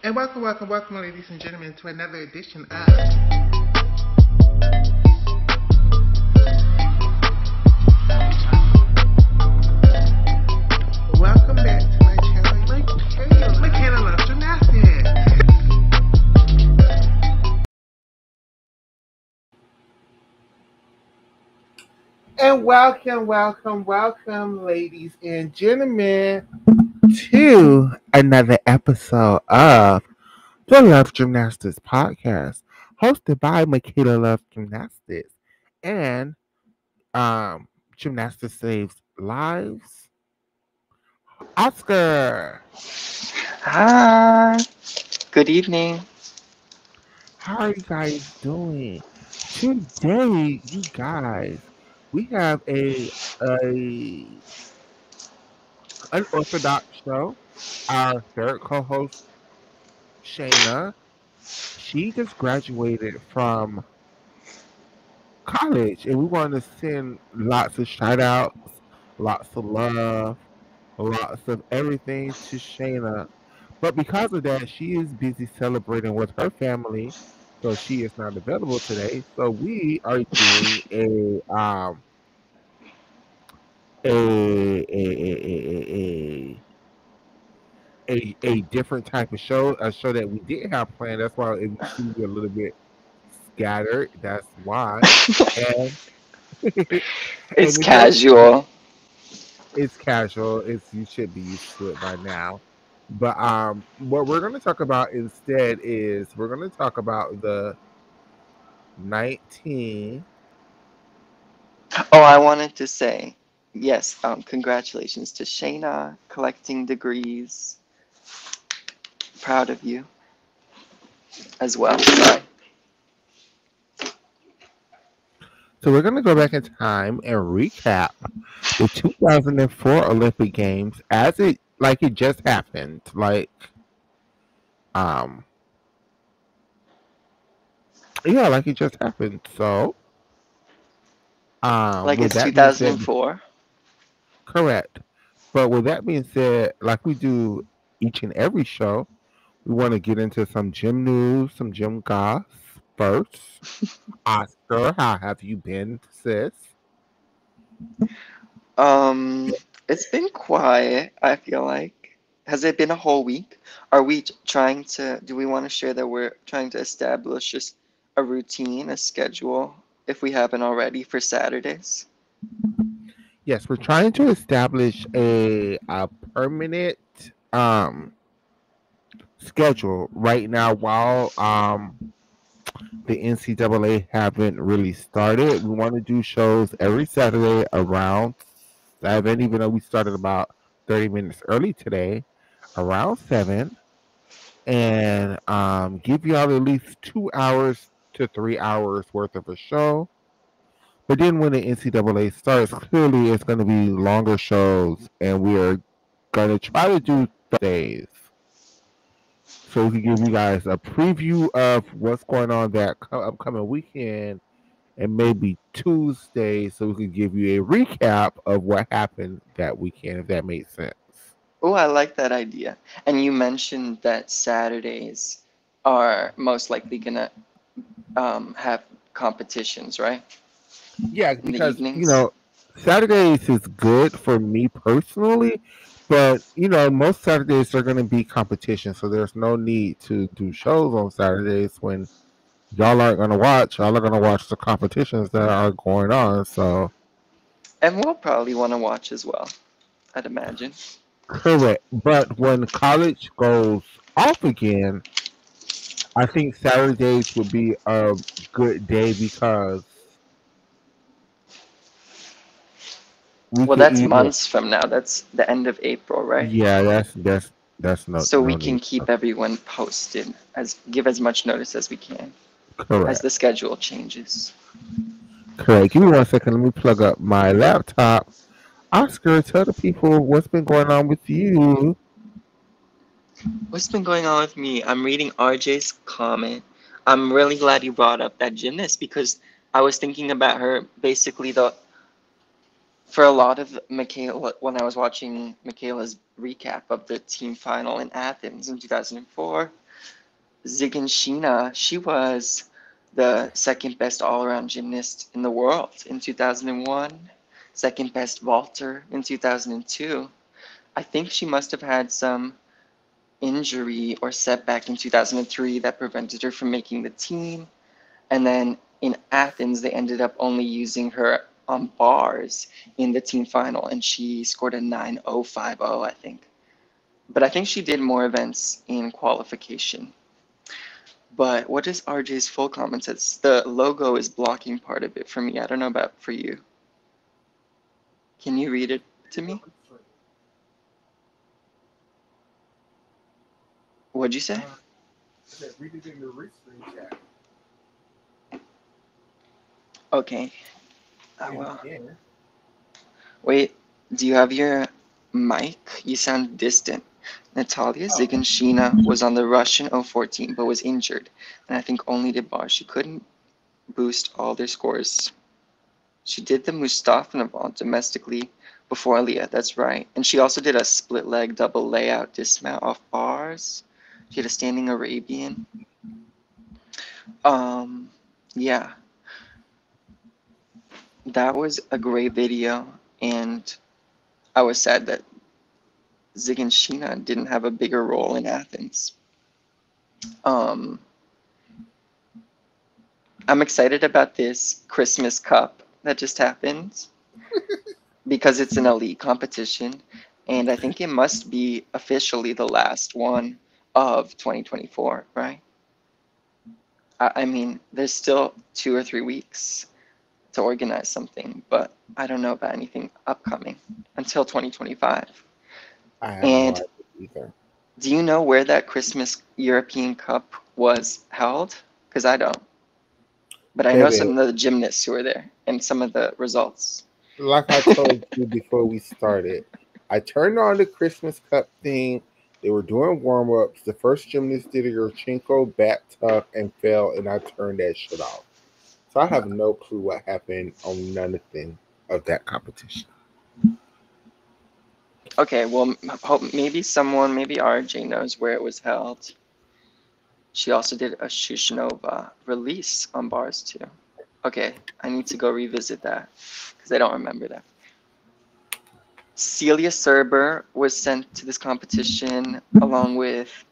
And welcome, ladies and gentlemen, to another edition of Welcome back to my channel, Michaela Loves Gymnastics. And welcome, ladies and gentlemen, to another episode of the Love Gymnastics podcast, hosted by Michaela Love Gymnastics and Gymnastics Saves Lives. Oscar, Hi. Good evening. how are you guys doing? Today, you guys, we have a unorthodox show. Our third co-host, Shayna, she just graduated from college, and we want to send lots of shout outs, lots of love, lots of everything to Shayna. But because of that, she is busy celebrating with her family, so she is not available today. So we are doing a a different type of show, a show that we didn't have planned. That's why it should be a little bit scattered. That's why. And It's and because casual. it's casual. It's you should be used to it by now. But what we're gonna talk about instead is we're gonna talk about the 19. Oh, I wanted to say, yes, congratulations to Shayna collecting degrees. Proud of you as well. Sorry. So we're gonna go back in time and recap the 2004 Olympic Games as it just happened. Um like it just happened. So Like with it's that being said, 2004. correct. But with that being said, like we do each and every show, we want to get into some gym news, some gym goss first. Oscar, how have you been, sis? Um, it's been quiet, I feel like. Has it been a whole week? Are we trying to, do we want to share that we're trying to establish just a routine, a schedule, if we haven't already, for Saturdays? Yes, we're trying to establish a permanent schedule right now while the NCAA haven't really started. We want to do shows every Saturday around 7, even though we started about 30 minutes early today, around 7, and give y'all at least 2 hours to 3 hours worth of a show. But then when the NCAA starts, clearly it's going to be longer shows, and we are going to try to do Thursdays. So we can give you guys a preview of what's going on that upcoming weekend, and maybe Tuesday, so we can give you a recap of what happened that weekend, if that makes sense. Oh, I like that idea. And you mentioned that Saturdays are most likely gonna have competitions, right? Yeah, In the because evenings. Saturdays is good for me personally But most Saturdays are going to be competition, so there's no need to do shows on Saturdays when y'all aren't going to watch. Y'all are going to watch the competitions that are going on. So And we'll probably want to watch as well, I'd imagine. correct. But when college goes off again, I think Saturdays would be a good day because we Well, could that's either. months from now. That's the end of April, right? Yeah, that's no So we no can need. keep everyone posted, as give as much notice as we can as the Correct. schedule changes. Correct. Give me 1 second. Let me plug up my laptop. Oscar, tell the people what's been going on with you. What's been going on with me? I'm reading RJ's comment. I'm really glad you brought up that gymnast because I was thinking about her basically the for a lot of Michaela when I was watching Michaela's recap of the team final in Athens in 2004. Ziganshina, she was the second best all-around gymnast in the world in 2001, second best vaulter in 2002. I think she must have had some injury or setback in 2003 that prevented her from making the team. And then in Athens, they ended up only using her on bars in the team final, and she scored a 9.050, I think. But I think she did more events in qualification. But what is RJ's full comment? It's the logo is blocking part of it for me. I don't know about for you. Can you read it to me? What'd you say? Okay. Well, wait. Do you have your mic? You sound distant. Natalia Ziganshina was on the Russian 014 but was injured, and I think only did bars. She couldn't boost all their scores. She did the Mustafa domestically before Aliyah, that's right. And she also did a split leg double layout dismount off bars. She had a standing Arabian. Um, yeah, that was a great video, and I was sad that Zig and Sheena didn't have a bigger role in Athens. Um, I'm excited about this Christmas Cup that just happened because it's an elite competition, and I think it must be officially the last one of 2024, right? I mean, there's still 2 or 3 weeks to organize something, but I don't know about anything upcoming until 2025. I have no And idea either. do you know where that Christmas European Cup was held? Because I don't. But I know Baby, some of the gymnasts who were there and some of the results. like I told you before we started, I turned on the Christmas Cup thing. They were doing warm ups. The first gymnast did a Yurchenko back tuck and fell, and I turned that shit off. So I have no clue what happened on none of that competition. Okay, well, maybe someone, maybe RJ knows where it was held. She also did a Shushnova release on bars too. Okay, I need to go revisit that because I don't remember that. Celia Serber was sent to this competition along with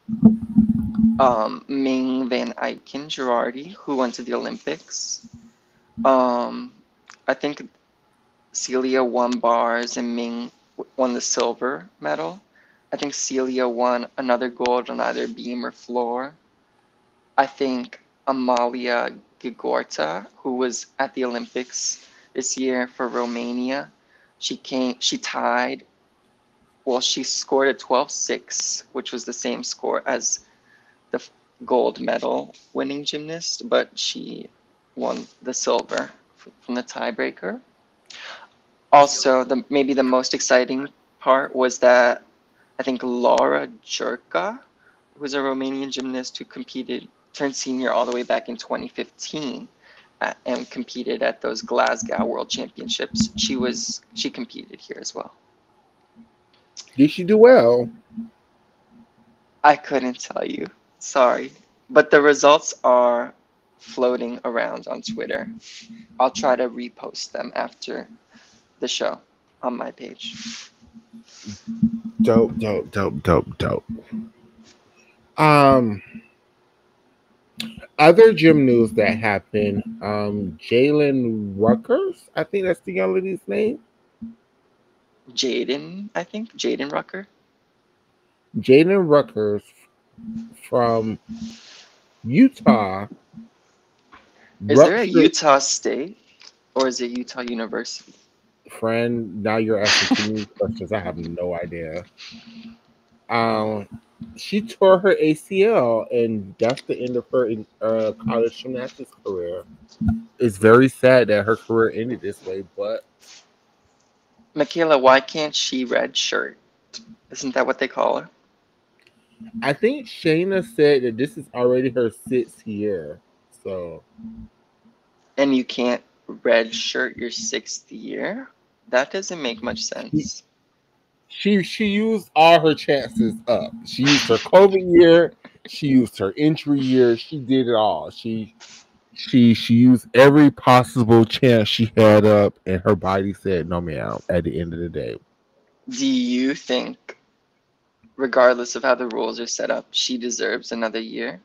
Ming Van Eycken Girardi, who went to the Olympics. Um, I think Celia won bars and Ming won the silver medal. I think Celia won another gold on either beam or floor. I think Amalia Gigorta, who was at the Olympics this year for Romania, she tied, well, she scored a 12.6, which was the same score as the gold medal winning gymnast, but she won the silver from the tiebreaker. Also, maybe the most exciting part was that I think Laura Jurka, who was a Romanian gymnast who competed, turned senior all the way back in 2015, and competed at those Glasgow World Championships. She competed here as well. Did she do well? I couldn't tell you, sorry, but the results are floating around on Twitter. I'll try to repost them after the show on my page. Dope, dope, dope, dope, dope. Um, other gym news that happened. Jalen Ruckers, I think that's the young lady's name. Jaden, I think. Jaden Rucker. Jalen Ruckers from Utah Is there a ruptured. Utah State or is it Utah University? Friend, now you're asking too many questions. I have no idea. Um, she tore her ACL, and that's the end of her college gymnastics career. It's very sad that her career ended this way, but Michaela, why can't she red shirt? Isn't that what they call her? I think Shayna said that this is already her sixth year. So And you can't red shirt your sixth year? That doesn't make much she sense. she used all her chances up. She used her COVID year. She used her injury year. She did it all. She used every possible chance she had up, and her body said no, ma'am. At the end of the day, Do you think, regardless of how the rules are set up, she deserves another year?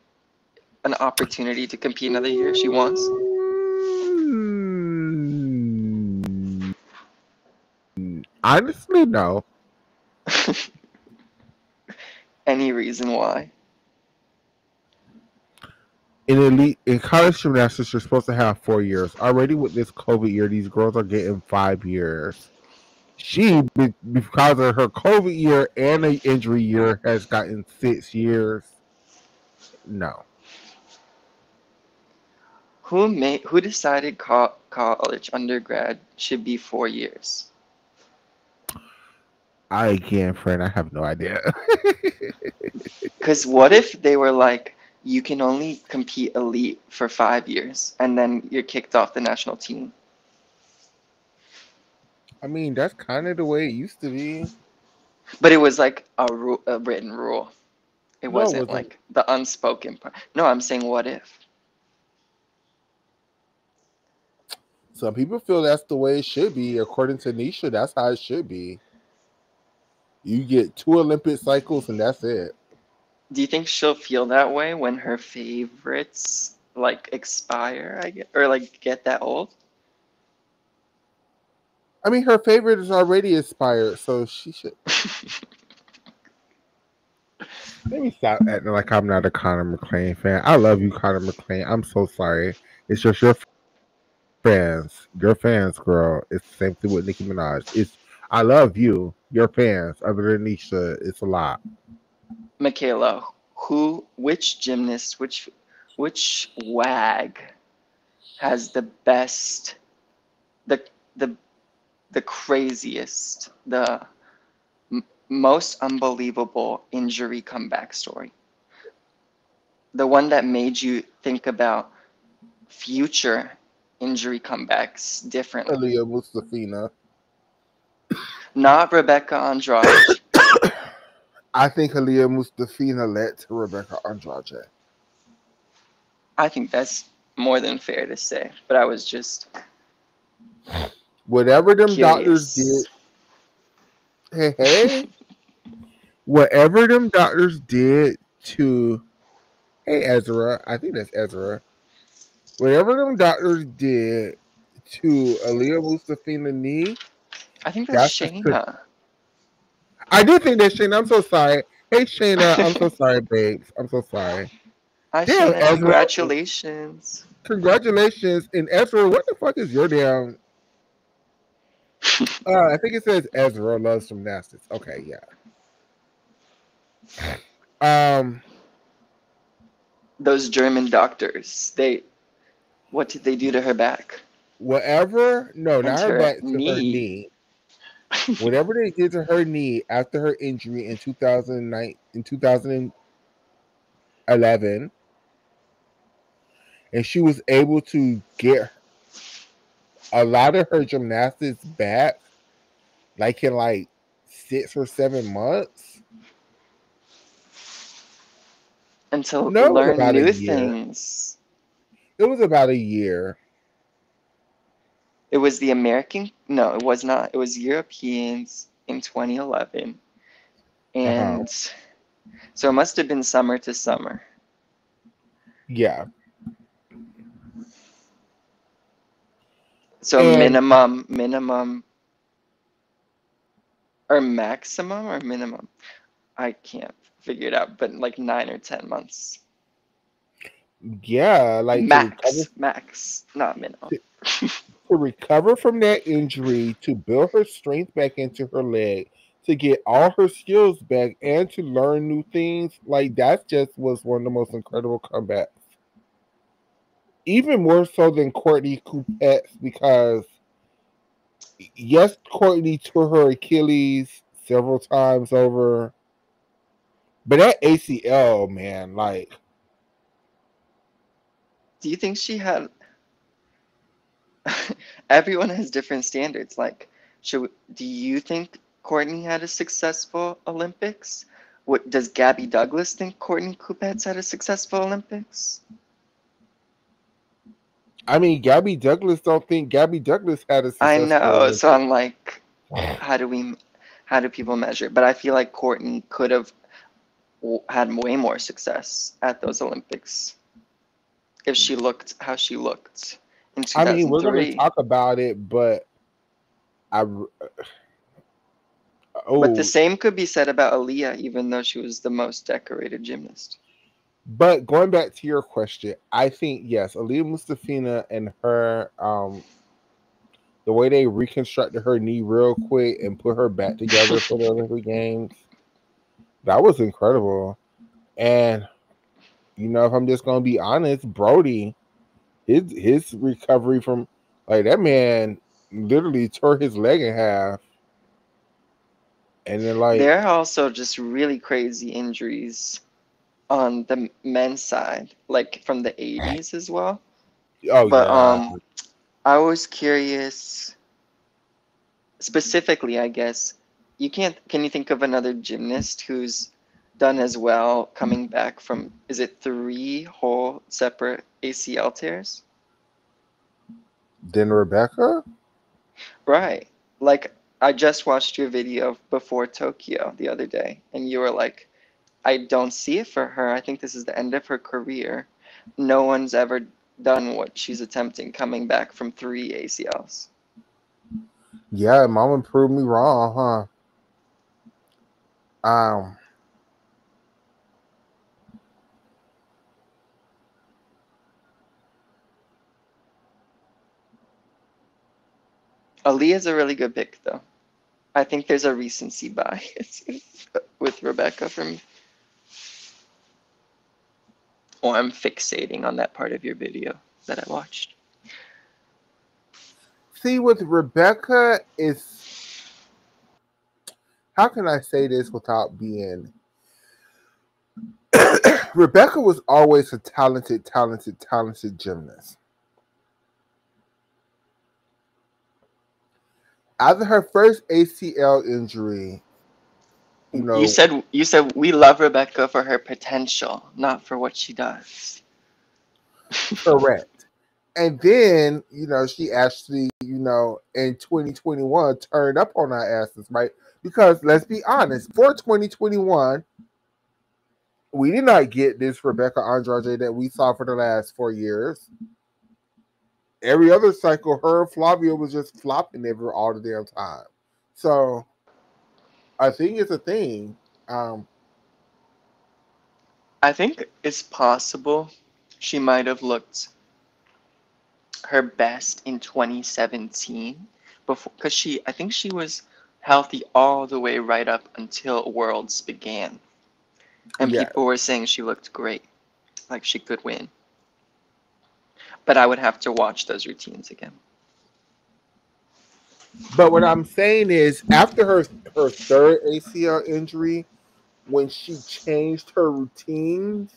An opportunity to compete another year? She wants? mm, honestly, no. Any reason why? In college gymnastics, you're supposed to have 4 years. Already with this COVID year, these girls are getting 5 years. Because of her COVID year and an injury year, has gotten 6 years. No, Who decided college undergrad should be 4 years? I can't, friend. I have no idea. Because what if they were like, you can only compete elite for 5 years and then you're kicked off the national team? I mean, that's kind of the way it used to be. But it was like a written rule. It No, it wasn't wasn't. like the unspoken part. No, I'm saying what if? Some people feel that's the way it should be. According to Nisha, that's how it should be. You get two Olympic cycles, and that's it. Do you think she'll feel that way when her favorites like expire, I guess, or like get that old? I mean, her favorite is already expired, so she should. Let me stop acting like I'm not a Connor McClain fan. I love you, Connor McClain. I'm so sorry. It's just your fans, girl. It's the same thing with Nicki Minaj. It's I love you, your fans. Other than Nisha, it's a lot. Michaela, which gymnast, which wag has the best, the the the craziest, the most unbelievable injury comeback story? The one that made you think about future injury comebacks differently. Aaliyah Mustafina. Not Rebecca Andrade. I think Aaliyah Mustafina led to Rebecca Andrade. I think that's more than fair to say, but I was just Whatever them doctors did, curious. hey, hey, whatever them doctors did to, hey, Ezra, I think that's Ezra. Whatever them doctors did to Aaliyah Mustafina knee, I think that's that's just. Shayna. I do think that Shayna. I'm so sorry. Hey, Shayna, I'm so sorry, babes. I'm so sorry. Hi, Damn, Shayna. Ezra, Congratulations. congratulations. And Ezra, what the fuck is your damn? I think it says Ezra loves gymnastics. Okay, yeah. Um, Those German doctors, what did they do to her back whatever. No, and not to her her back, to her knee? knee. Whatever they did to her knee after her injury in 2009, in 2011, and she was able to get a lot of her gymnastics back, like in like 6 or 7 months. And to No, it was learn about a new year. things. It was about a year. It was the American, no, it was not. It was Europeans in 2011. Uh-huh. And so it must have been summer to summer. Yeah. So And minimum, or maximum or minimum. I can't figure it out, but like 9 or 10 months. yeah, like Max, not minimum. to, to recover from that injury, to build her strength back into her leg, to get all her skills back, and to learn new things. Like that just was one of the most incredible comebacks. Even more so than Courtney Coupettes, because yes, Courtney tore her Achilles several times over, but that ACL, man, like Do you think she had everyone has different standards. Like, do you think Courtney had a successful Olympics? What does Gabby Douglas think Courtney Coupettes had a successful Olympics? I mean, Gabby Douglas don't think Gabby Douglas had a I successful know, so Olympics. I'm like, how do we, how do people measure it? But I feel like Courtney could have had way more success at those Olympics if she looked how she looked in I mean, we're gonna 2003. talk about it, but I But the oh, same could be said about Aaliyah, even though she was the most decorated gymnast. but going back to your question, I think yes, Aaliyah Mustafina and her the way they reconstructed her knee real quick and put her back together for the Olympic Games, that was incredible. And if I'm just gonna be honest, Brody, his recovery from like that man literally tore his leg in half, and then There like are also just really crazy injuries on the men's side, like from the 80s as well. oh But yeah, I was curious specifically, I guess, can you think of another gymnast who's done as well coming back from, is it three whole separate ACL tears? then Rebecca. Right. Like I just watched your video of before Tokyo the other day, and you were like, I don't see it for her. I think this is the end of her career. No one's ever done what she's attempting, coming back from three ACLs. Yeah, Mama proved me wrong, huh? Aaliyah's a really good pick, though. I think there's a recency bias with Rebecca for me. Or I'm fixating on that part of your video that I watched. See, with Rebecca, is how can I say this without being? Rebecca was always a talented gymnast. After her first ACL injury, you You know, said you said we love Rebecca for her potential, not for what she does. correct. And then, she actually, in 2021 turned up on our asses, right? Because let's be honest, for 2021, we did not get this Rebecca Andrade that we saw for the last 4 years. Every other cycle, her and Flavia was just flopping every all the damn time. So I think it's a thing. Um, I think it's possible she might have looked her best in 2017 before, because I think she was healthy all the way right up until Worlds began, and yeah. people were saying she looked great, like she could win. But I would have to watch those routines again. But what I'm saying is, after her third ACL injury, when she changed her routines,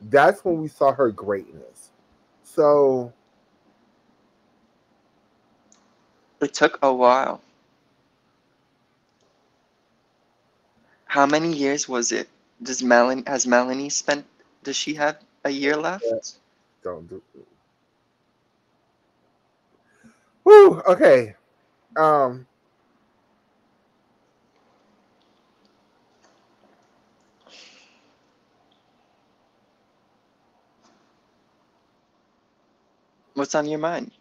that's when we saw her greatness. So It took a while. How many years was it? Has Melanie spent? Does she have a year left? don't do. Whew, okay. Um, What's on your mind?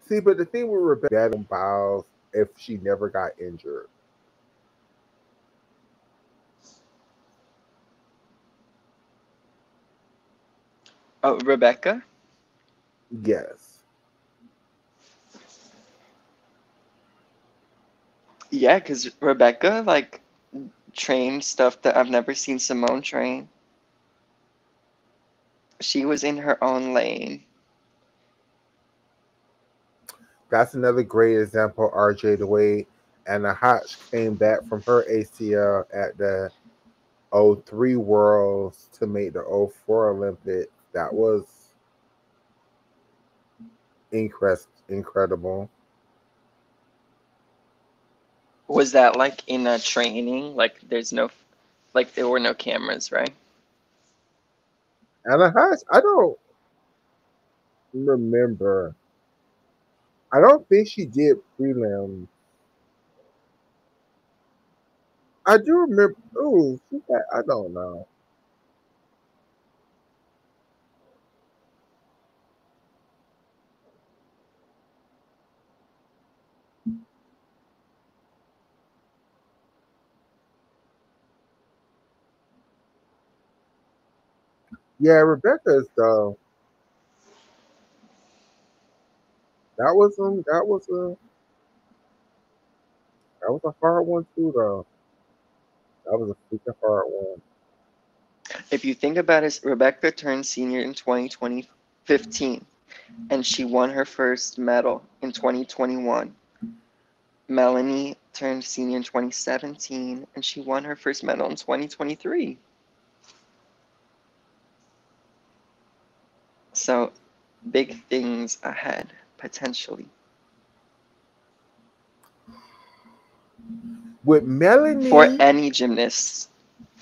See, but the thing with Rebecca Biles, if she never got injured, Oh, Rebecca? yes, Yeah, because Rebecca, like, trained stuff that I've never seen Simone train. She was in her own lane. that's another great example. RJ the way Anna Hotch came back from her ACL at the '03 Worlds to make the '04 Olympics. That was incredible. Was that like in a training? Like, like, there were no cameras, right? Anna Hotch, I don't remember. I don't think she did prelim. I do remember. Oh, I don't know. Yeah, Rebecca's though. That was a hard one too though. That was a freaking hard one. If you think about it, Rebecca turned senior in 2015, and she won her first medal in 2021. Melanie turned senior in 2017, and she won her first medal in 2023. So, big things ahead, potentially. With For Melanie, any gymnasts.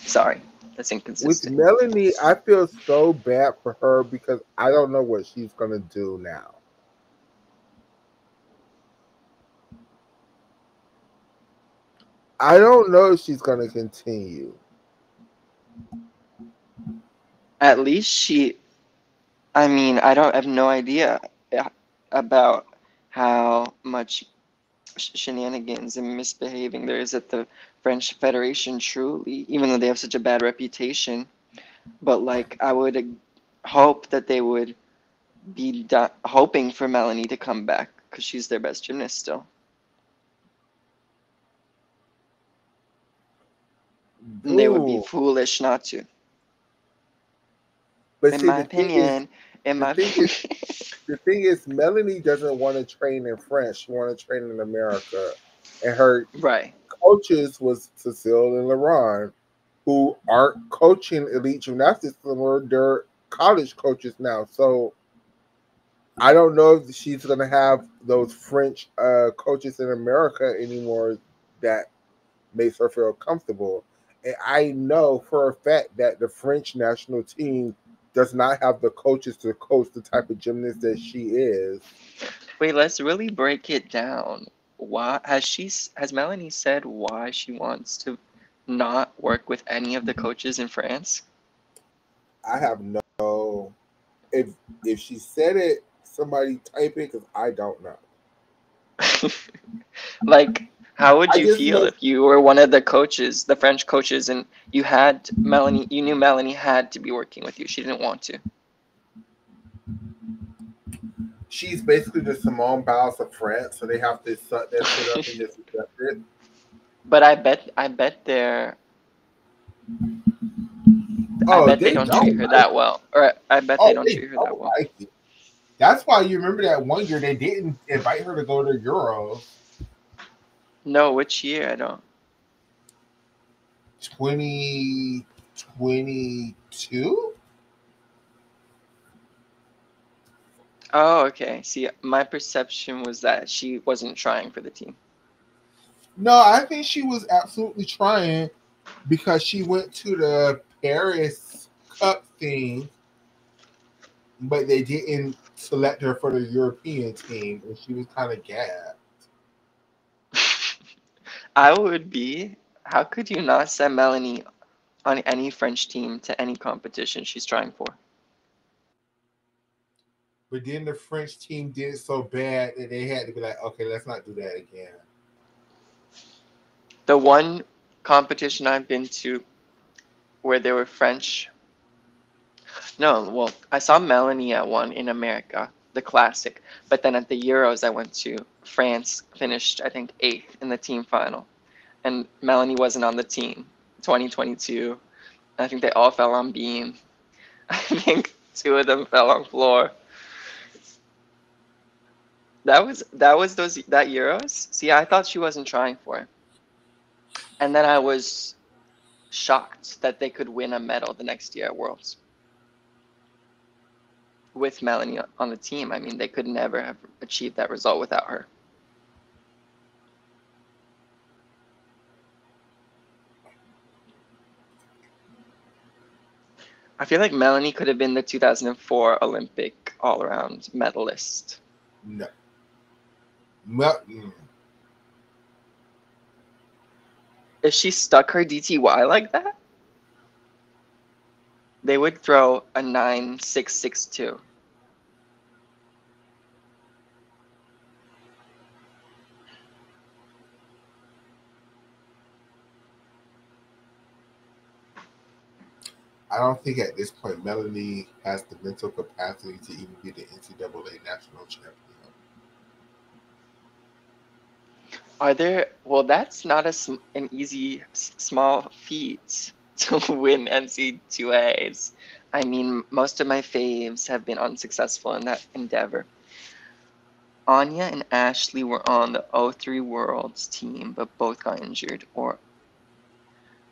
Sorry, that's with inconsistent. Melanie, I feel so bad for her because I don't know what she's gonna do now. I don't know if she's gonna continue. At least she, I mean, I have no idea about how much shenanigans and misbehaving there is at the French Federation, truly, even though they have such a bad reputation. But like, I would hope that they would be hoping for Melanie to come back because she's their best gymnast still. And they would be Ooh, foolish not to, but in see, my opinion. In the my thing is, opinion. Melanie doesn't want to train in France. She want to train in America, and her Right. coaches was Cecile and Laurent, who aren't coaching elite gymnastics anymore. They're college coaches now. So I don't know if she's going to have those French coaches in America anymore that makes her feel comfortable. And I know for a fact that the French national team does not have the coaches to coach the type of gymnast that she is. Wait, let's really break it down. Why has Melanie said why she wants to not work with any of the coaches in France? I have no if she said it, somebody type it because I don't know. Like, how would I you just feel know if you were one of the coaches, the French coaches, and you knew Melanie had to be working with you. She didn't want to. she's basically the Simone Biles of France, so they have to suck that shit up and just accept it. But I Oh, bet they they don't treat don't her like that it. well. Or I bet they Oh, don't they treat her that don't well. like it. That's why you remember that one year they didn't invite her to go to Euros No, which year? I don't. 2022. Oh, okay. See, my perception was that she wasn't trying for the team. No, I think she was absolutely trying because she went to the Paris Cup thing, but they didn't select her for the European team, and she was kind of gassed. I would be. How could you not send Melanie on any French team to any competition she's trying for? But then the French team did so bad that they had to be like, okay, let's not do that again. The one competition I've been to where there were French. No, well, I saw Melanie at one in America, the classic. But then at the Euros I went to, France finished, I think, eighth in the team final. And Melanie wasn't on the team. 2022. I think they all fell on beam. I think two of them fell on floor. That was that Euros. See, I thought she wasn't trying for it, and then I was shocked that they could win a medal the next year at Worlds with Melanie on the team. I mean, they could never have achieved that result without her. I feel like Melanie could have been the 2004 Olympic all-around medalist. No. If she stuck her DTY like that, they would throw a 9.662. I don't think at this point Melanie has the mental capacity to even be the NCAA national champion. Are there? Well, that's not an easy small feat to win NC2As. I mean, most of my faves have been unsuccessful in that endeavor. Anya and Ashley were on the '03 Worlds team, but both got injured or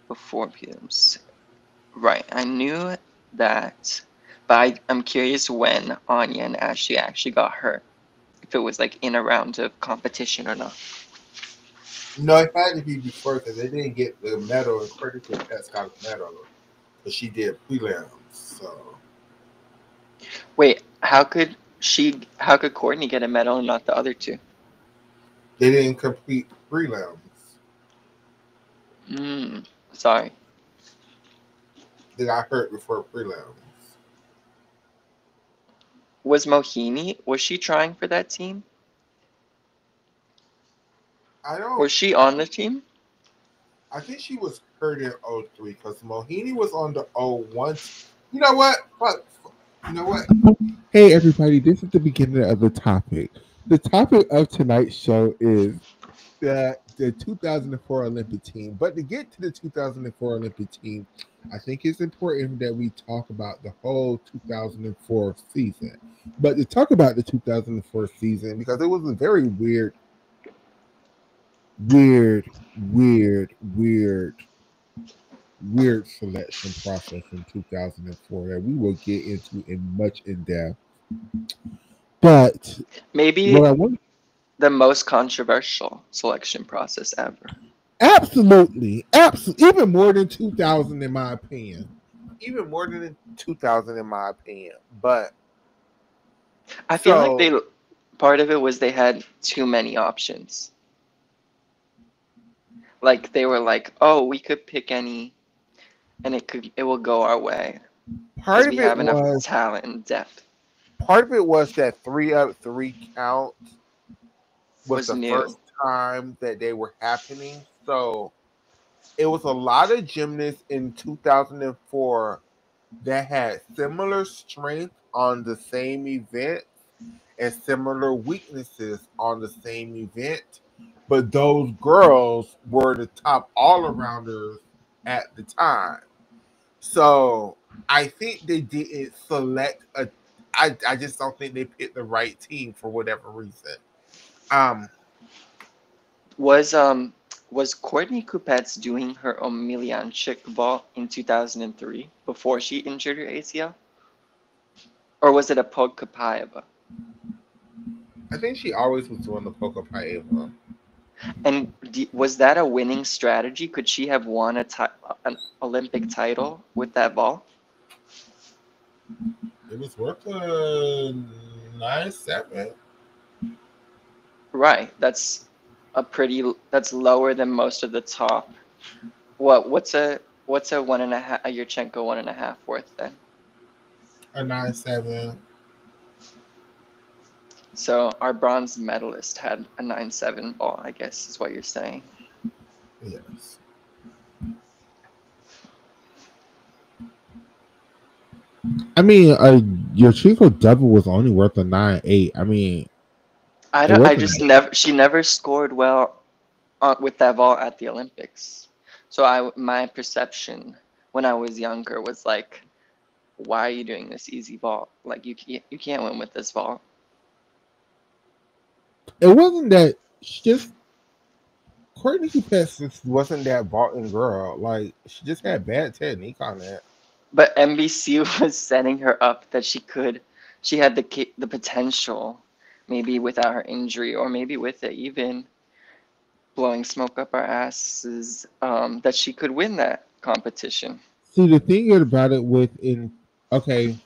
before PMs. Right, I knew that, but I'm curious when Anya and Ashley actually got hurt. If it was like in a round of competition or not. No, it had to be before because they didn't get the medal, and Courtney Pets got a medal, but she did prelims. So Wait, how could Courtney get a medal and not the other two? they didn't complete prelims. Hmm. Sorry. They got hurt before prelims. Was she trying for that team? I don't. Was she on the team? I think she was hurt in '03 because Mohini was on the '01. You know what? Fuck. You know what? Hey, everybody. This is the beginning of the topic. The topic of tonight's show is the 2004 Olympic team. But to get to the 2004 Olympic team, I think it's important that we talk about the whole 2004 season. But to talk about the 2004 season, because it was a very weird, weird, weird, weird selection process in 2004 that we will get into in much in depth. But what Maybe I want the most controversial selection process ever. absolutely, even more than 2000 in my opinion, even more than 2000 in my opinion. But I feel like so they part of it was they had too many options. Like they were like, "Oh, we could pick any and it will go our way because part we of it have enough was talent and depth." that 3 up 3 count was Was the new. first time that they were happening. So it was a lot of gymnasts in 2004 that had similar strength on the same event and similar weaknesses on the same event. But those girls were the top all arounders at the time. So I think they didn't select a. I just don't think they picked the right team for whatever reason. Um, Was was Courtney Kupets doing her Omelianchik vault in 2003 before she injured her ACL? Or was it a Podkapayeva? I think she always was doing the poker pie. And was that a winning strategy? Could she have won an Olympic title with that ball? It was worth a 9-7. Right. That's a pretty that's lower than most of the top. What's a 1.5 a Yurchenko 1.5 worth then? A 9.7. So our bronze medalist had a 9.7 ball, I guess is what you're saying. Yes. I mean, your Chico double was only worth a 9.8. I mean, it I wasn't just that. never she never scored well with that ball at the Olympics. So my perception when I was younger was like, why are you doing this easy ball? Like you can't win with this ball. It wasn't that. She just Courtney Hupes wasn't that Barton girl. Like she just had bad technique on that. But NBC was setting her up that she had the potential, maybe without her injury or maybe with it even blowing smoke up our asses, that she could win that competition. See, the thing about it with in okay,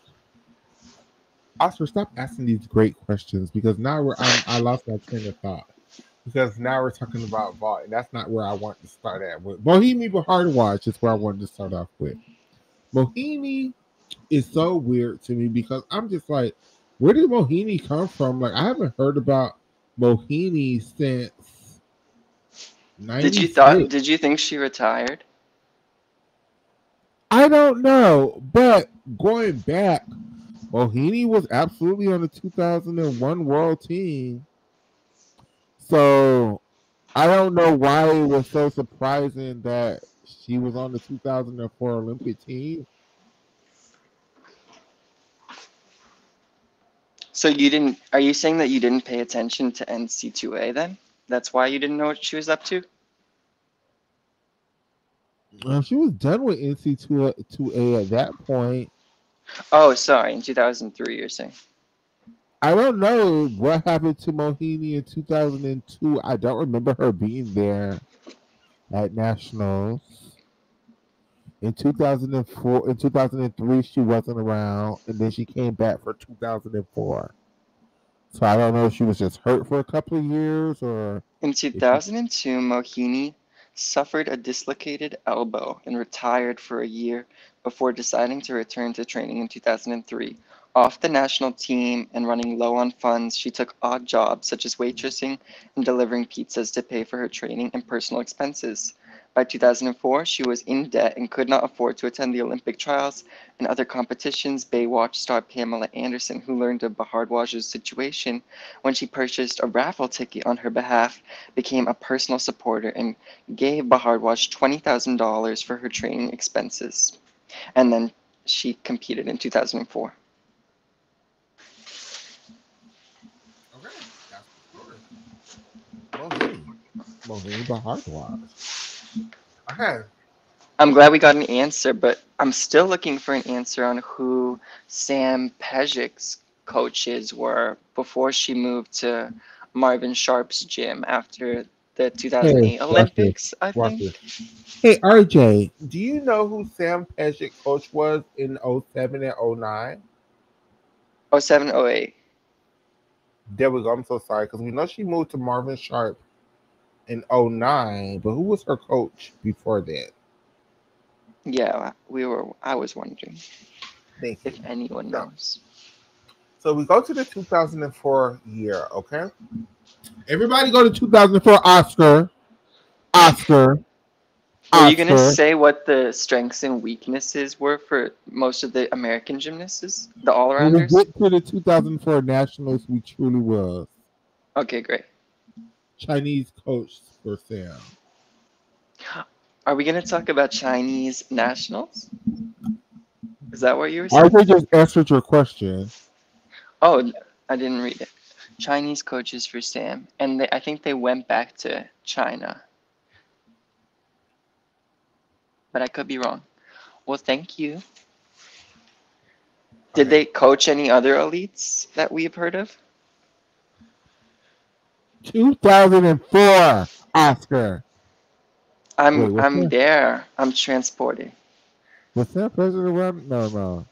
Oscar, stop asking these great questions because now I lost my train of thought because now we're talking about vault and that's not where I want to start at. With Bohemian but Hard Watch is where I wanted to start off with. Mohini is so weird to me because I'm just like, where did Mohini come from? Like I haven't heard about Mohini since '96. Did you think she retired? I don't know, but going back, Mohini was absolutely on the 2001 World Team. So I don't know why it was so surprising that she was on the 2004 Olympic team. So you didn't, are you saying that you didn't pay attention to NC2A then? That's why you didn't know what she was up to? She was done with NC2A at that point. Oh, sorry, in 2003 you're saying. I don't know what happened to Mohini in 2002. I don't remember her being there at Nationals. In 2004, in 2003, she wasn't around, and then she came back for 2004. So I don't know if she was just hurt for a couple of years or In if she. 2002, Mohini suffered a dislocated elbow and retired for a year before deciding to return to training in 2003. Off the national team and running low on funds, she took odd jobs such as waitressing and delivering pizzas to pay for her training and personal expenses. By 2004, she was in debt and could not afford to attend the Olympic trials and other competitions. Baywatch star Pamela Anderson, who learned of Bhardwaj's situation when she purchased a raffle ticket on her behalf, became a personal supporter and gave Bhardwaj $20,000 for her training expenses. And then she competed in 2004. Okay, that's the story. Mohini. Mohini Bhardwaj. Okay. I'm glad we got an answer, but I'm still looking for an answer on who Sam Pejik's coaches were before she moved to Marvin Sharp's gym after the Hey, 2008 watch this. Olympics, I Watch this. think. Hey, RJ, do you know who Sam Pejic coach was in '07 and '09? Oh, 07, 08. There we go. I'm so sorry because we know she moved to Marvin Sharp in '09, but who was her coach before that? Yeah, I was wondering Thank if you. anyone So, knows. so we go to the 2004 year, okay? Everybody go to 2004 Oscar, Oscar, Were you gonna Oscar. say what the strengths and weaknesses were for most of the American gymnasts, the When we all-arounders? get to the 2004 Nationals, we truly was Okay, great. Chinese coach for Sam. Are we gonna talk about Chinese nationals? Is that what you were saying? RJ just answered your question. Oh, I didn't read it. Chinese coaches for Sam, and I think they went back to China, but I could be wrong. Well, thank you. Did Okay. they coach any other elites that we've heard of? 2004 Oscar. I'm Wait, what's I'm that? there. I'm transported. Was Sam President around? No, no.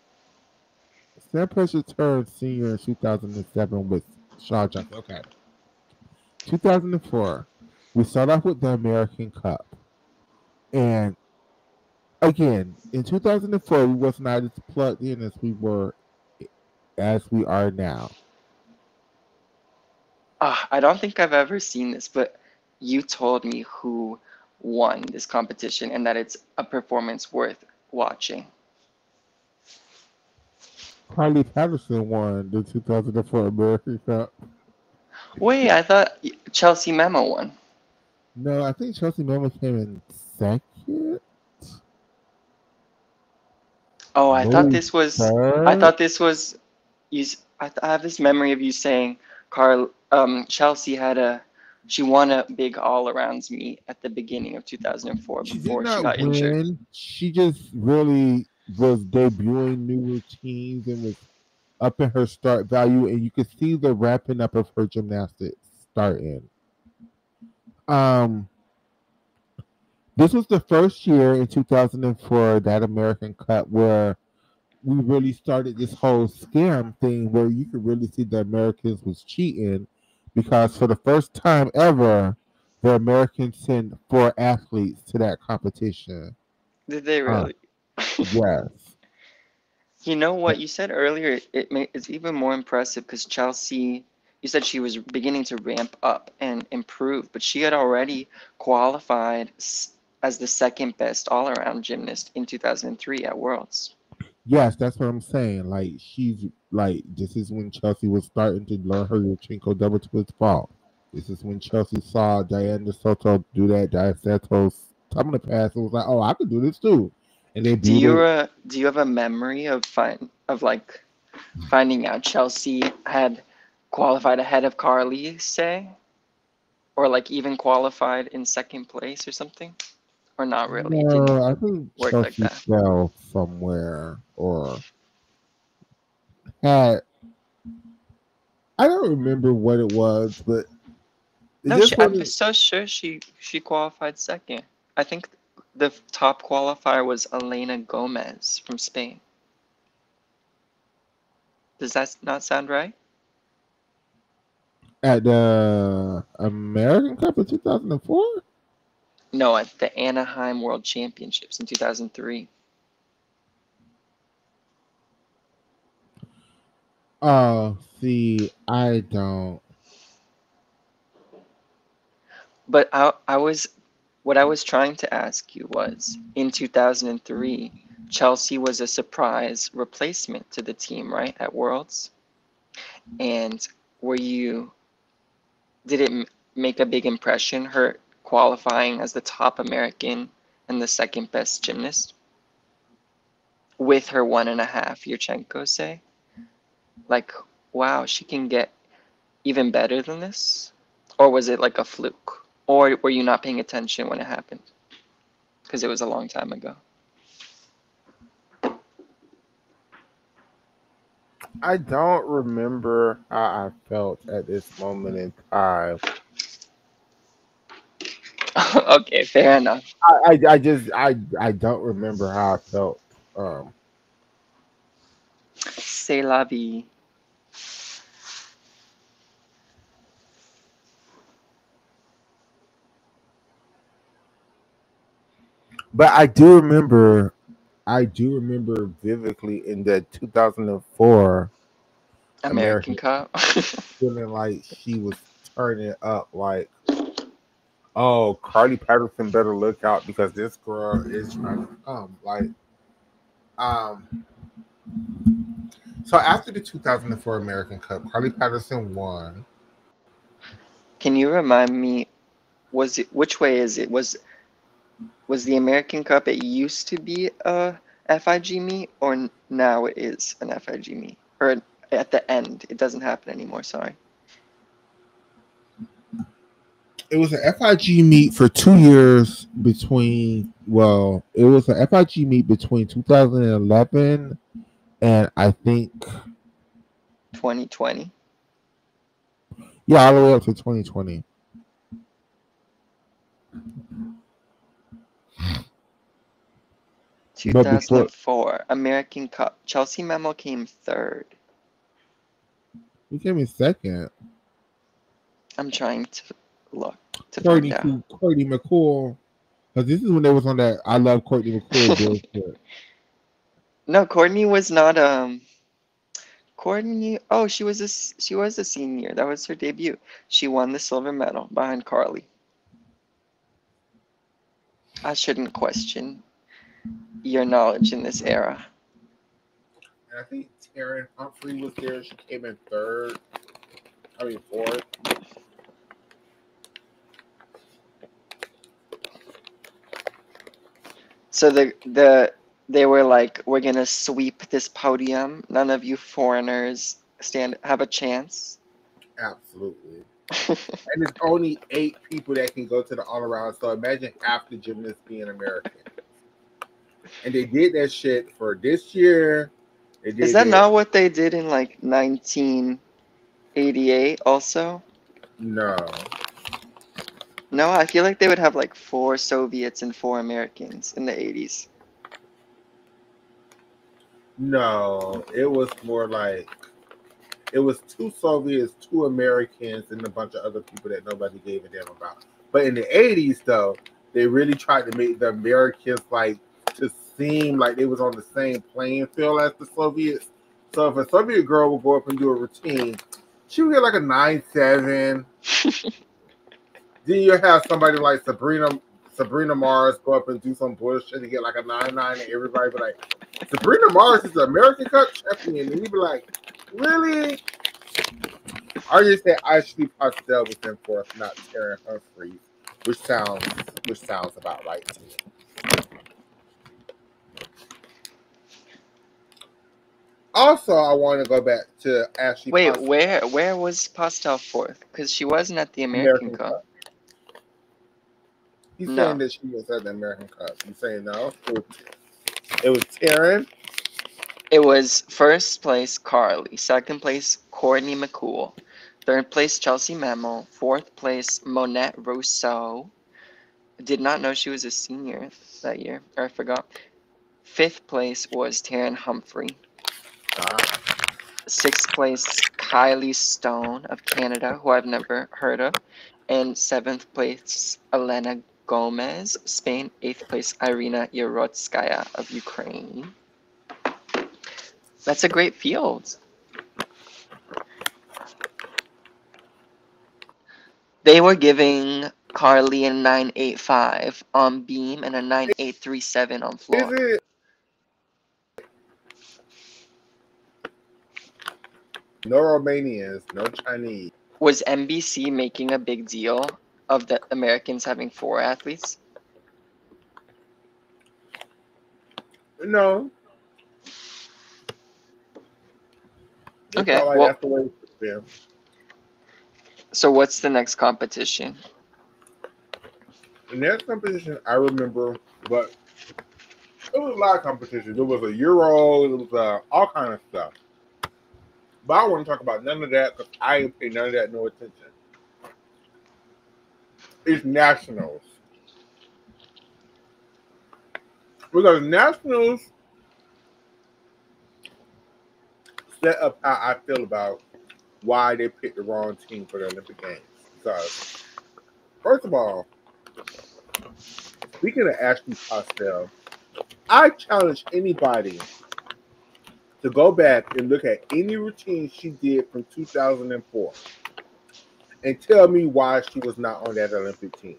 Sam President turned senior in 2007 with Shaw Jackson. Okay. 2004. We start off with the American Cup, and again, in 2004, we was not as plugged in as we are now. I don't think I've ever seen this, but you told me who won this competition and that it's a performance worth watching. Carly Patterson won the 2004 American Cup. Wait, I thought Chelsea Memo won. No, I think Chelsea Member came in second. Oh, No, I third. thought this was I have this memory of you saying Chelsea she won a big all-arounds meet at the beginning of 2004 She did before she not got injured. win. She just really was debuting new routines and was up in her start value, and you could see the wrapping up of her gymnastics starting. Um, this was the first year in 2004 that American Cup where we really started this whole scam thing where you could really see the Americans was cheating because for the first time ever, the Americans sent four athletes to that competition. Did they Uh, really? yes. You know what you said earlier, it's even more impressive because Chelsea, you said she was beginning to ramp up and improve, but she had already qualified as the second best all-around gymnast in 2003 at Worlds. Yes, that's what I'm saying. Like she's like this is when Chelsea was starting to learn her Yurchenko double twist fall. This is when Chelsea saw Diana Soto do that Diana Santos coming to pass and was like, "Oh, I could do this too," and debuted it. Do you have a memory of like finding out Chelsea had qualified ahead of Carly, say, or like even qualified in second place or something, or not really? It didn't No, I think work like Chelsea that. fell somewhere or had I don't remember what it was, but it No, just I'm wasn't. so sure she qualified second. I think the top qualifier was Elena Gomez from Spain. Does that not sound right? At the American Cup in 2004. No, at the Anaheim World Championships in 2003. Oh, see, I don't. But I was what I was trying to ask you was in 2003, Chelsea was a surprise replacement to the team, right, at Worlds? And were you did it make a big impression her qualifying as the top American and the second best gymnast with her 1.5 Yurchenko, say? Like, wow, she can get even better than this? Or was it like a fluke? Or were you not paying attention when it happened? Because it was a long time ago. I don't remember how I felt at this moment in time. Okay, fair enough. I don't remember how I felt. Um, C'est la vie. but I do remember vividly in the 2004 American American Cup. feeling like she was turning up. Like, oh, Carly Patterson better look out because this girl is trying to come. Like, um, so after the 2004 American Cup, Carly Patterson won. Can you remind me, which way is it? Was the American Cup it used to be a FIG meet or now it is an FIG meet? Or at the end, it doesn't happen anymore, sorry. It was an FIG meet for 2 years between. Well, it was an FIG meet between 2011 and I think 2020. yeah, all the way up to 2020. But before 2004 American Cup. Chelsea Memo came third. he came in second. I'm trying to look. to find out. Courtney McCool. Because this is when they was on that I love Courtney McCool bullshit. No, Courtney was not Courtney. Oh, she was a senior. That was her debut. She won the silver medal behind Carly. I shouldn't question your knowledge in this era. And I think Taryn Humphrey was there. She came in third. I mean fourth. So they were like, we're gonna sweep this podium. None of you foreigners stand have a chance. Absolutely. And there's only 8 people that can go to the all around. So imagine half the gymnasts being American. And they did that shit for this year. They Is did that it. not what they did in like 1988 also? No. No, I feel like they would have like four Soviets and four Americans in the 80s. No. It was more like it was 2 Soviets, 2 Americans, and a bunch of other people that nobody gave a damn about. But in the 80s, though, they really tried to make the Americans like to seem like they was on the same playing field as the Soviets. So if a Soviet girl would go up and do a routine, she would get like a 9.7. Then you have somebody like Sabrina Mars go up and do some bullshit and get like a 9.9, and everybody be like, Sabrina Mars is the American Cup champion, and he'd be like, really? I just say Ashley Pastel was in fourth, not Taryn Humphries, which sounds about right to me. Also, I want to go back to Ashley Wait, Pastel where was Pastel fourth? Because she wasn't at the American American Cup. Cup. He's saying No. that she was at the American Cup. You saying no? It was Taryn. It was first place Carly, second place Courtney McCool, third place Chelsea Memo, fourth place Monette Rousseau. Did not know she was a senior that year, or I forgot. Fifth place was Taryn Humphrey. Ah, Sixth place Kylie Stone of Canada, who I've never heard of. And seventh place Elena Gomez, Spain. Eighth place Irina Yarotskaya of Ukraine. That's a great field. They were giving Carly a 9.85 on beam and a 9.837 on is floor. it? No Romanians, no Chinese. Was NBC making a big deal of the Americans having four athletes? No, they Okay, felt like well, that's the way it should be. so what's the next competition? The next competition I remember, but it was a lot of competitions. It was a Euro, it was all kind of stuff. But I don't want to talk about none of that because I ain't pay none of that no attention. It's nationals. Because nationals set up how I feel about why they picked the wrong team for the Olympic Games. Because, first of all, speaking of Ashley Pastel, I challenge anybody to go back and look at any routine she did from 2004 and tell me why she was not on that Olympic team.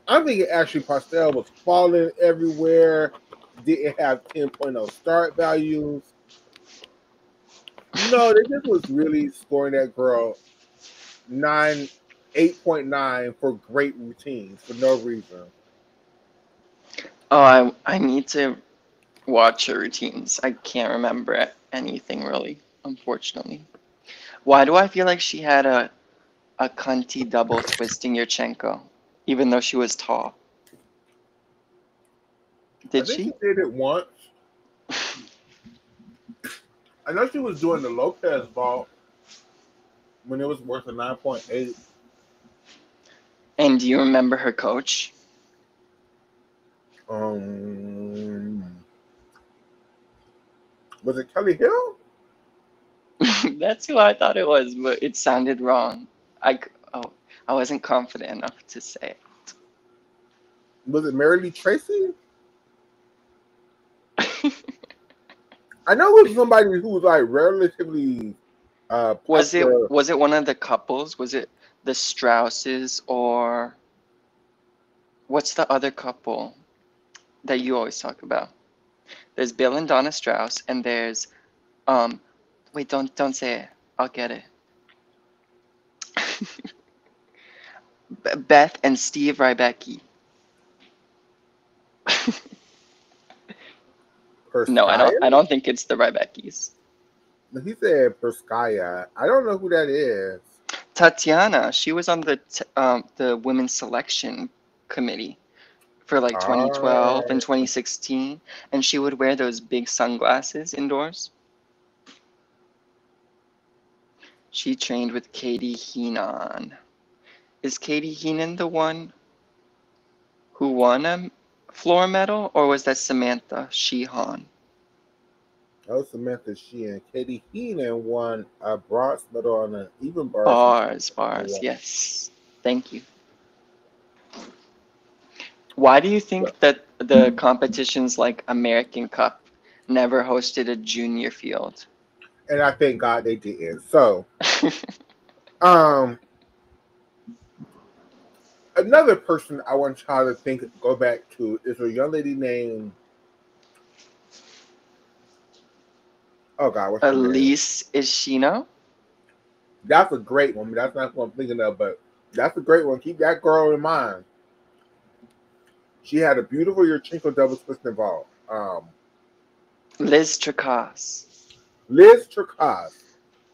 I'm thinking Ashley Pastel was falling everywhere, didn't have 10.0 start values. No, they just was really scoring that girl 8.9 for great routines for no reason. Oh, I need to watch her routines. I can't remember anything really, unfortunately. Why do I feel like she had a cunty double twisting Yurchenko, even though she was tall? I Did think she she? did it once. I know she was doing the Lopez vault when it was worth a 9.8. And do you remember her coach? Um, was it Kelly Hill? That's who I thought it was, but it sounded wrong. Oh, I wasn't confident enough to say Was it Mary Lee Tracy? it. I know it was somebody who was like relatively popular. Was it one of the couples? Was it the Strausses or what's the other couple that you always talk about? There's Bill and Donna Strauss, and there's um. Wait, don't say it. I'll get it. Beth and Steve Rybecki. No, Perskaya? I don't think it's the Rybeckis. He said Perskaya. I don't know who that is. Tatiana, she was on the women's selection committee for like 2012 and Oh, 2016, and she would wear those big sunglasses indoors. She trained with Katie Heenan. Is Katie Heenan the one who won a floor medal, or was that Samantha Sheehan? that was Samantha Sheehan. Katie Heenan won a bronze medal on an even bars in Bars, 2021. yes. Thank you. Why do you think that the competitions like American Cup never hosted a junior field? And I thank God they didn't. So, um, another person I want y'all to think go back to is a young lady named, oh God, what's her name? Elise Ishino? That's a great one. That's not what I'm thinking of, but that's a great one. Keep that girl in mind. She had a beautiful Yurchenko double twist involved. Liz Tracas. Liz Turkaz.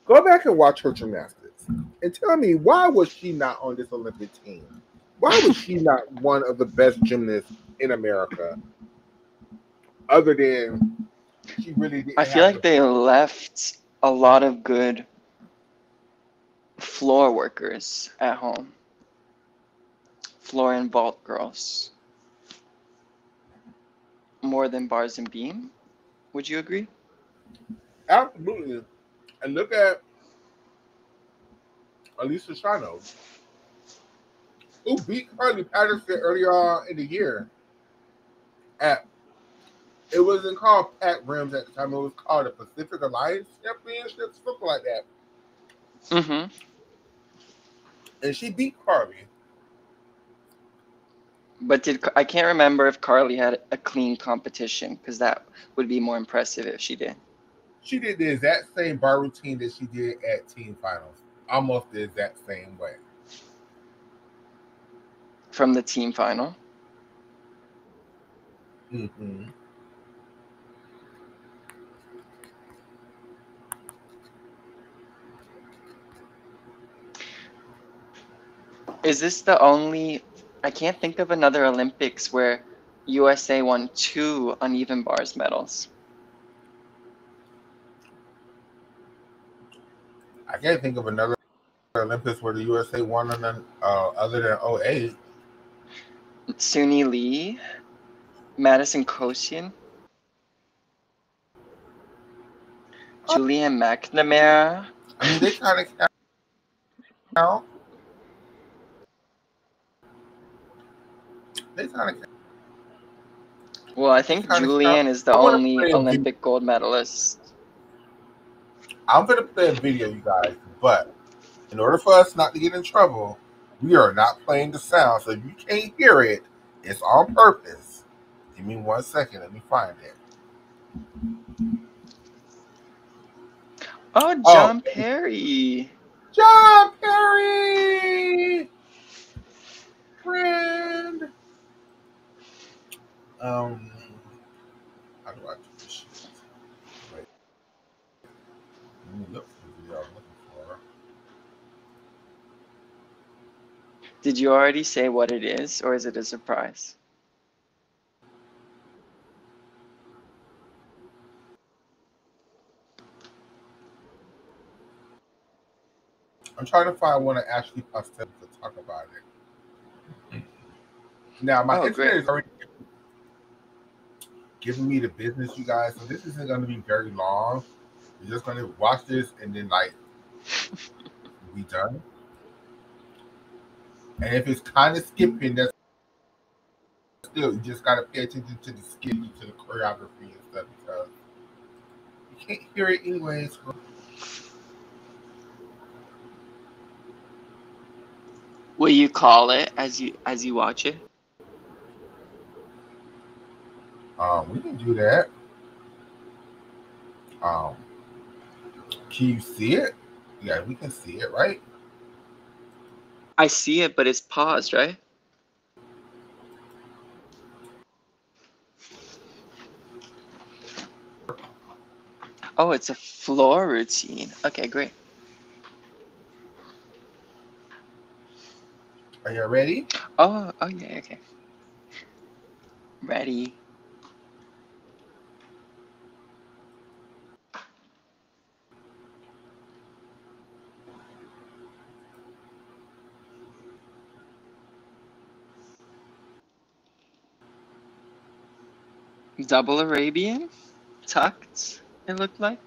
Go back and watch her gymnastics and tell me, why was she not on this Olympic team? Why was she not one of the best gymnasts in America? Other than she really I didn't feel have like the. they left a lot of good floor workers at home. Floor and vault girls. More than bars and beam. Would you agree? Absolutely. And look at Alisa Shano, who beat Carly Patterson earlier on in the year. At it wasn't called Pat Rims at the time; it was called the Pacific Alliance Championship, something like that. Mm-hmm. And she beat Carly. But I can't remember if Carly had a clean competition because that would be more impressive if she did. She did the exact same bar routine that she did at team finals, almost the exact same way. From the team final. Mm-hmm. Is this the only? I can't think of another Olympics where USA won two uneven bars medals. I can't think of another Olympics where the USA won other than '08. Suni Lee, Madison Kosian, Julianne McNamara. I mean, they kind of count. They kind of Well, I they think kind of count. Julianne is the I want to only play a video. Olympic gold medalist. I'm going to play a video, you guys, but in order for us not to get in trouble, we are not playing the sound. So if you can't hear it, it's on purpose. Give me 1 second. Let me find it. Oh, Oh, John Perry. John Perry, friend. Um, how do I do this shit? Wait, let me look for the video I'm looking for. Did you already say what it is, or is it a surprise? I'm trying to find one of Ashley Pastel to talk about it. Now, my Oh, internet great. is already giving me the business, you guys, so this isn't going to be very long. You're just gonna watch this and then like be done. And if it's kind of skipping, that's still you just gotta pay attention to the skipping, to the choreography and stuff because you can't hear it anyways. Will you call it as you watch it? We can do that. Um, can you see it? Yeah, we can see it, right? I see it, but it's paused, right? Oh, it's a floor routine. Okay, great. Are you ready? Oh yeah, okay. Ready. Double Arabian, tucked. It looked like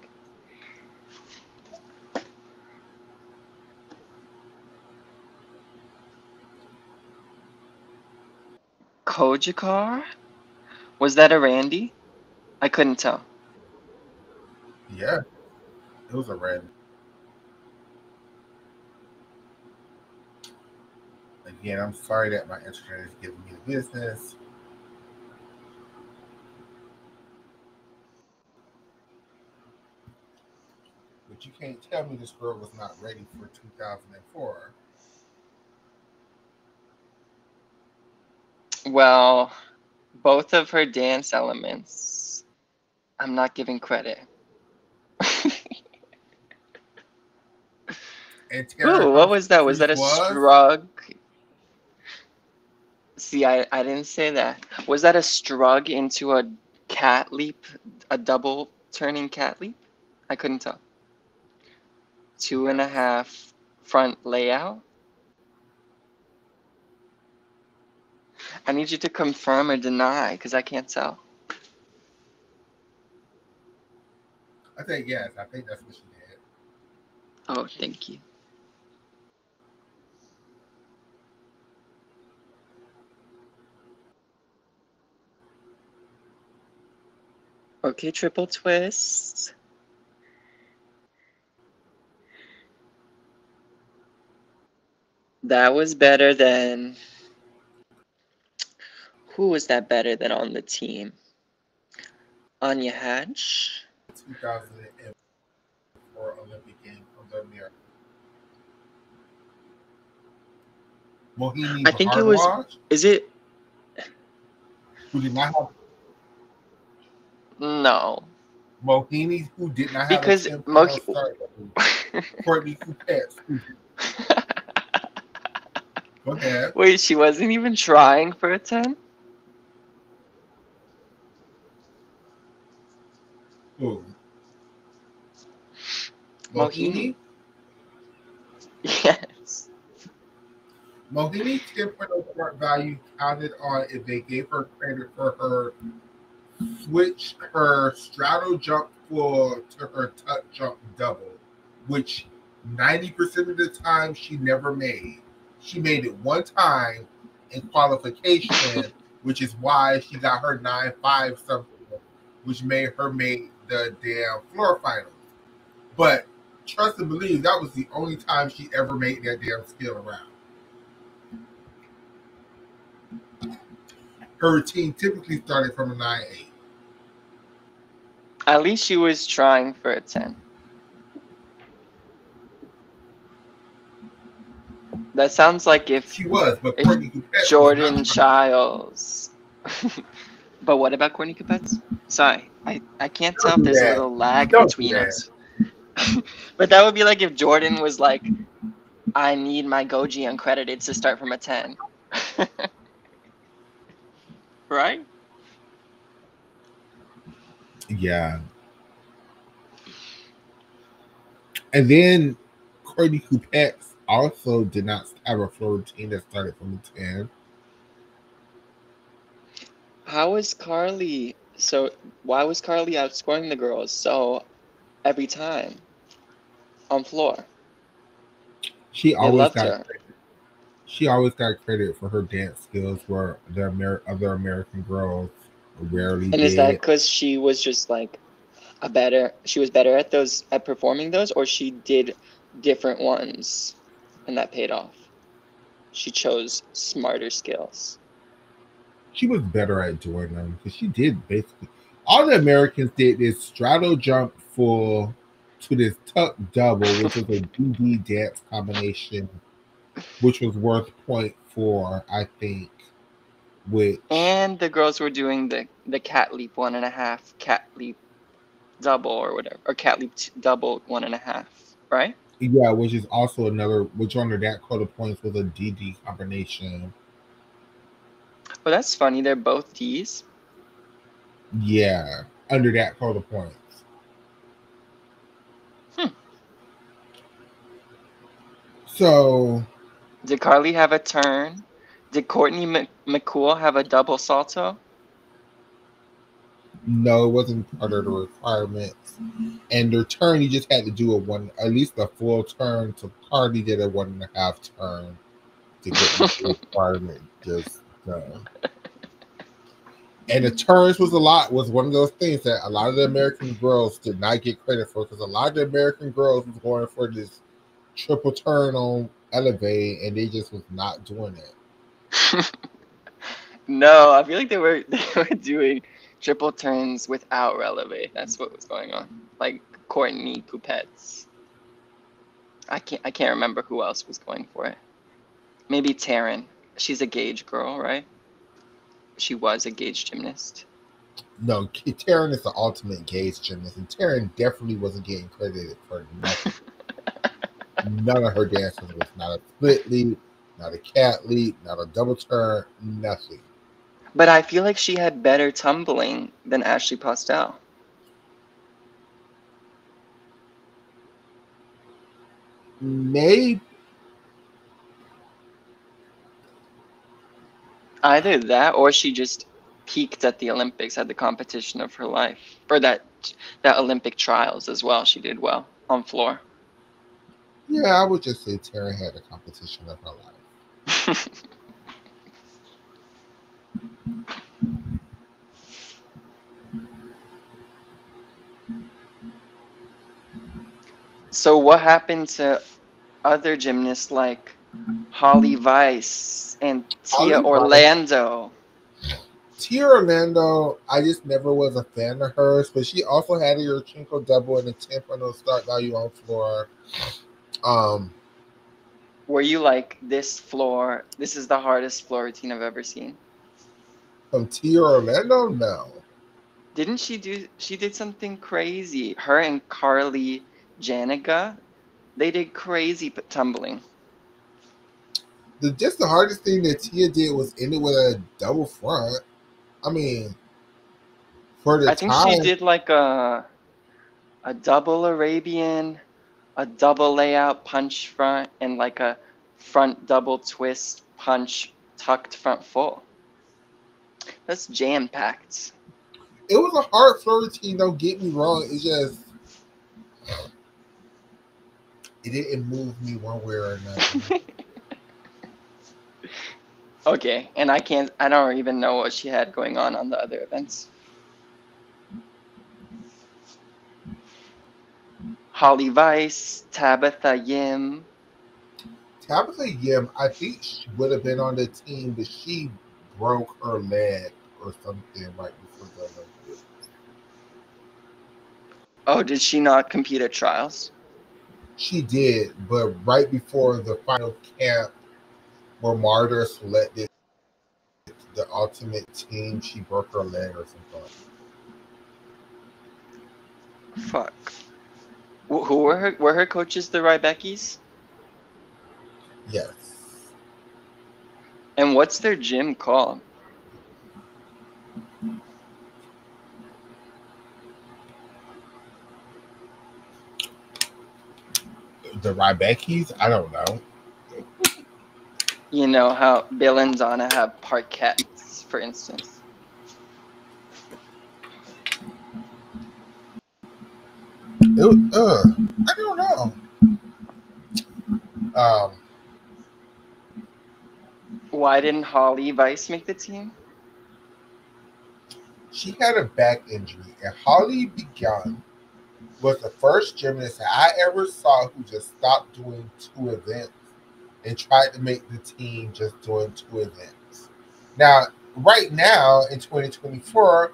Kojakar. Was that a Randy? I couldn't tell. Yeah, it was a random. Again, I'm sorry that my internet is giving me the business. But you can't tell me this girl was not ready for 2004. Well, both of her dance elements. I'm not giving credit. And Tara, Ooh, her what was that? Was freeze that a was. strug? See, I didn't say that. Was that a strug into a cat leap, a double turning cat leap? I couldn't tell. Two and a Yes. half front layout. I need you to confirm or deny because I can't tell. I think yes. I think that's what she did. Oh, thank you. Okay, triple twist. That was better than. Who was that better than on the team? Anya Hatch? 2004 Olympic Games from the America. Mohini I think it was. Bhardwaj, Is it? who did not have No. Mohini, who did not have a Because 10.0 start. Courtney Coupettes, who go ahead. Wait, she wasn't even trying for a 10? Who? Mohini. Mohini? Yes. Mohini 10.0 start value counted on if they gave her credit for her switch, her straddle jump full to her tuck jump double, which 90% of the time she never made. She made it one time in qualification, which is why she got her 9.5 something, which made her make the damn floor finals. But trust and believe that was the only time she ever made that damn skill around. Her routine typically started from a 9.8. At least she was trying for a 10. That sounds like She was, but if Courtney Coupettes was not Jordan trying. Childs. But what about Courtney Capets? Sorry, I can't tell Don't if do there's a that. little lag Don't do between that. us. But that would be like if Jordan was like, I need my Goji uncredited to start from a 10. Right? Yeah. And then Courtney Coupettes also did not have a floor routine that started from a 10. How was Carly? So why was Carly outscoring the girls? So every time on floor. She They always loved got her. she always got credit for her dance skills, where the other American girls rarely And is that did. because she was just like she was better at those, at performing those, or she did different ones and that paid off? She chose smarter skills. She was better at doing them because she did basically all the Americans did this straddle jump full to this tuck double, which was a DD dance combination, which was worth point four, I think. Which And the girls were doing the cat leap 1.5, cat leap double or whatever, or cat leap double 1.5, right? yeah, which is also another which under that quota points was a DD combination. Well, that's funny. They're both D's. Yeah, under that quota points. Hmm. So Did Carly have a turn? Did Courtney McCool have a double salto? no, it wasn't part of the requirements. And the turn, you just had to do a one, at least a full turn. So Cardi did a 1.5 turn to get the requirement just done. And the turns was one of those things that a lot of the American girls did not get credit for, because a lot of the American girls was going for this triple turn on elevate, and they just was not doing it. No, I feel like they were doing triple turns without releve. That's what was going on. Like Courtney Coupettes. I can't remember who else was going for it. Maybe Taryn. She's a gauge girl, right? She was a gauge gymnast. No, Taryn is the ultimate gauge gymnast, and Taryn definitely wasn't getting credited for nothing. None of her dances was not a split leap, not a cat leap, not a double turn, nothing. But I feel like she had better tumbling than Ashley Postel. Maybe Either that or she just peaked at the Olympics, at the competition of her life. Or that Olympic trials as well. She did well on floor. yeah, I would just say Taryn had a competition of her life. So what happened to other gymnasts like Holly Weiss and Tia Holly Weiss, Orlando? Tia Orlando, I just never was a fan of hers, but she also had a Yurchenko double and a 10.0 start value on floor. Um, Were you like, this floor, this is the hardest floor routine I've ever seen? from Tia Orlando, no. Didn't she did something crazy. Her and Carly Janica, they did crazy tumbling. Just the hardest thing that Tia did was end it with a double front. I mean, for the I think she time, did like a double Arabian, a double layout punch front, and like a front double twist punch tucked front full. That's jam packed. it was a hard floor routine. Don't get me wrong. It's just it didn't move me one way or another. Okay, and I don't even know what she had going on the other events. Holly Weiss, Tabitha Yim. Tabitha Yim, I think she would have been on the team, but she broke her leg or something right before the Olympics. Oh, did she not compete at trials? She did, but right before the final camp where Martyr selected the ultimate team, she broke her leg or something. Fuck. Who were her coaches, the Rybeckis? Yes. And what's their gym called? The Rybeckis, I don't know. You know how Bill and Donna have parquets, for instance. It was, I don't know. Um, Why didn't Holly Weiss make the team? she had a back injury, and Holly Begun was the first gymnast I ever saw who just stopped doing two events and tried to make the team just doing two events. Now, right now in 2024,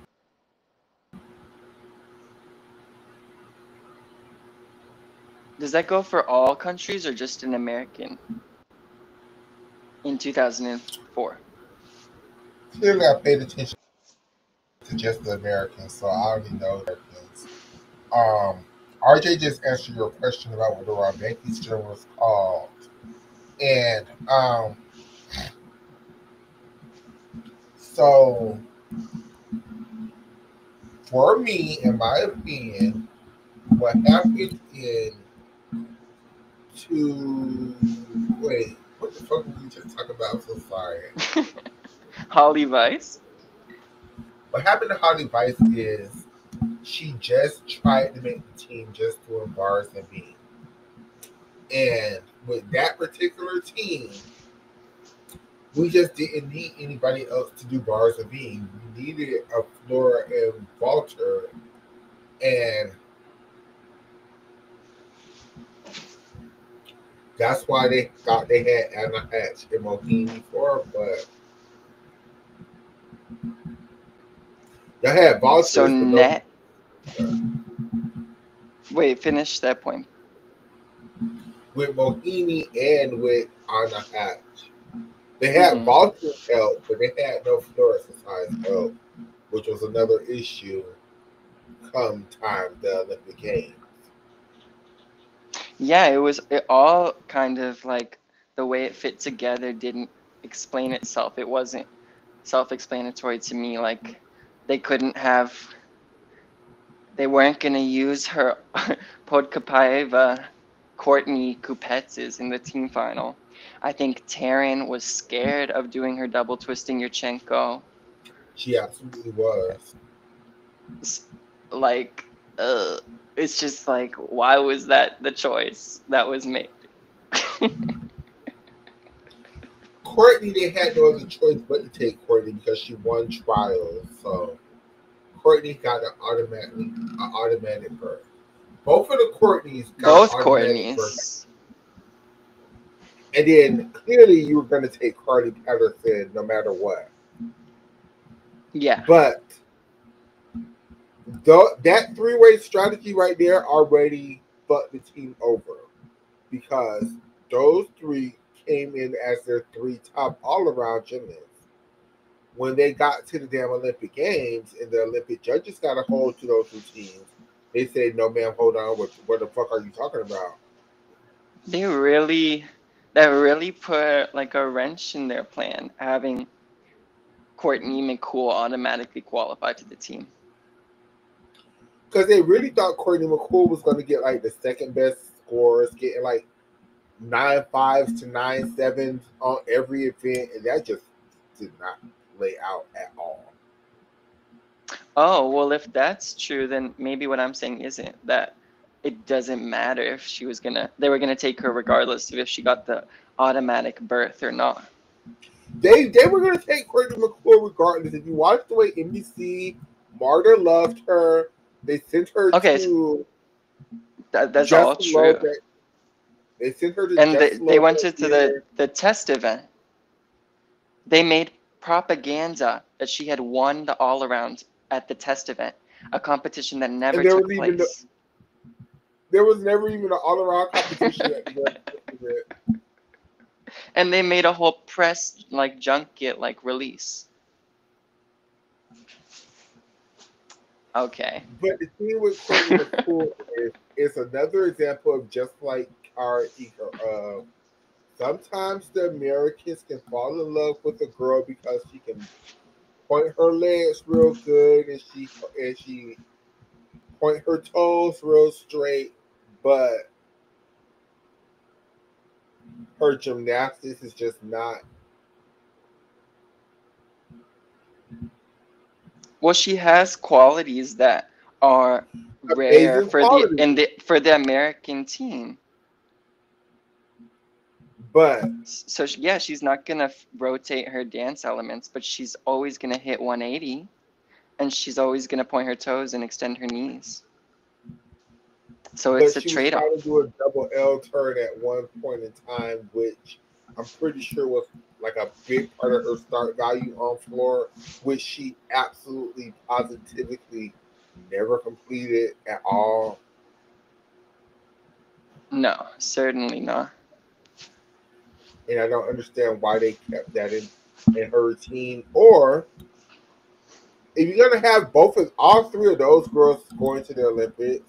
Does that go for all countries or just an American in 2004? clearly I paid attention to just the Americans, so I already know the Americans. RJ just answered your question about what the Rebecca's gym was called. And so for me, in my opinion, what happened in to wait, what the fuck were we just talking about? I'm so sorry. Holly Weiss? What happened to Holly Weiss is she just tried to make the team just doing bars and beams. And with that particular team, we just didn't need anybody else to do bars and beams. We needed a Flora and Walter, and that's why they thought they had Anna Hatch and Mohini for, but they had So Vultures, but no. net. Wait, finish that point. With Mohini and with Anna Hatch. They had Hmm. Vulture help, but they had no fluorescence help, which was another issue come time the Olympic Games. Yeah, it all kind of like the way it fit together didn't explain itself. It wasn't self-explanatory to me. Like they couldn't have, they weren't gonna use her Podkapaeva Courtney Kupets in the team final. I think Taryn was scared of doing her double twisting Yurchenko. She absolutely was. S- Like, it's just like, why was that the choice that was made? Courtney, they had no other choice but to take Courtney because she won trials. So Courtney got an automatic berth. Both of the Courtneys got an Both automatic berth. Courtneys. And then clearly you were going to take Carly Patterson no matter what. Yeah. But that three-way strategy right there already fucked the team over because those three came in as their three top all-around gymnasts. When they got to the damn Olympic Games and the Olympic judges got a hold to those routines, they said, "No, ma'am, hold on. What the fuck are you talking about?" They really that really put like a wrench in their plan, having Courtney McCool automatically qualify to the team. Because they really thought Courtney McCool was going to get like the second best scores, getting like 9.5s to 9.7s on every event, and that just did not lay out at all. Oh, well, if that's true, then maybe what I'm saying isn't that it doesn't matter if they were gonna take her regardless of if she got the automatic berth or not. They were going to take Courtney McCool regardless. If you watch the way NBC, Marta loved her. They sent her Okay, to that's all Justin true. Lopez. They sent her to And Justin they went Lopez to here, the test event. They made propaganda that she had won the all around at the test event, a competition that and never took place. there was never even an all around competition at the very first event. And they made a whole press like junket like release. Okay. But the thing with Courtney McCool is another example of just like our ego. Sometimes the Americans can fall in love with a girl because she can point her legs real good and she point her toes real straight, but her gymnastics is just not. Well, she has qualities that are rare amazing for the quality. in the for the American team. But So yeah, she's not gonna rotate her dance elements, but she's always gonna hit 180, and she's always gonna point her toes and extend her knees. So it's a she was trying to trade-off. do a double L turn at one point in time, which I'm pretty sure was like a big part of her start value on floor, which she absolutely positively never completed at all. No, certainly not. And I don't understand why they kept that in her routine. Or if you're gonna have both of all three of those girls going to the Olympics,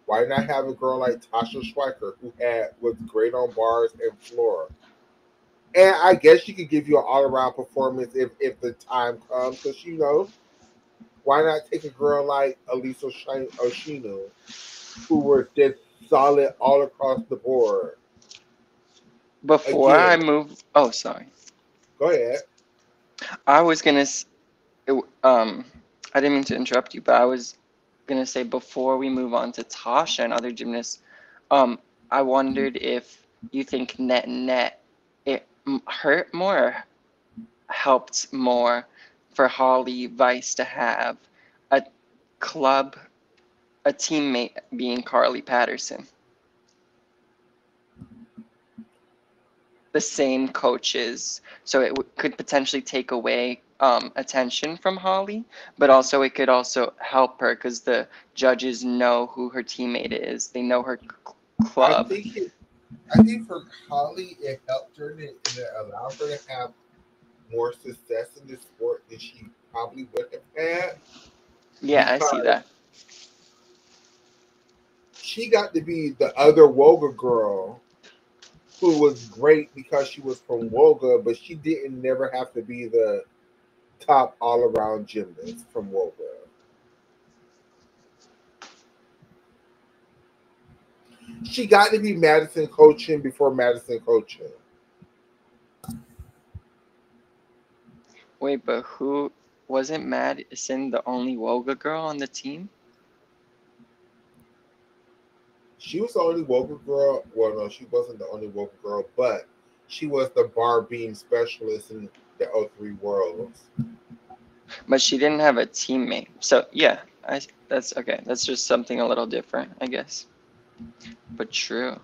why not have a girl like Tasha Schweiker who was great on bars and floor? And I guess she could give you an all around performance if the time comes. Because why not take a girl like Elisa Oshino, who was just solid all across the board? Before I Again, move, oh sorry, go ahead. I was gonna it- um, I didn't mean to interrupt you, but I was gonna say before we move on to Tasha and other gymnasts, um, I wondered if you think net it hurt more or helped more for Holly Weiss to have a club, a teammate being Carly Patterson, the same coaches, so it could potentially take away attention from Holly, but also it could also help her because the judges know who her teammate is. They know her I club. think it. I think for Holly, it helped her and it allowed her to have more success in the sport than she probably would have had Yeah, I see because that. she got to be the other Woga girl who was great because she was from Woga, but she didn't never have to be the top all around gymnast from Woga. She got to be Madison coaching before Madison coaching. Wait, but who wasn't Madison the only Woga girl on the team? She was the only Woga girl. Well, no, she wasn't the only Woga girl, but she was the bar beam specialist in the O3 Worlds. But she didn't have a teammate. So yeah, that's okay. That's just something a little different, I guess. But true.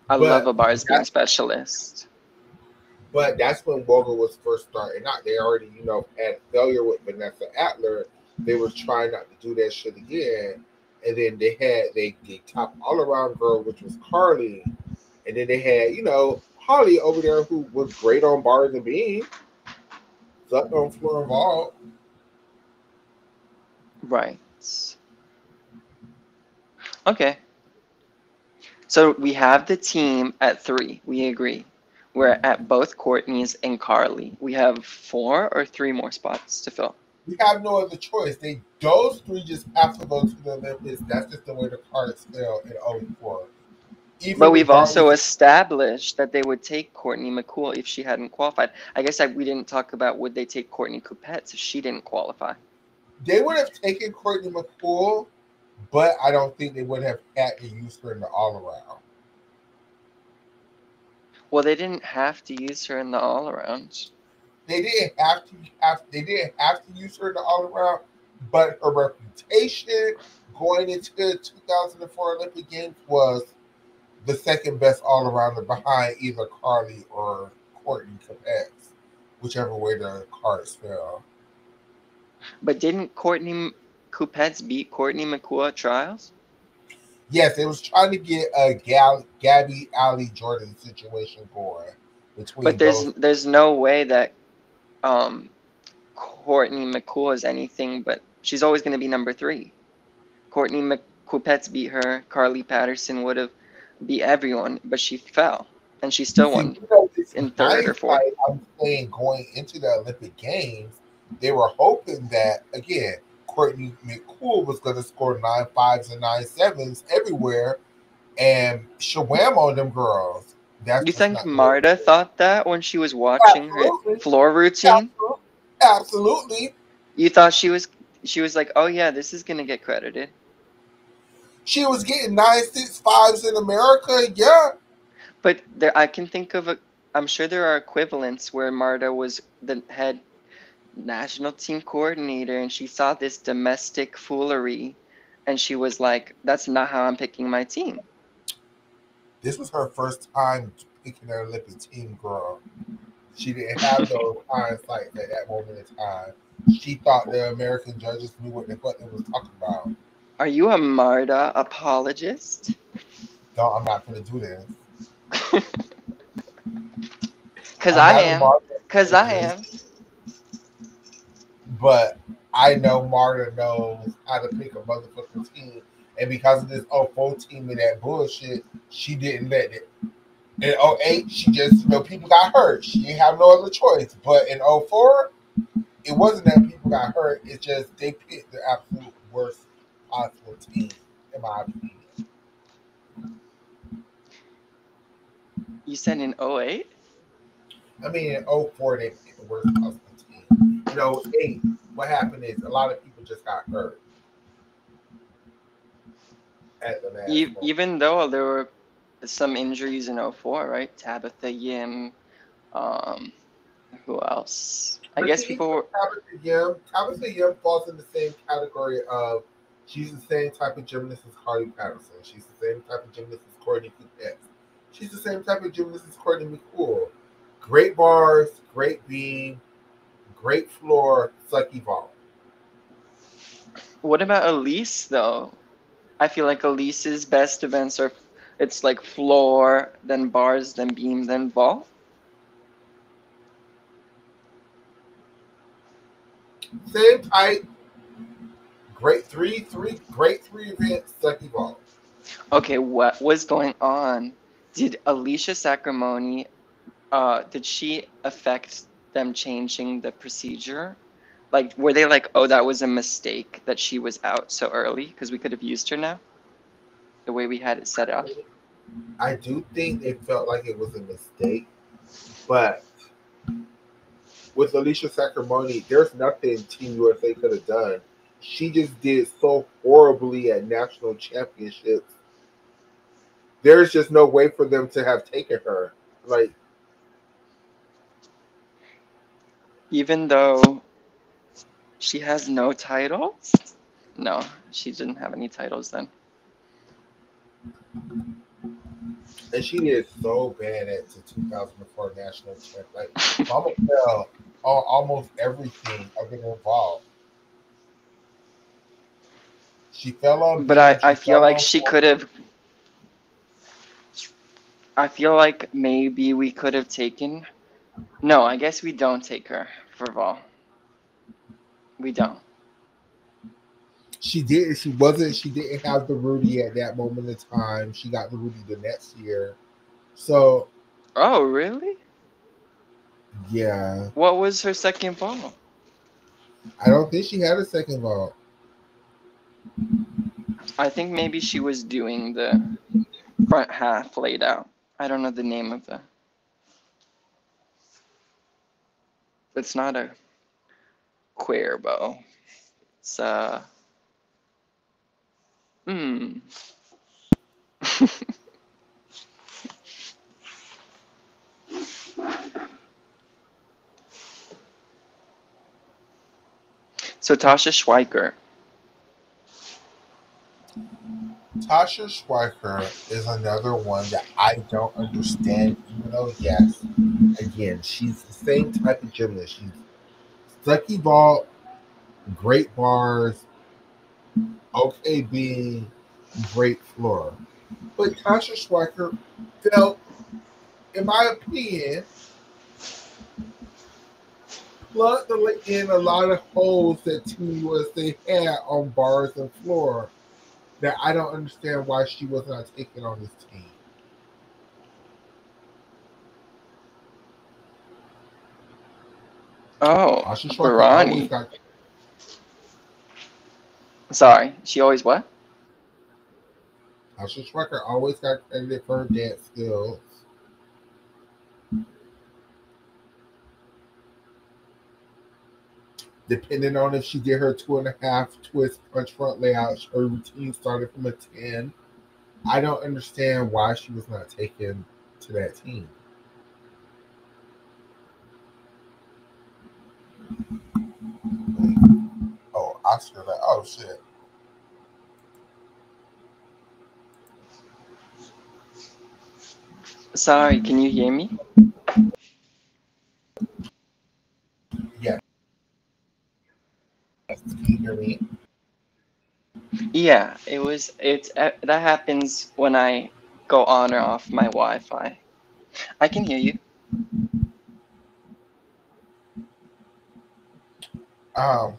I love But a bars being that, specialist. but that's when Woga was first starting out. They already, had failure with Vanessa Adler. They was trying not to do that shit again. And then they had the top all around girl, which was Carly. And then they had, Holly over there who was great on bars and beam, sucked on floor and vault. Right. Okay. So we have the team at three. We agree. We're at both Courtney's and Carly. We have four or three more spots to fill. We have no other choice. Those three just have to go to the Olympics. That's just the way the cards fell in '04. But Even we've also regardless, established that they would take Courtney McCool if she hadn't qualified. I guess we didn't talk about would they take Courtney Coupets if she didn't qualify. they would have taken Courtney McCool, but I don't think they would have had to use her in the all around. Well, they didn't have to use her in the all around. They didn't have to use her in the all around, but her reputation going into the 2004 Olympic Games was the second best all arounder behind either Carly or Courtney Capets, whichever way the cards fell. But didn't Courtney Coupets beat Courtney McCool at trials? Yes, it was trying to get a Gabby Alley Jordan situation going But between there's those. there's no way that um Courtney McCool is anything but she's always going to be number three. Courtney Coupets beat her. Carly Patterson would have beat everyone, but she fell, and she still See, won this in in third or fourth. hindsight, I'm saying going into the Olympic Games, they were hoping that again, Courtney McCool was going to score 9.5s and 9.7s everywhere, and shawam on them girls. That's You just think not the way. Marta thought that when she was watching her Absolutely, floor routine? absolutely, absolutely. You thought she was. She was like, "Oh yeah, this is gonna get credited." She was getting 965s in America. Yeah, But there, I can think of a. I'm sure there are equivalents where Marta was the head national team coordinator and she saw this domestic foolery, and she was like, "That's not how I'm picking my team." this was her first time picking her Olympic team, girl. She didn't have those hindsights at that moment in time. She thought the American judges knew what the fuck they was talking about. Are you a Marta apologist? No, I'm not going to do this. Cause I'm I not a am. Marta Cause I apologist, am. but I know Marta knows how to pick a motherfucking team. And because of this '04 team and that bullshit, she didn't let it. In '08, she just, people got hurt. She didn't have no other choice. But in '04, it wasn't that people got hurt. It's just they picked the absolute worst possible team, in my opinion. You said in '08. I mean, in '04, they picked the worst possible team. In '08, what happened is a lot of people just got hurt at the last moment. Even though there were some injuries in '04, right? Tabitha Yim, um, who else? I But guess see, even people were. Tabitha Yim falls in the same category of she's the same type of gymnast as Carly Patterson. She's the same type of gymnast as Courtney Coupette. She's the same type of gymnast as Courtney McCool. Great bars, great beam, great floor, sucky vault. What about Elise though? I feel like Elise's best events are it's like floor, then bars, then beam, then vault. Same type, great three events, sucky vault. Okay, what was going on? Did Alicia Sacramone, did she affect them changing the procedure? Like, were they like, oh, that was a mistake that she was out so early because we could have used her now, the way we had it set up? I do think they felt like it was a mistake, but with Alicia Sacramone, there's nothing Team USA could have done. She just did so horribly at national championships. There's just no way for them to have taken her. Like, Even though she has no titles? No, she didn't have any titles then. and she did so bad at the 2004 national champ. Like, Mama fell on almost everything of it involved. She fell on But beam. I She feel fell like on she floor. could have. I feel like maybe we could have taken. No, I guess we don't take her for Vol. We don't. She did. She wasn't. She didn't have the Rudy at that moment in time. She got the Rudy the next year. So Oh, really? yeah, What was her second Vol? I don't think she had a second vault. I think maybe she was doing the front half laid out. I don't know the name of the. It's not a queer bow. It's Hmm. So Tasha Schweiker. Tasha Schweiker is another one that I don't understand, even though, yes, again, she's the same type of gymnast. She's sucky ball, great bars, okay being, great floor. But Tasha Schweiker felt, in my opinion, plugged in a lot of holes that Team USA had on bars and floor that I don't understand why she was not taken on this team. Oh, Tasha Schweiker always Barani. got Sorry, she always what? Tasha Schweiker always got credited for her dance skills. Depending on if she did her 2.5 twist punch front layout, her routine started from a 10. I don't understand why she was not taken to that team. Oh, Oscar, like, oh shit. Sorry, can you hear me? Yes, can you hear me? Yeah, that happens when I go on or off my Wi-Fi. I can hear you. Um,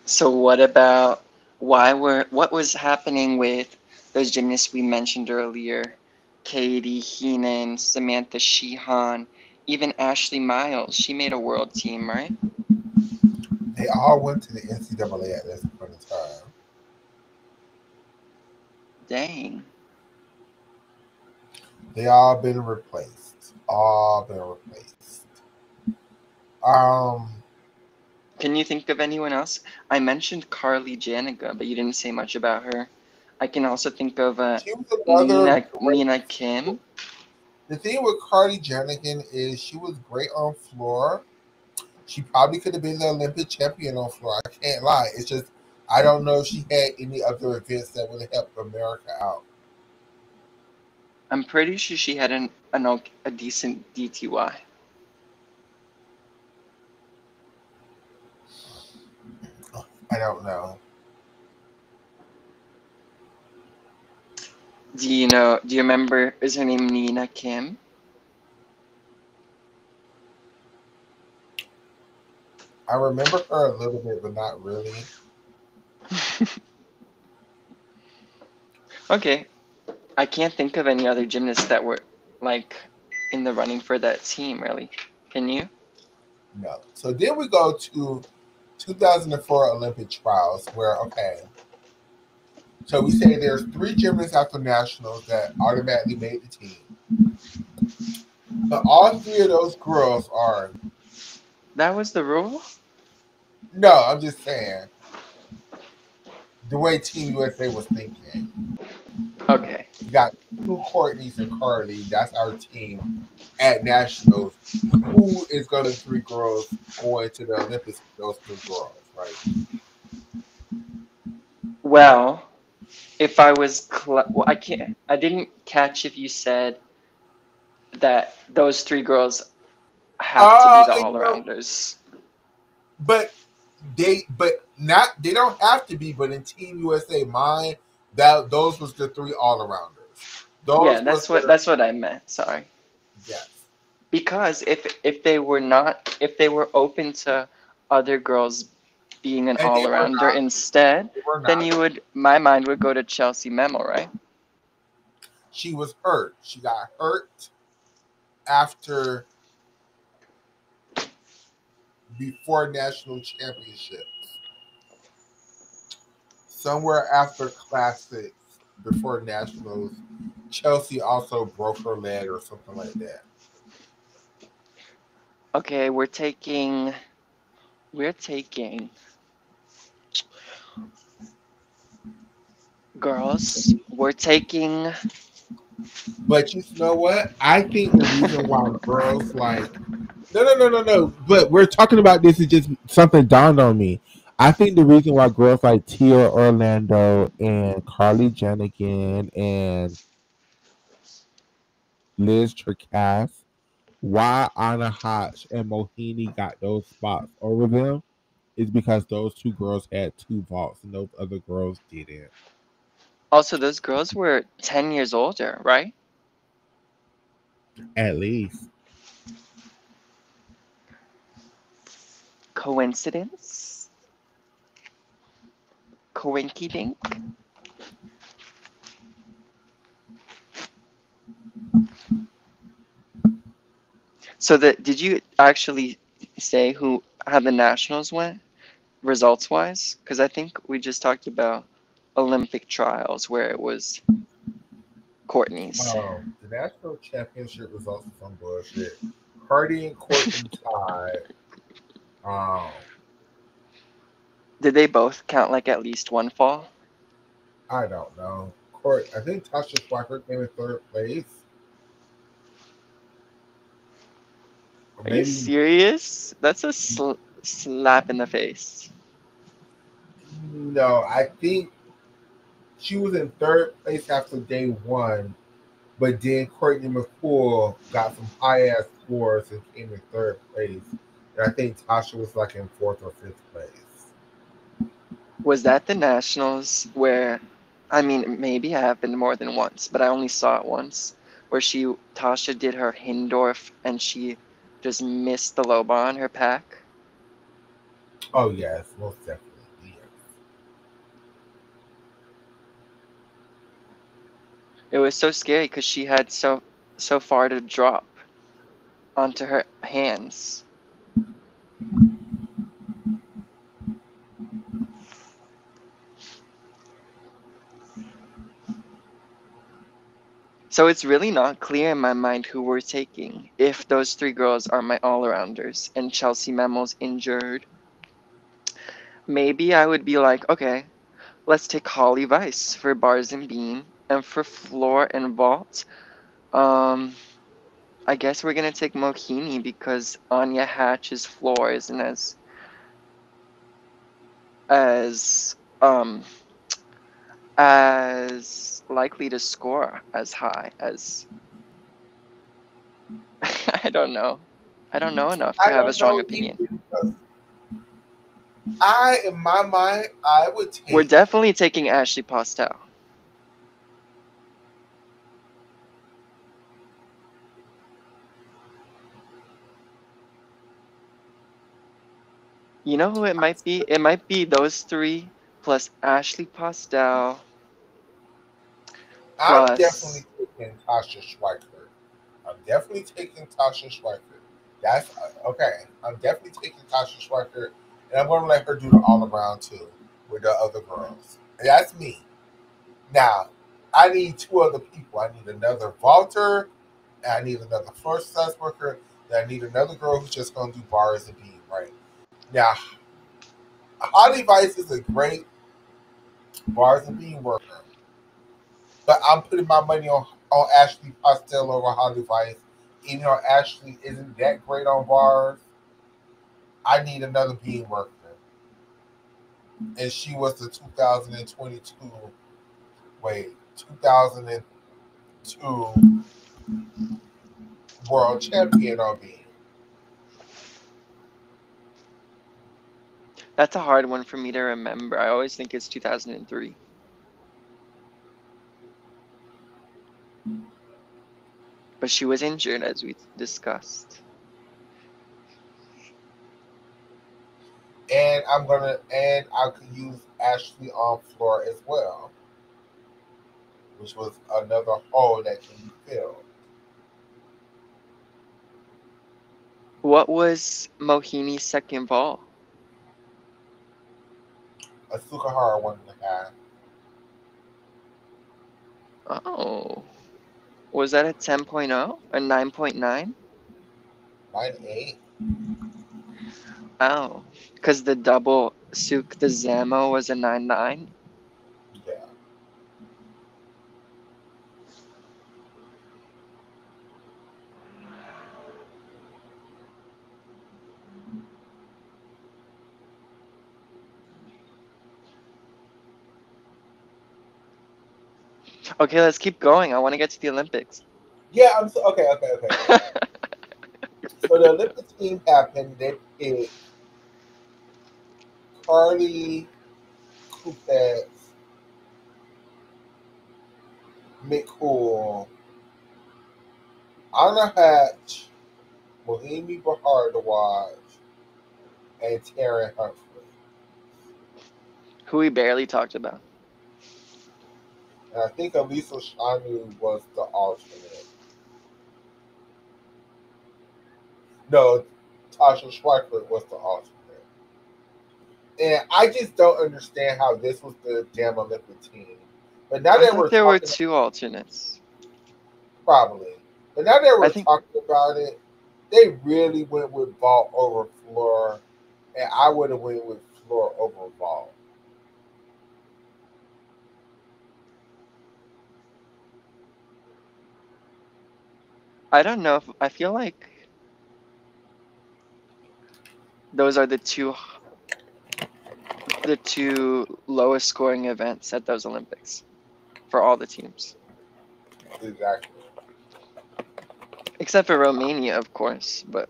So what was happening with those gymnasts we mentioned earlier? Katie Heenan, Samantha Sheehan, even Ashley Miles. She made a world team, right? they all went to the NCAA at this point in time. Dang. They all been replaced. All been replaced. Um, Can you think of anyone else? I mentioned Carly Janiga, but you didn't say much about her. I can also think of she was another great. Nina Kim. The thing with Cardi Janigan is she was great on floor. She probably could have been the Olympic champion on floor. I can't lie. It's just I don't know if she had any other events that would have helped America out. I'm pretty sure she had a decent DTY. I don't know. Do you remember, is her name Nina Kim? I remember her a little bit, but not really. Okay, I can't think of any other gymnasts that were like in the running for that team, really. Can you? No. So then we go to 2004 Olympic trials, where okay, so we say there's three gymnasts after nationals that automatically made the team, but all three of those girls are That was the rule? no. I'm just saying the way Team USA was thinking. Okay. You got two Courtneys and Carly. That's our team at nationals. Who is going to three girls going to the Olympics? Those three girls, right? Well, if I was well, I didn't catch if you said that those three girls have to be the You know, all-arounders. but they don't have to be. But in Team USA, mine that those was the three all arounders. Yeah, Those was the that's what I meant. Sorry. yes, Because if they were not if they were open to other girls being an and all arounder instead, they were then not. you would my mind would go to Chelsea Memo, right? She was hurt. She got hurt after before national championships. Somewhere after classics, before nationals, Chelsea also broke her leg or something like that. Okay, we're taking girls. We're taking But you know what? I think the reason why girls like no. But we're talking about this is just something dawned on me. I think the reason why girls like Tia Orlando and Carly Janigan and Liz Tricast, why Anna Hotch and Mohini got those spots over them is because those two girls had two vaults and those other girls didn't. also those girls were 10 years older, right? At least. Coincidence? Coinky dink? So did you actually say how the nationals went results wise? Because I think we just talked about Olympic trials where it was Courtney's. The national championship was also some bullshit. Cardi and Courtney tied. Um, Did they both count like at least one fall? I don't know. Court. I think Tasha Schweiker came in third place, or Are you maybe serious? That's a slap in the face. no. I think she was in third place after day one, but then Courtney McCool got some high ass scores and came in third place. And I think Tasha was like in fourth or fifth place. Was that the nationals where, I mean, maybe it happened more than once, but I only saw it once, where Tasha did her Hindorf and she just missed the low bar on her pack? Oh yes, most definitely. Yes. It was so scary because she had so far to drop onto her hands. So it's really not clear in my mind who we're taking. If those three girls are my all-arounders and Chelsea Memmel's injured, maybe I would be like, okay, let's take Holly Weiss for bars and beam, and for floor and vault. Um, I guess we're gonna take Mohini because Anya Hatch's floor isn't as as likely to score as high as I don't know. I don't know enough to I have a don't strong know either opinion. because I, in my mind, I would We're take. definitely taking Ashley Postel. You know who it might be? It might be those three plus Ashley Postel I'm definitely plus. taking Tasha Schweiker. I'm definitely taking Tasha Schweiker. That's okay. I'm definitely taking Tasha Schweiker, and I'm going to let her do the all around too with the other girls. And that's me. Now, I need two other people. I need another vaulter, and I need another first class worker, and I need another girl who's just going to do bars and beam. Right now, Holly Vice is a great bars and beam worker, but I'm putting my money on Ashley Postel over Holly Vice. Even though Ashley isn't that great on bars, I need another beam worker, and she was the 2022 wait 2002 world champion on beam. That's a hard one for me to remember. I always think it's 2003. But she was injured, as we discussed. And I could use Ashley on floor as well, which was another hole that can be filled. What was Mohini's second ball? A Sukahara 1.5, Oh, was that a 10.0? A 9.9? 9.8. Oh, because the double Suk the Zamo was a 9.9. Yeah. Okay, let's keep going. I want to get to the Olympics. Yeah, I'm so okay, okay, okay, okay. So the Olympic team happened. They picked Carly Kupets, McCool, Anna Hatch, Mohimi Bahardawaj, and Taryn Humphrey. Who we barely talked about. And I think Elisa Shanu was the alternate. No, Tasha Schweikert was the alternate. And I just don't understand how this was the damn Olympic team. But now I that thought we're there were talking, two alternates. probably. But now that I we're think talking about it, they really went with vault over floor, and I would have went with floor over vault. I don't know if I feel like those are the two lowest scoring events at those Olympics for all the teams. Exactly. Except for Romania, of course, but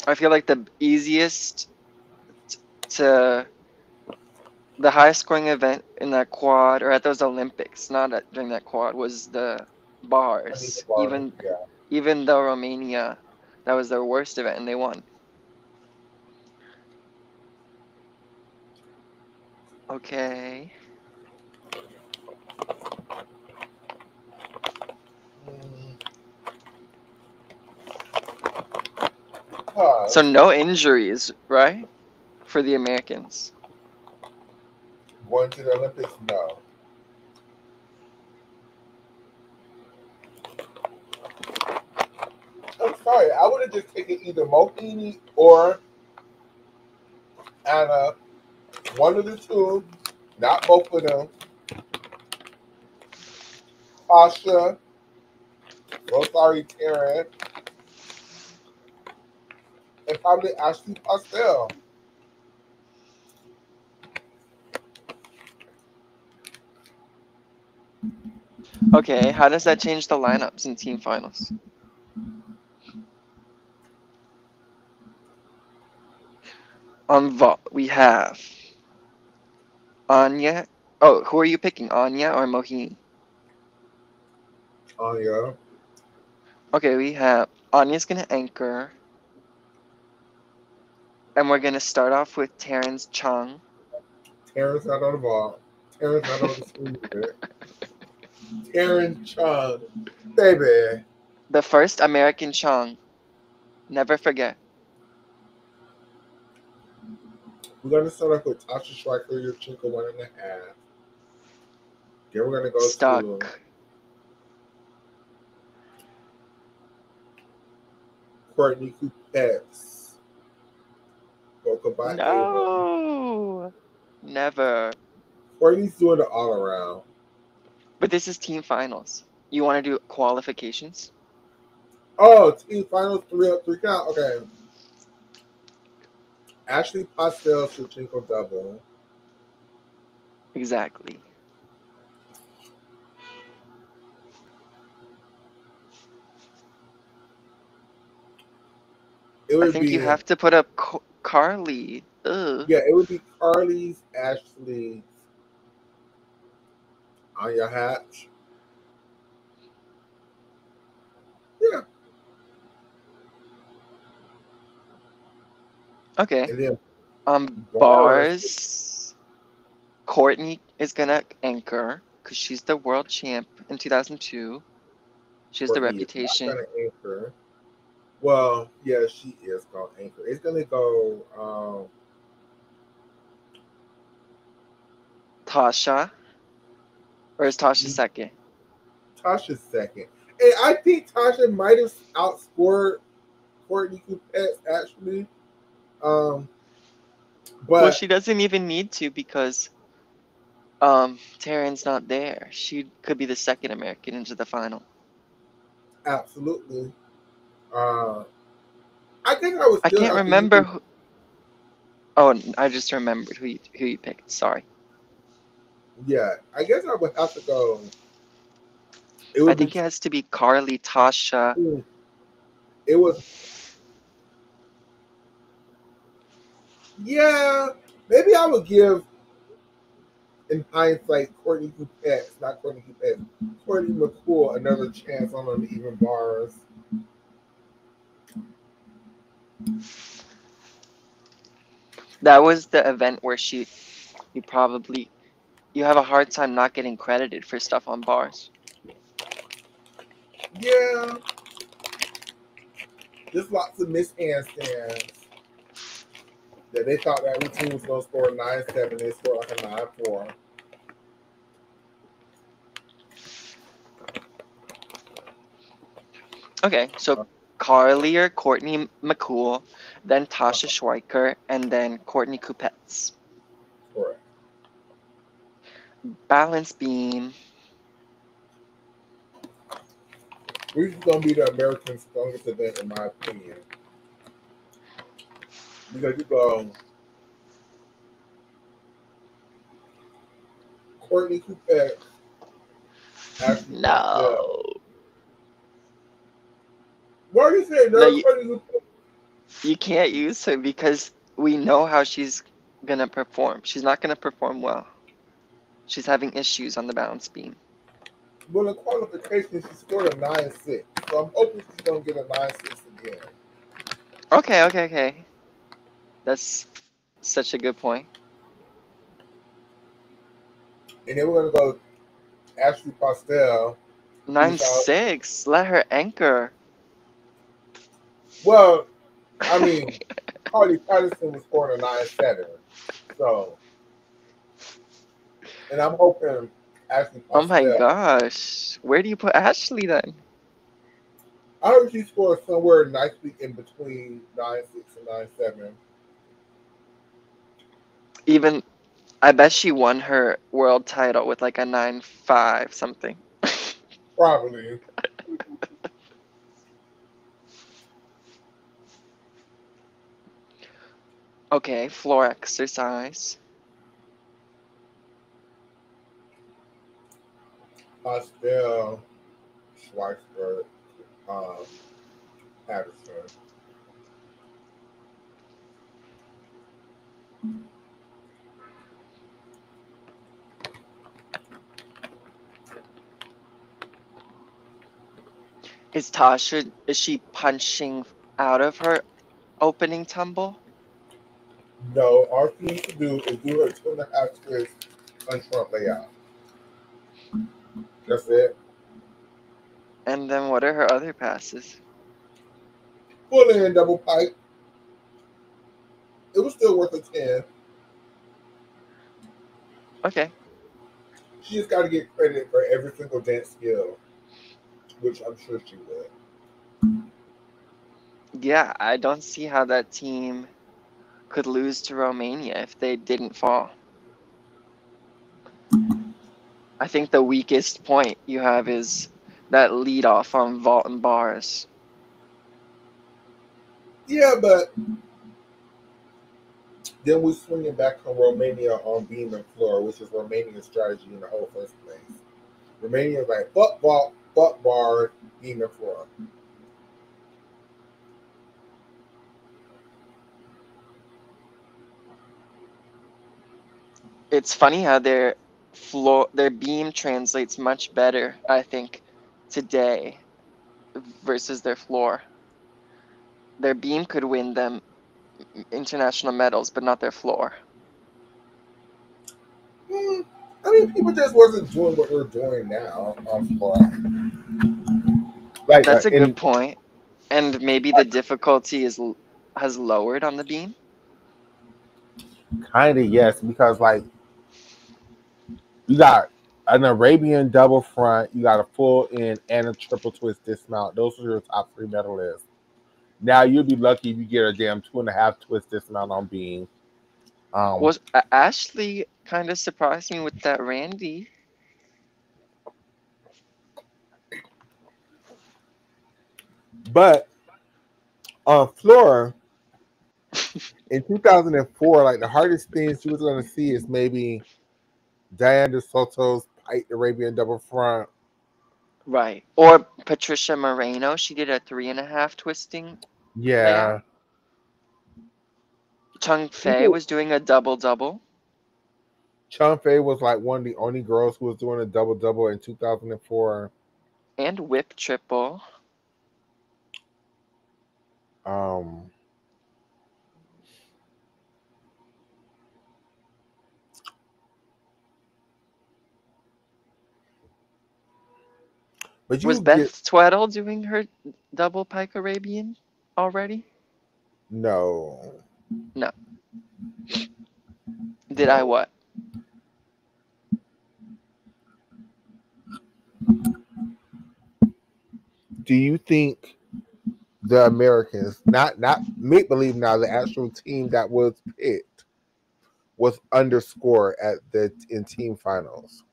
I feel like the easiest to the highest scoring event in that quad or at those Olympics, not during that quad, was the I need the bars. bar. Even Yeah. even though Romania, that was their worst event and they won. Okay. Mm, So Because no injuries, right? For the Americans. going to the Olympics, no. I'm sorry. I would have just taken either Mohini or Anna, one of the two, not both of them. Tasha, so sorry, Karen, and probably Ashley Pastel. Okay, how does that change the lineups in team finals? On vault, we have Anya. Oh, who are you picking, Anya or Mohini? Oh, yeah. Okay, we have Anya's gonna anchor, and we're gonna start off with Terrence Chung. Terrence not on the ball. Terrence not on the screen yet. Terrence Chung, baby. The first American Chung. Never forget. We're going to start off with Tasha Stryker, Yurchenko, 1.5. Then we're going to go to Stuck. Courtney Coupettes, spoken by Ava. No. Never. Courtney's doing it all around. But this is team finals. You want to do qualifications? Oh, team finals, three up, three count. Okay. Ashley Pastel, Shevchenko double. Exactly. It I would think you be, have to put up Carly. Ugh. yeah, it would be Carly's, Ashley's, Anya Hatch. Yeah. Okay. And then bars. Bars. Courtney is gonna anchor because she's the world champ in 2002. She has the Courtney is not reputation. going to anchor. Well, yeah, she is going to anchor. It's going to go Tasha, or is Tasha second? Tasha's second. And I think Tasha might have outscored Courtney Coupettes, actually. Um, Well, but she doesn't even need to because Taryn's not there. She could be the second American into the final. absolutely. Uh, I think I would I still can't have to remember use. who. Oh, I just remembered who you picked. Sorry. Yeah, I guess I would have to go. It I would be. think it has to be Carly, Tasha. It was. Yeah, maybe I would give, in hindsight, Courtney Coupettes, not Courtney Coupettes, Courtney McCool another chance on the even bars. That was the event where you probably you have a hard time not getting credited for stuff on bars. Yeah, Just lots of missed handstands. That they thought that routine was going to score a 9-7. They scored like a 9-4. Okay, so Carly or Courtney McCool, then Tasha Schweiker, and then Courtney Kupets. Correct. Balance beam. This is going to be the American strongest event, in my opinion. Because you go Courtney Coupette, Ashley Pastel. No. Why are you saying No, no? Courtney Coupette? you can't use her because we know how she's gonna perform. She's not gonna perform well. She's having issues on the balance beam. Well, in qualification, she scored a 9-6. So I'm hoping she's going to get a 9-6 again. Okay, okay, okay. That's such a good point. And then we're going to go Ashley Pastel, Nine who's out. six. Let her anchor. Well, I mean, Carly Patterson was scoring a 9-7. So, and I'm hoping Ashley Oh my Pastel. gosh. Where do you put Ashley then? I hope she scores somewhere nicely in between 9-6 and 9-7. Even I bet she won her world title with like a 9-5 something. Probably. Okay, floor exercise. Pastel, Schweikert, um, Patterson. Is she punching out of her opening tumble? No, all she needs to do is do her 2.5 twist on front layout. That's it. And then what are her other passes? Full in double pipe. It was still worth a 10. Okay. She just got to get credit for every single dance skill, which I'm sure she would. Yeah, I don't see how that team could lose to Romania if they didn't fall. I think the weakest point you have is that lead off on vault and bars. Yeah, but then we swing it back on Romania on beam and floor, which is Romania's strategy in the whole first place. Romania is like butt vault, butt bar, beam and floor. It's funny how their beam translates much better, I think, today versus their floor. Their beam could win them international medals, but not their floor. Hmm, I mean, people just wasn't doing what they're doing now on floor. Like, That's a good in point. And maybe the difficulty has lowered on the beam. kind of yes, because like you got an Arabian double front, you got a full in and a triple twist dismount. Those are your top three medalists. Now you'll be lucky if you get a damn 2.5 twist dismount on beam. Um, Was Ashley kind of surprised me with that Randy? but on floor in 2004, like the hardest things you was going to see is maybe Diane De Soto's Pike Arabian double front. Right. Or Patricia Moreno, she did a 3.5 twisting layout. Yeah, Chung Fei people. was doing a double double. Chun Fei was like one of the only girls who was doing a double double in 2004. And whip triple. Um, but Was you get Beth Tweddle doing her double pike Arabian? already? No, No. Did I no. what? Do you think the Americans, not make believe now, the actual team that was picked was underscored at the in team finals?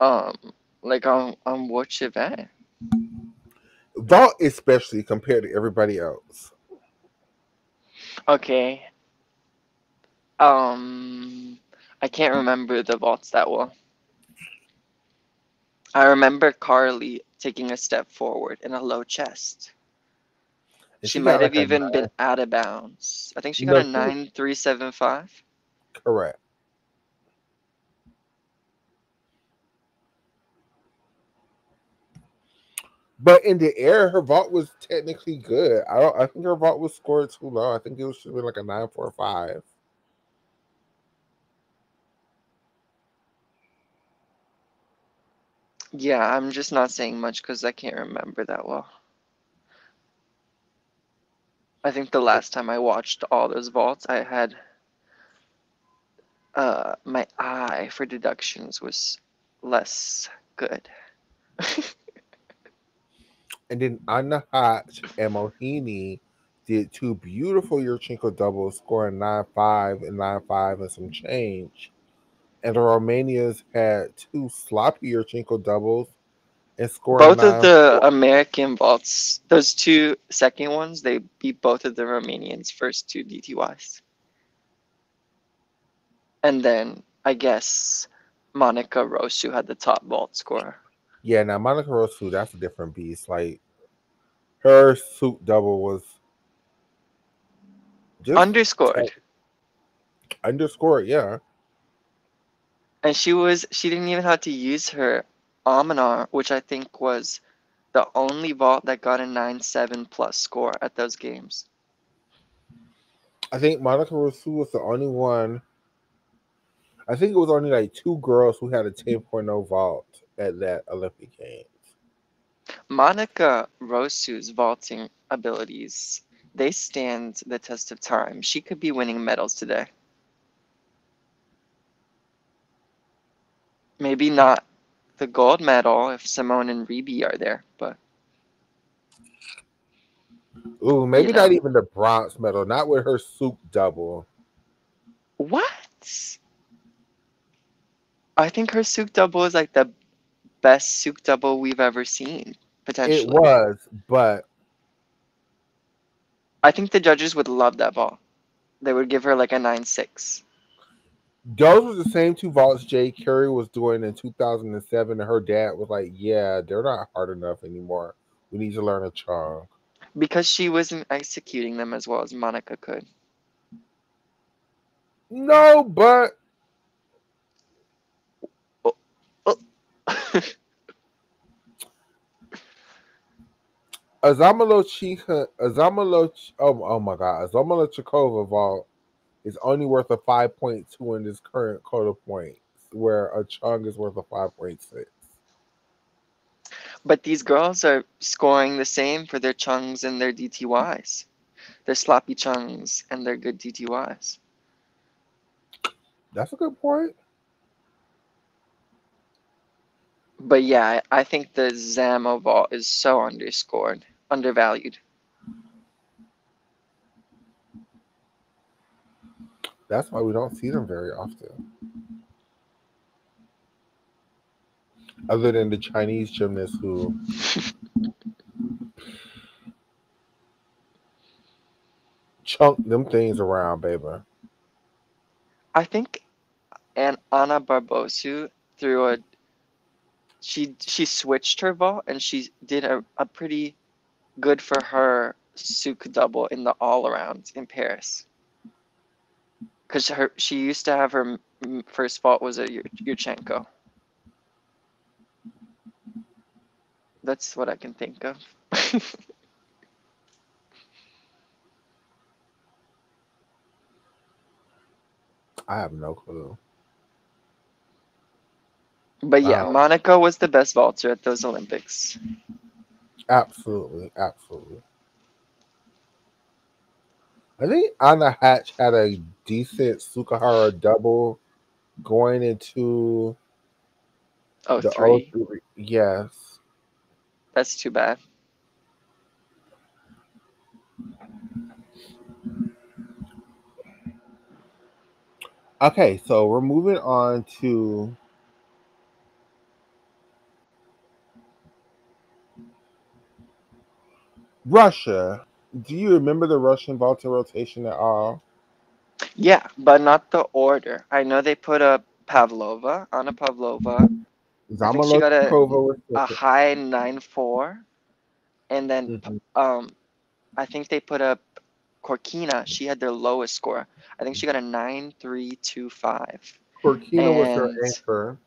Um, like on which event? Vault especially compared to everybody else. Okay. Um, I can't remember the vaults that well. I remember Carly taking a step forward in a low chest. And She she got might have like a even been nine. out of bounds. I think she got No, a she was 9375. correct. But in the air, her vault was technically good. I don't. I think her vault was scored too low. I think it should be like a 9.45. Yeah, I'm just not saying much because I can't remember that well. I think the last time I watched all those vaults, I had my eye for deductions was less good. And then Anna Hatch and Mohini did two beautiful Yurchenko doubles, scoring 9.5 and 9.5 and some change. And the Romanians had two sloppy Yurchenko doubles and scoring Both of nine the four. American vaults, those two second ones, they beat both of the Romanians' first two DTYs. And then I guess Monica Rosu had the top vault score. Yeah, now Monica Rosu, that's a different beast. Like her suit double was just Underscored. underscored. Yeah, And she didn't even have to use her Almanar, which I think was the only vault that got a 9-7 plus score at those games. I think Monica Rosu was the only one. I think it was only like two girls who had a 10.0 vault at that Olympic Games. Monica Rosu's vaulting abilities, they stand the test of time. She could be winning medals today. Maybe not the gold medal if Simone and Rebi are there, but Ooh, you maybe not know. even the bronze medal. Not with her suit double. What? I think her Souk double is like the best Souk double we've ever seen, It potentially. was, but I think the judges would love that ball. They would give her like a 9-6. those were the same two vaults Jay Carey was doing in 2007, and her dad was like, "Yeah, they're not hard enough anymore. We need to learn a chong." Because she wasn't executing them as well as Monica could. No, but Oh, oh. Oh my God, Azamalo Chikova vault is only worth a 5.2 in this current quota points, where a Chung is worth a 5.6. But these girls are scoring the same for their chungs and their DTYs. Their sloppy chungs and their good DTYs. That's a good point. But yeah, I think the Zamo vault is so underscored, undervalued. That's why we don't see them very often, other than the Chinese gymnasts who chunk them things around, baby. I think Anna Barbosu threw a she switched her vault and she did a pretty good for her Souk double in the all around in Paris. Because she used to have her first vault was a Yurchenko. That's what I can think of. I have no clue. But yeah, Um, Monica was the best vaulter at those Olympics. absolutely, absolutely. I think Anna Hatch had a decent Sukahara double going into Oh, the O three. three. Yes. That's too bad. Okay, so we're moving on to Russia. Do you remember the Russian vaulting rotation at all? Yeah, but not the order. I know they put up Pavlova, Anna Pavlova. I think she got Zamalokova was a second. high 9.4, and then Mm-hmm. I think they put up Korkina. She had their lowest score. I think she got a 9.325. Korkina was her And anchor.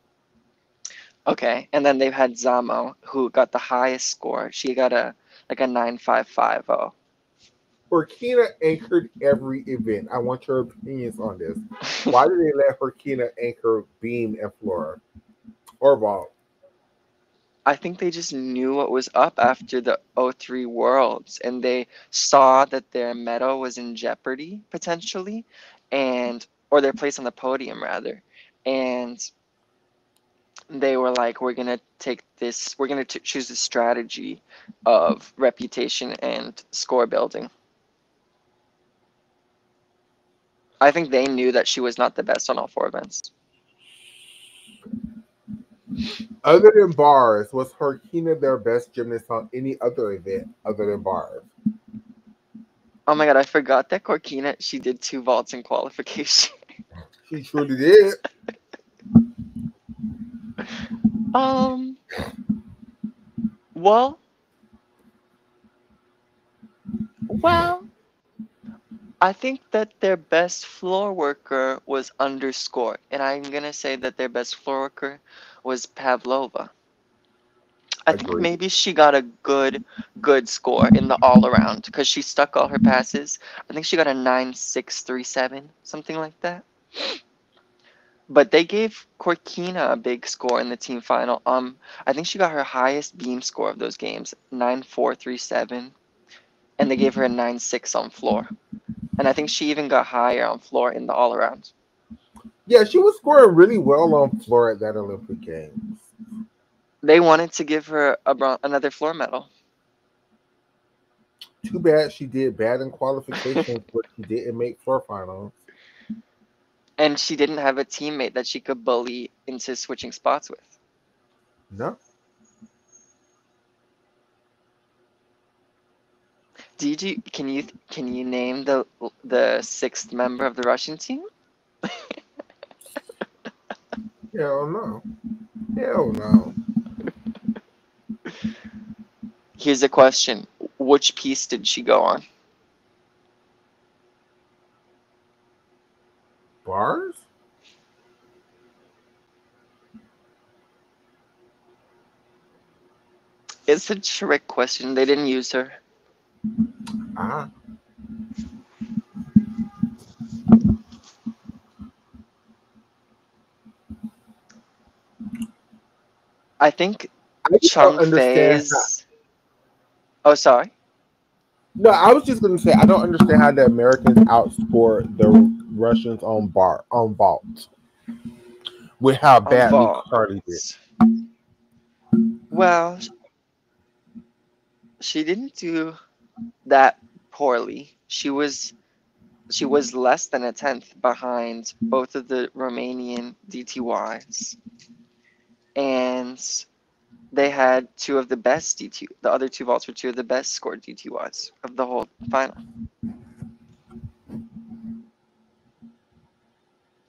okay, and then they've had Zamo, who got the highest score. She got a like a 9.550. Korkina anchored every event. I want your opinions on this. Why did they let Korkina anchor beam and floor or vault? I think they just knew what was up after the '03 Worlds, and they saw that their medal was in jeopardy potentially, and or their place on the podium rather, and they were like, "We're gonna take this. We're gonna choose a strategy of reputation and score building." I think they knew that she was not the best on all four events. Other than bars, was Korkina their best gymnast on any other event other than bars? Oh my God, I forgot that Corkina, she did two vaults in qualification. She truly did. Um, well, well, I think that their best floor worker was underscore, and I'm gonna say that their best floor worker was Pavlova. I think Agreed. maybe she got a good score in the all around because she stuck all her passes. I think she got a 9.637, something like that. But they gave Corkina a big score in the team final. I think she got her highest beam score of those games, 9.437, and they gave her a 9.6 on floor. And I think she even got higher on floor in the all around. Yeah, she was scoring really well on floor at that Olympic Games. They wanted to give her another floor medal, Too bad she did bad in qualifications, but she didn't make floor finals. and she didn't have a teammate that she could bully into switching spots with. No, Did you can you name the sixth member of the Russian team? hell no, hell no. Here's a question: which piece did she go on? Bars? It's a trick question. They didn't use her. Ah, I think I just don't Chung understand. Fei's. Oh, sorry. No, I was just gonna say I don't understand how the Americans outscored the Russians on bar on vault with how On badly vault. Carly did. Well, she didn't do that poorly. She was less than a tenth behind both of the Romanian DTYs, and they had two of the best DT. The other two vaults were two of the best scored DTYs of the whole final.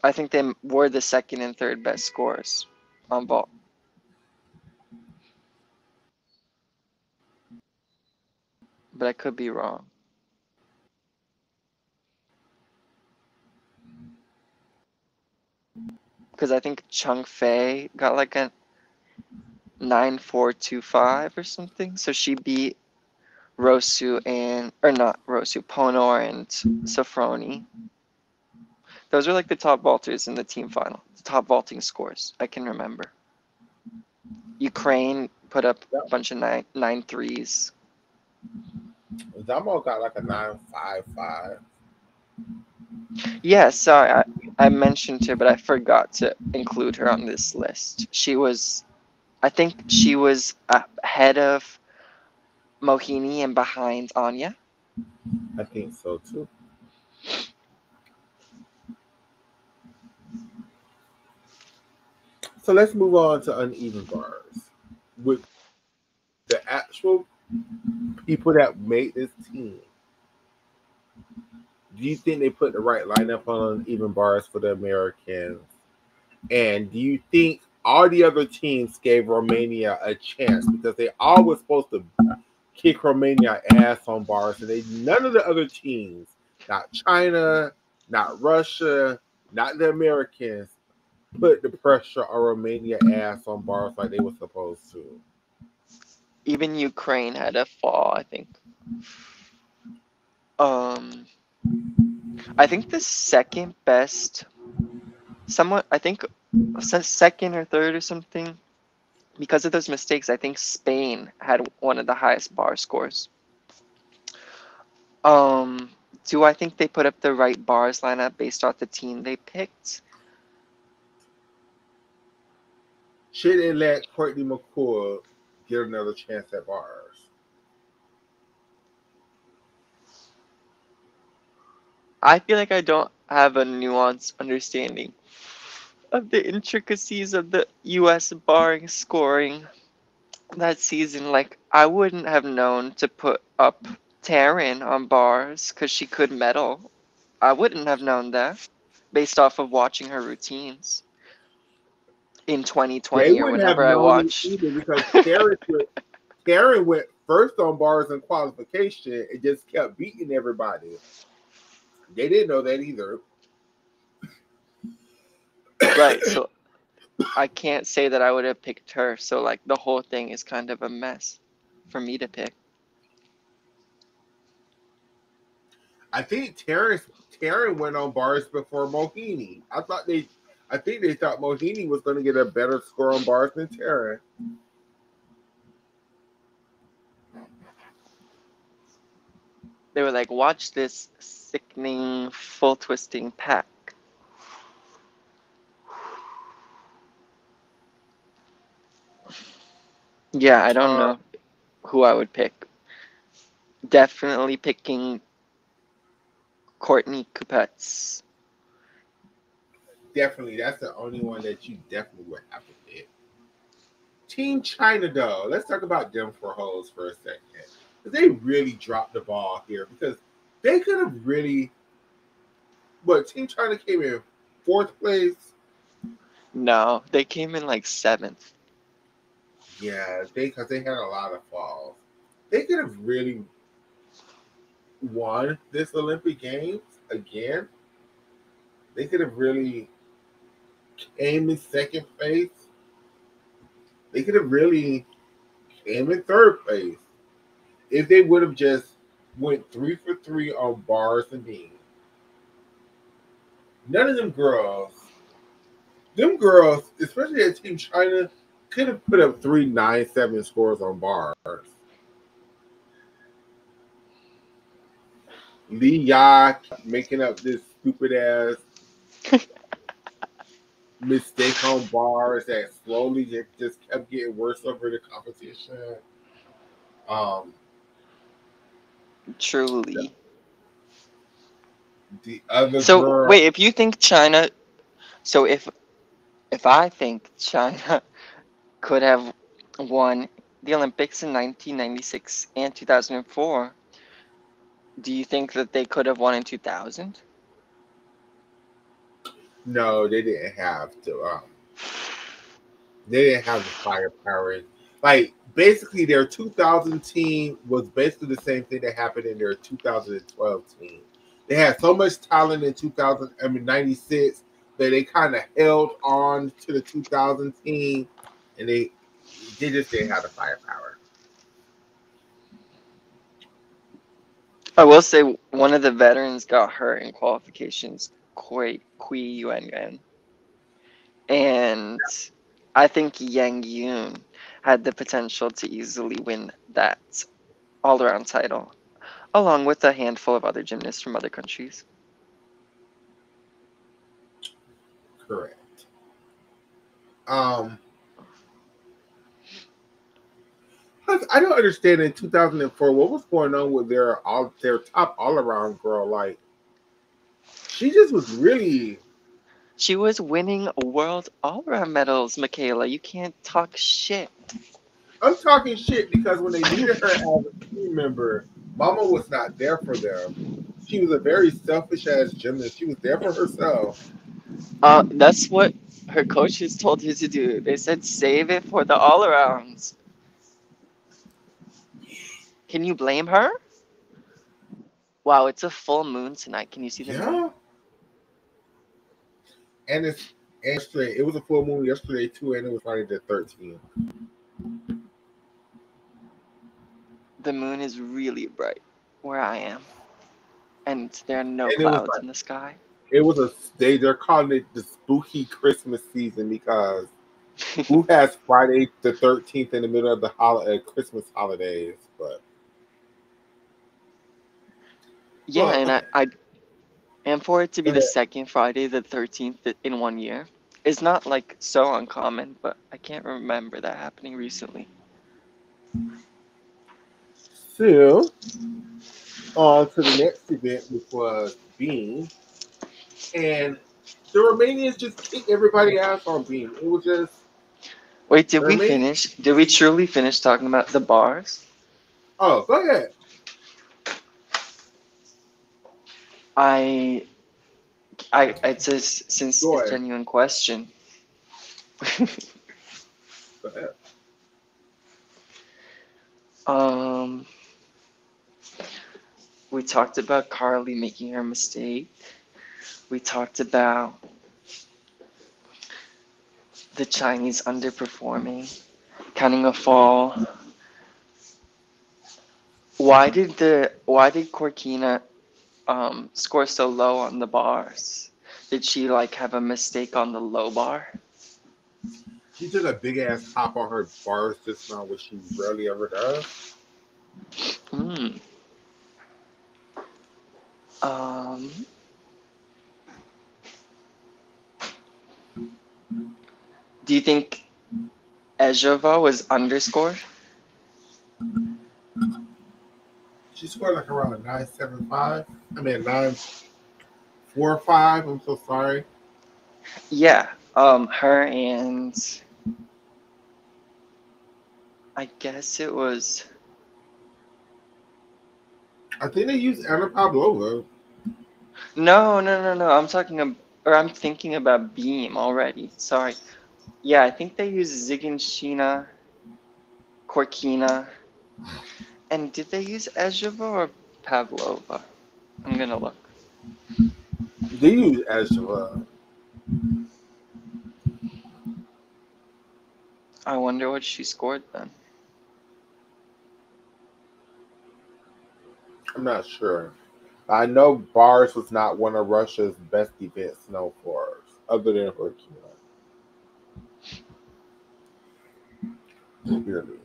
I think they were the second and third best scores on vault, but I could be wrong because I think Chung Fei got like a 9.425 or something. So she beat Rosu and or not Rosu, Ponor and Sofroni. Those are like the top vaulters in the team final, the top vaulting scores I can remember. Ukraine put up a Yep. bunch of nine threes. Zamo got like a 9.55. Yeah, sorry, I mentioned her, but I forgot to include her on this list. I think she was ahead of Mohini and behind Anya. I think so too. So let's move on to uneven bars. With the actual people that made this team, do you think they put the right lineup on uneven bars for the Americans? And do you think all the other teams gave Romania a chance because they all were supposed to kick Romania ass on bars, and none of the other teams, not China, not Russia, not the Americans, put the pressure on Romania ass on bars like they were supposed to. Even Ukraine had a fall, I think. Um, I think the second best, somewhat, I think second or third or something. Because of those mistakes, I think Spain had one of the highest bar scores. Um, do I think they put up the right bars lineup based off the team they picked? Should they let Courtney McCool get another chance at bars? I feel like I don't have a nuanced understanding of the intricacies of the US barring scoring that season. Like, I wouldn't have known to put up Taryn on bars because she could medal. I wouldn't have known that based off of watching her routines in They 2020 or wouldn't have whenever I known it watched. either because Taryn went first on bars in qualification and just kept beating everybody. They didn't know that either. Right, so I can't say that I would have picked her. So, like, the whole thing is kind of a mess for me to pick. I think Taryn went on bars before Mohini. I think they thought Mohini was going to get a better score on bars than Taryn. They were like, watch this sickening, full twisting pack. Yeah, I don't Uh, know who I would pick. Definitely picking Courtney Kupets. Definitely, that's the only one that you definitely would have to pick. Team China, though, let's talk about them for hoes for a second. They really dropped the ball here because they could have really. But Team China came in fourth place. No, they came in like seventh. Yeah, because they had a lot of falls. They could have really won this Olympic Games again. They could have really came in second place. They could have really came in third place if they would have just went 3 for 3 on bars and beams. None of them girls, especially at Team China, could have put up 3.97 scores on bars. Lee Ya kept making up this stupid ass mistake on bars that slowly just kept getting worse over the competition. Um, Truly. the other So girl, wait, if you think China, so if I think China could have won the Olympics in 1996 and 2004, do you think that they could have won in 2000? no, they didn't have to. They didn't have the firepower. Like basically, their 2000 team was basically the same thing that happened in their 2012 team. They had so much talent in 2000. I mean, 96 that they kind of held on to the 2000 team, and they just didn't have the firepower. I will say one of the veterans got hurt in qualifications, Kui Yuan, and I think Yang Yoon had the potential to easily win that all-around title, along with a handful of other gymnasts from other countries. Correct. Um, I don't understand in 2004 what was going on with their top all around girl. Like she just was really. She was winning world all-around medals, Michaela. You can't talk shit. I'm talking shit because when they needed her as a team member, Mama was not there for them. She was a very selfish ass gymnast. She was there for herself. That's what her coaches told her to do. They said save it for the all-arounds. Can you blame her? Wow, it's a full moon tonight. Can you see the moon? Yeah, and it's and yesterday. It was a full moon yesterday too, and it was Friday the 13th. The moon is really bright where I am, and there are no And it was clouds like in the sky. it was a they're calling it the spooky Christmas season because who has Friday the 13th in the middle of the Christmas holidays? But Yeah, well, and and for it to be go the ahead. second Friday, the 13th in one year is not like so uncommon, but I can't remember that happening recently. So on to the next event, which was Beam, and the Romanians just kicked everybody ass on Beam. It was just Wait, did the we Romanians. finish? Did we truly finish talking about the bars? Oh, go ahead. I, it's a, since Go it's a ahead. genuine question. Go ahead. um, we talked about Carly making her mistake. We talked about the Chinese underperforming, counting a fall. Why did Corkina score so low on the bars? Did she like have a mistake on the low bar? She took a big ass hop on her bars just now, which she rarely ever does. Hmm. Um, do you think Ejova was underscored? She scored like around a 9.75. I mean 9.45. I'm so sorry. Yeah. Her and I guess it was. I think they used Anna Pavlova. No, no, no, no. Or I'm thinking about Beam already. Sorry. Yeah, I think they used Ziganshina, Korkina, and did they use Ejova or Pavlova? I'm gonna look. They used as I wonder what she scored then. I'm not sure. I know bars was not one of Russia's best events known for, other than Hercule. Clearly.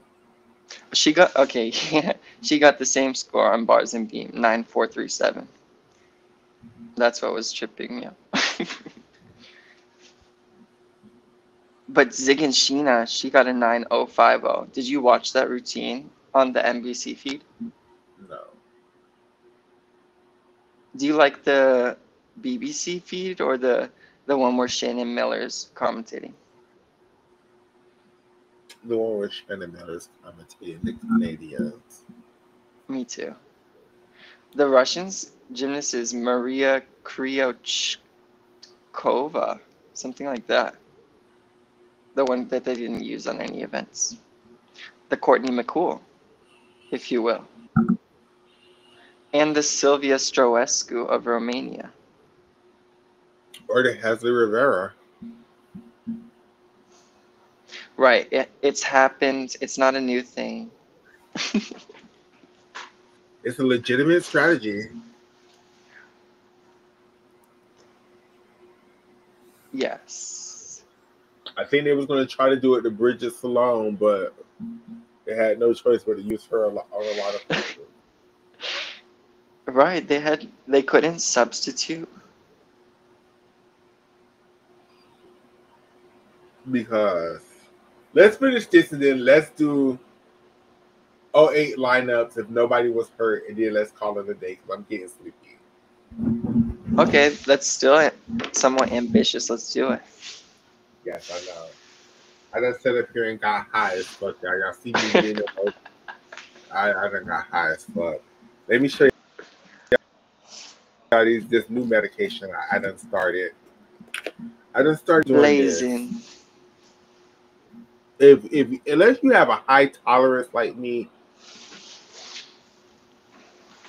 She got okay. Yeah, she got the same score on bars and beam, 9,437. That's what was tripping me up. But Zig and Sheena, she got a 9,050. Did you watch that routine on the NBC feed? No. Do you like the BBC feed or the one where Shannon Miller's commentating? The one where Shannon Miller's commentating the Canadians. Me too. The Russians gymnast is Maria Kryachkova, something like that. The one that they didn't use on any events. The Courtney McCool, if you will. And the Sylvia Stroescu of Romania. Or the Hazley Rivera. Right, it's happened. It's not a new thing. It's a legitimate strategy. Yes. think they was going to try to do it to Bridget Salone, but they had no choice but to use her on a lot of places. Right, they couldn't substitute. Because let's finish this and then let's do '08 lineups if nobody was hurt, and then let's call it a day because I'm getting sleepy. Okay, let's do it. Somewhat ambitious. Let's do it. Yes, I know. I done sat up here and got high as fuck. Y'all see me being I done got high as fuck. Let me show y'all this new medication I done started. I done started doing this. Blazing. If unless you have a high tolerance like me,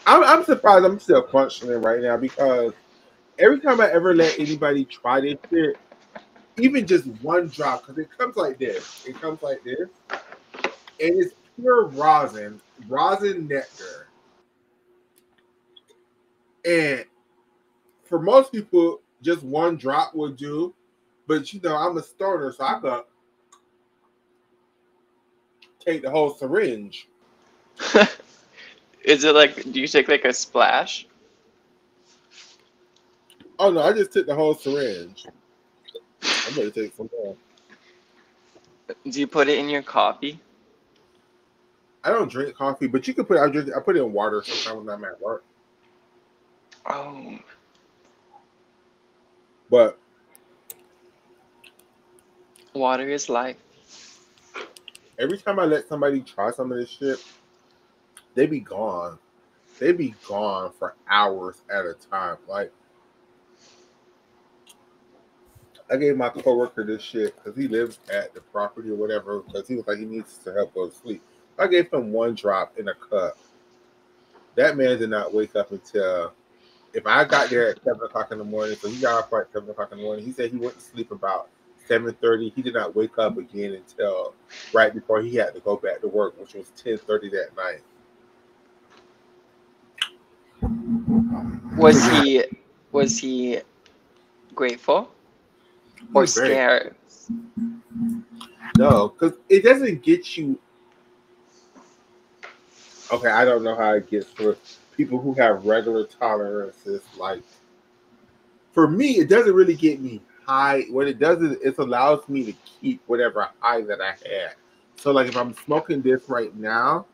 I'm surprised I'm still functioning right now because every time I ever let anybody try this shit, even just one drop, because it comes like this. It comes like this. And it's pure rosin nectar. And for most people, just one drop would do. But you know, I'm a stoner, so I could take the whole syringe. Is it like, do you take like a splash? Oh no, I just took the whole syringe. I'm gonna take some more. Do you put it in your coffee? I don't drink coffee, but you can put I put it in water sometimes when I'm at work. Oh, But water is life. every time I let somebody try some of this shit, they be gone. They be gone for hours at a time. Like I gave my coworker this shit because he lives at the property or whatever because he was like he needs to help go to sleep. I gave him one drop in a cup. That man did not wake up until if I got there at 7 o'clock in the morning. So he got up at 7 o'clock in the morning. He said he went to sleep about 7:30. He did not wake up again until right before he had to go back to work, which was 10:30 that night. Was he was he grateful He or was very scared? no, because it doesn't get you. Okay, I don't know how it gets for people who have regular tolerances. Like for me, it doesn't really get me high. What it does is it allows me to keep whatever high that I had. So like if I'm smoking this right now,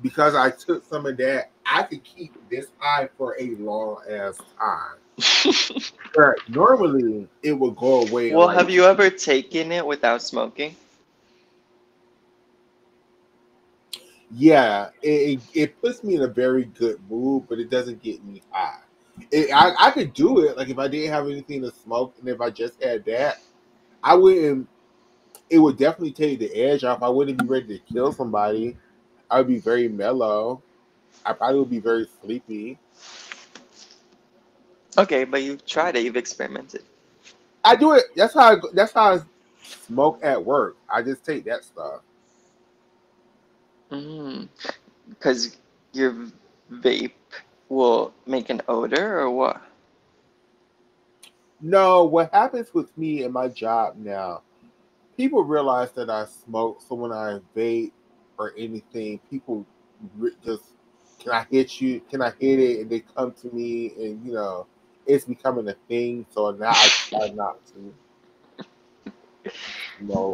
because I took some of that, I could keep this high for a long ass time. But normally it would go away in Well, like have you ever taken it without smoking? yeah, it puts me in a very good mood, but it doesn't get me high. I could do it like if I didn't have anything to smoke and if I just had that, I wouldn't. It would definitely take the edge off. I wouldn't be ready to kill somebody. I would be very mellow. I probably would be very sleepy. Okay, but you've tried it, you've experimented. I do it. That's how I smoke at work. I just take that stuff. Mm, because your vape will make an odor or what? No, what happens with me and my job now? People realize that I smoke, so when I vape or anything, people just can I hit you? Can I hit it? And they come to me, and it's becoming a thing. So now I try not to.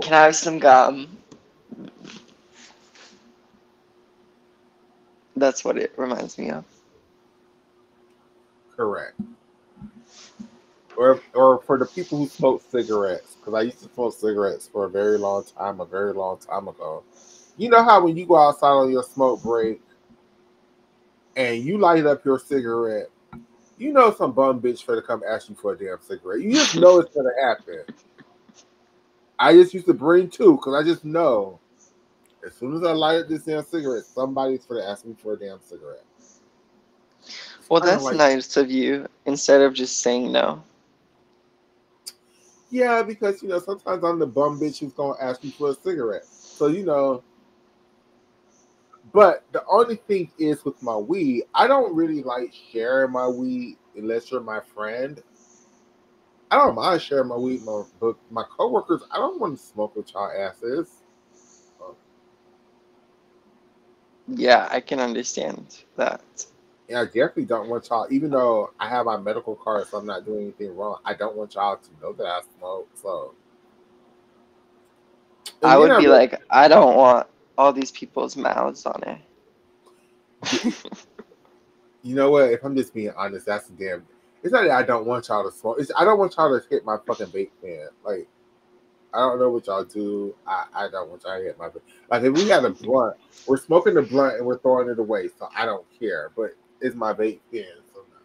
Can I have some gum? That's what it reminds me of. Correct. Or for the people who smoke cigarettes, because I used to smoke cigarettes for a very long time ago. You know how when you go outside on your smoke break and you light up your cigarette, you know some bum bitch for to come ask you for a damn cigarette. You just know it's gonna happen. I just used to bring two because I just know as soon as I light up this damn cigarette, somebody's for to ask me for a damn cigarette. It's Well, kind of that's like nice of you instead of just saying no. yeah, because sometimes I'm the bum bitch who's gonna ask you for a cigarette. So but the only thing is with my weed, I don't really like sharing my weed unless you're my friend. I don't mind sharing my weed, but my coworkers, I don't want to smoke with y'all asses. Uh, Yeah, I can understand that. And I definitely don't want y'all, even though I have my medical card, so I'm not doing anything wrong. I don't want y'all to know that I smoke. So, and I then would be like, I don't want all these people's mouths on it. you know what? If I'm just being honest, that's the damn. It's not that I don't want y'all to smoke. It's I don't want y'all to hit my fucking vape pen. Like I don't know what y'all do. I don't want y'all to hit my vape. Like if we had a blunt, we're smoking the blunt and we're throwing it away. So I don't care. But it's my vape pen. So no.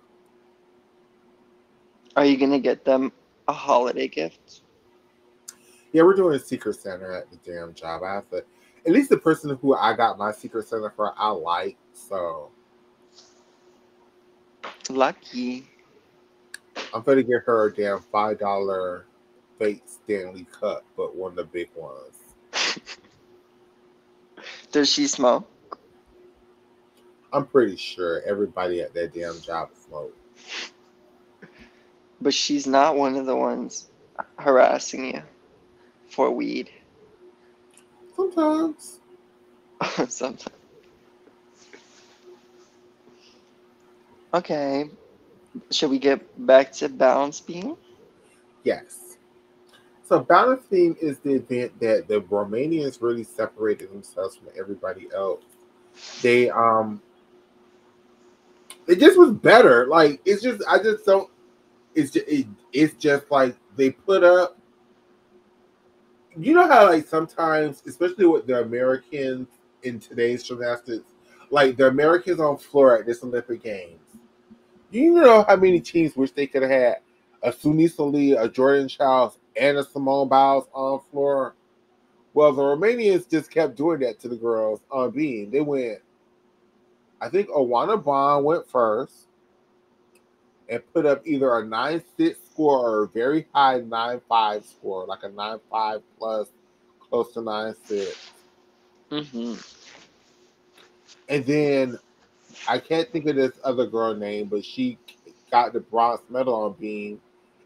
Are you gonna get them a holiday gift? Yeah, we're doing a secret center at the damn job. I have to. At least the person who I got my secret center for, I like. So Lucky. I'm gonna get her a damn $5 fake Stanley cup, but one of the big ones. Does she smoke? I'm pretty sure everybody at that damn job smokes. But she's not one of the ones harassing you for weed. Sometimes. Sometimes. Okay, should we get back to balance beam? Yes. So balancing is the event that the Romanians really separated themselves from everybody else. They it just was better. Like it's just I just don't it's just like they put up you know how like sometimes, especially with the Americans in today's gymnastics, like the Americans on floor at this Olympic Games. You know how many teams wish they could have had a Sunisa Lee, a Jordan Childs, and a Simone Biles on floor? Well, the Romanians just kept doing that to the girls on beam. They went, I think Owana Bond went first and put up either a 9-6 score or a very high 9-5 score, like a 9-5 plus close to 9-6. Mm-hmm. And then I can't think of this other girl name, but she got the bronze medal on beam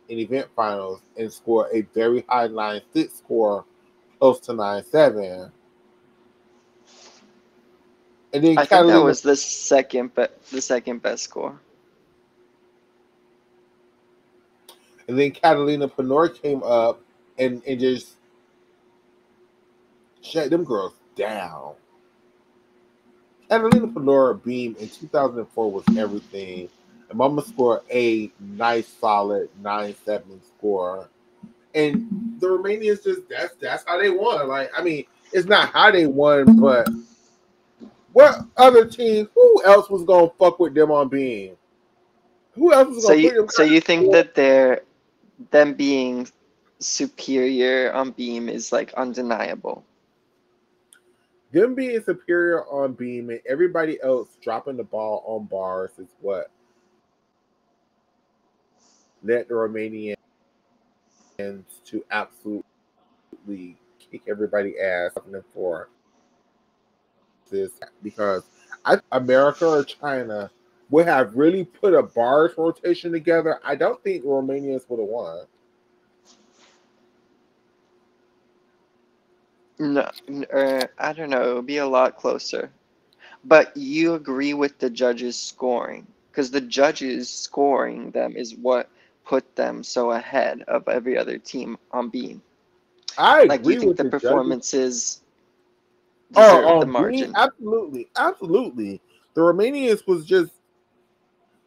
in event finals and scored a very high 9-6 score, close to 9-7. And then I think that Catalina was the second best score. and then Catalina Panor came up and just shut them girls down. Catalina Panor beam in 2004 was everything. And Mama scored a nice solid 9-7 score. And the Romanians just that's how they won. Like I mean, it's not how they won, but what other team? Who else was gonna fuck with them on beam? Who else was So gonna you put them? so you think that them being superior on beam is like undeniable. Them being superior on beam and everybody else dropping the ball on bars is what led the Romanians to absolutely kick everybody ass for this because I think America or China would have really put a bars rotation together. I don't think the Romanians would have won. No, I don't know. It would be a lot closer. But you agree with the judges scoring, because the judges scoring them is what put them so ahead of every other team on beam. I Like, do you agree think with the the judges. performances deserve Oh, the being margin? absolutely, absolutely. The Romanians was just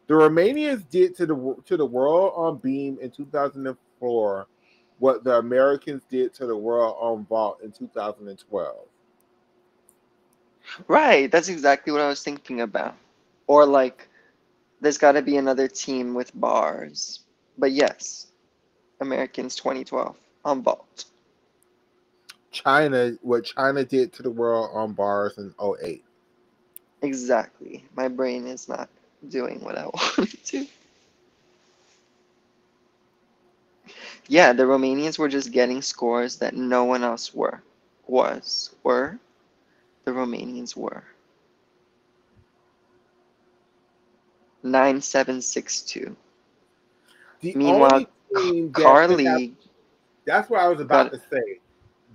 the Romanians did to the world on beam in 2004 what the Americans did to the world on vault in 2012. Right, that's exactly what I was thinking about. Or like, there's got to be another team with bars. But yes, Americans 2012 on vault. China, what China did to the world on bars in '08. Exactly. My brain is not doing what I want it to. Yeah, the Romanians were just getting scores that no one else were. The Romanians were 9762. The Meanwhile, only team that could have. Carly That's what I was about got to say.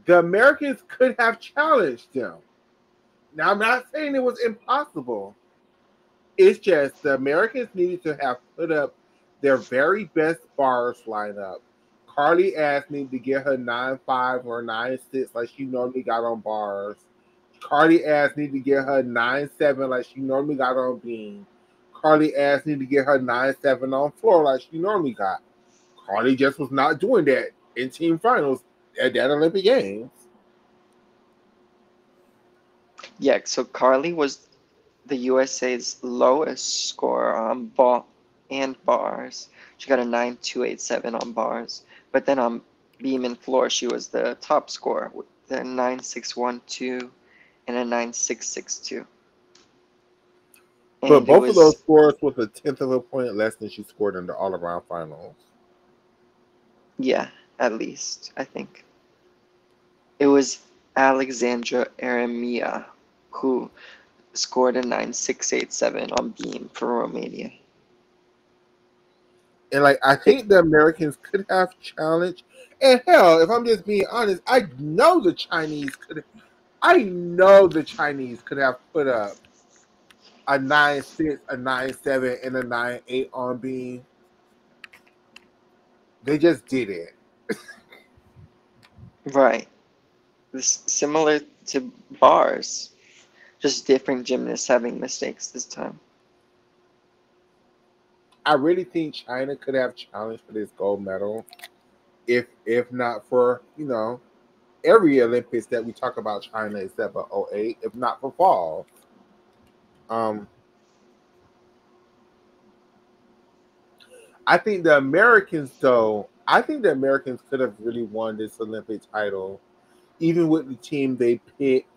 The Americans could have challenged them. Now, I'm not saying it was impossible. It's just the Americans needed to have put up their very best bars lineup. Carly asked me to get her 9.5 or 9.6 like she normally got on bars. Carly asked me to get her 9.7 like she normally got on beam. Carly asked me to get her 9.7 on floor like she normally got. Carly just was not doing that in team finals at that Olympic Games. yeah, so Carly was the USA's lowest score on ball and bars. She got a 9.287 on bars. But then on beam and floor, she was the top scorer with the 9.612 and a 9.662. But And it both of those was, scores was a tenth of a point less than she scored in the all around finals. yeah, at least, I think. It was Alexandra Eremia who scored a 9.687 on beam for Romania. And like I It, think the Americans could have challenged. And hell, if I'm just being honest, I know the Chinese could have put up a 9.6, a 9.7, and a 9.8 on beam. They just did it. right. This similar to bars, just different gymnasts having mistakes this time. I really think China could have challenged for this gold medal if not for, every Olympics that we talk about China except for '08, if not for fall. Um, I think the Americans could have really won this Olympic title, even with the team they picked.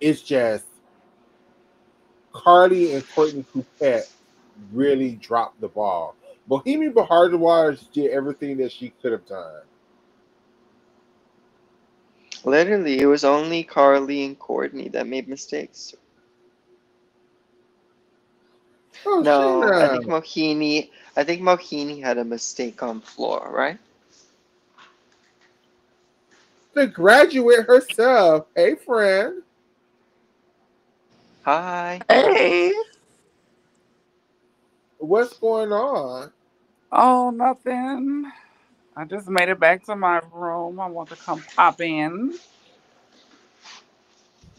It's just Carly and Courtney Coupette really dropped the ball. Bohemian Bardwaj did everything that she could have done. Literally, it was only Carly and Courtney that made mistakes. Oh, No, Shayna, I think Mohini had a mistake on floor, right? the graduate herself. Hey, friend, Hi. Hey, what's going on? oh, nothing. I just made it back to my room. I want to come pop in.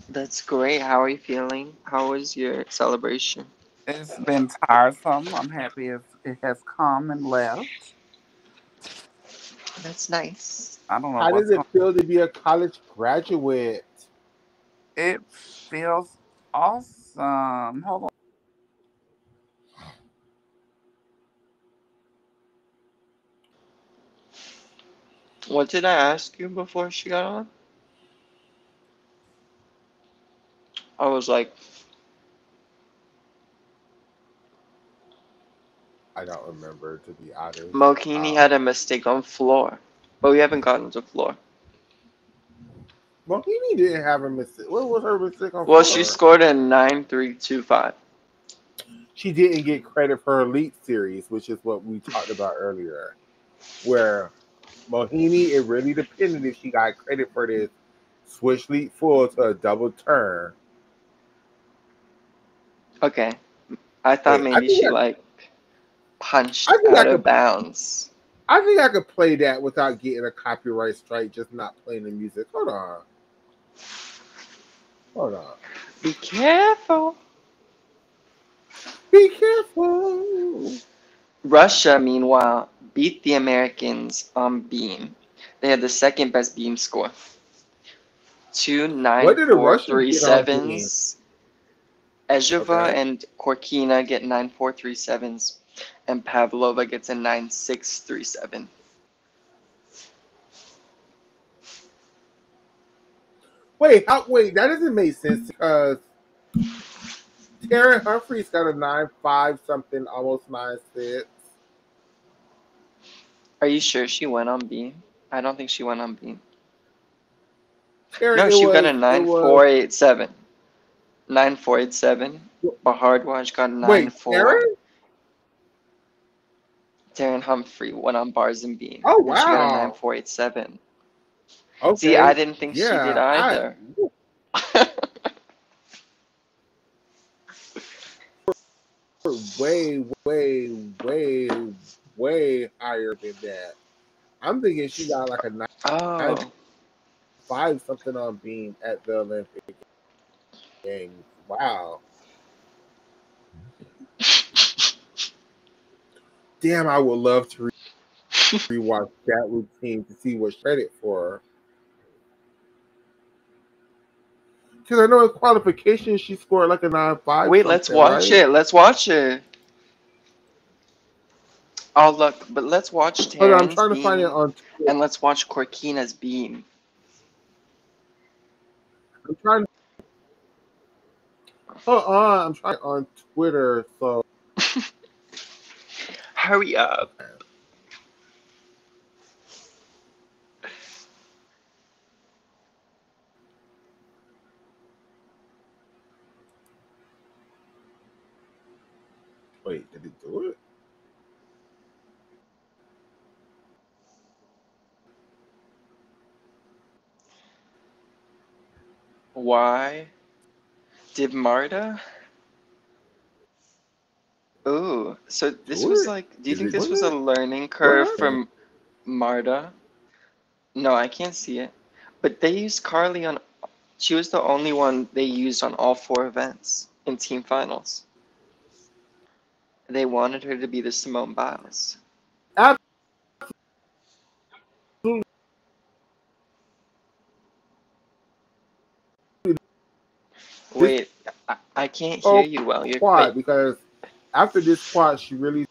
That's great. How are you feeling? How was your celebration? It's been tiresome. I'm happy it has come and left. That's nice. I don't know How does what's it going. feel to be a college graduate? It feels awesome. Hold on. What did I ask you before she got on? I was like, I don't remember, to be honest. Mohini had a mistake on floor, but we haven't gotten to floor. Mohini didn't have a mistake. What was her mistake on Well, she floor? scored a 9.325. She didn't get credit for her Elite Series, which is what we talked about earlier. Where Mohini, it really depended if she got credit for this switch lead full to a double turn. Okay, I thought Wait, maybe she like punched I think I out of could bounds. I think I could play that without getting a copyright strike, just not playing the music. Hold on. Hold on. Be careful. Be careful. Russia, meanwhile, beat the Americans on beam. They had the second best beam score. Two nine What did the four Russians three get on being? sevens. Ezheva Okay. and Korkina get 9.437s, and Pavlova gets a 9.637. Wait, that doesn't make sense because Taryn Humphreys got a 9.5 something, almost 9.6. Are you sure she went on beam? I don't think she went on beam. Taryn, No, it she got was a it was 9.487. 9.487. Bahardwaj got a wait, 9.4. Taryn? Taryn Humphrey won on bars and beam, Oh and she got a wow. 9.487. See, I Okay. didn't think she did Yeah. I either. way, way, way, way higher than that. I'm thinking she got like a nine Oh, five something on beam at the Olympic Games. Wow. Damn, I would love to rewatch that routine to see what credit for. Because I know in qualifications she scored like a 9.5 wait, let's something, watch right? it. Let's watch it. Oh, look, but let's watch Hold on, I'm Taryn's trying to find it beam on Twitter. and let's watch Corkina's beam. I'm trying. Hold on, I'm trying on Twitter. So Hurry up. wait, did it do it? Why did Marta? Ooh, so this Do was it? like, do you Is think it this doing was a it? learning What curve happened? from Marta? No, I can't see it. But they used Carly on, she was the only one they used on all four events in team finals. They wanted her to be the Simone Biles. Absolutely. This Wait, I can't hear whole you well. You're quad because after this quad, she really.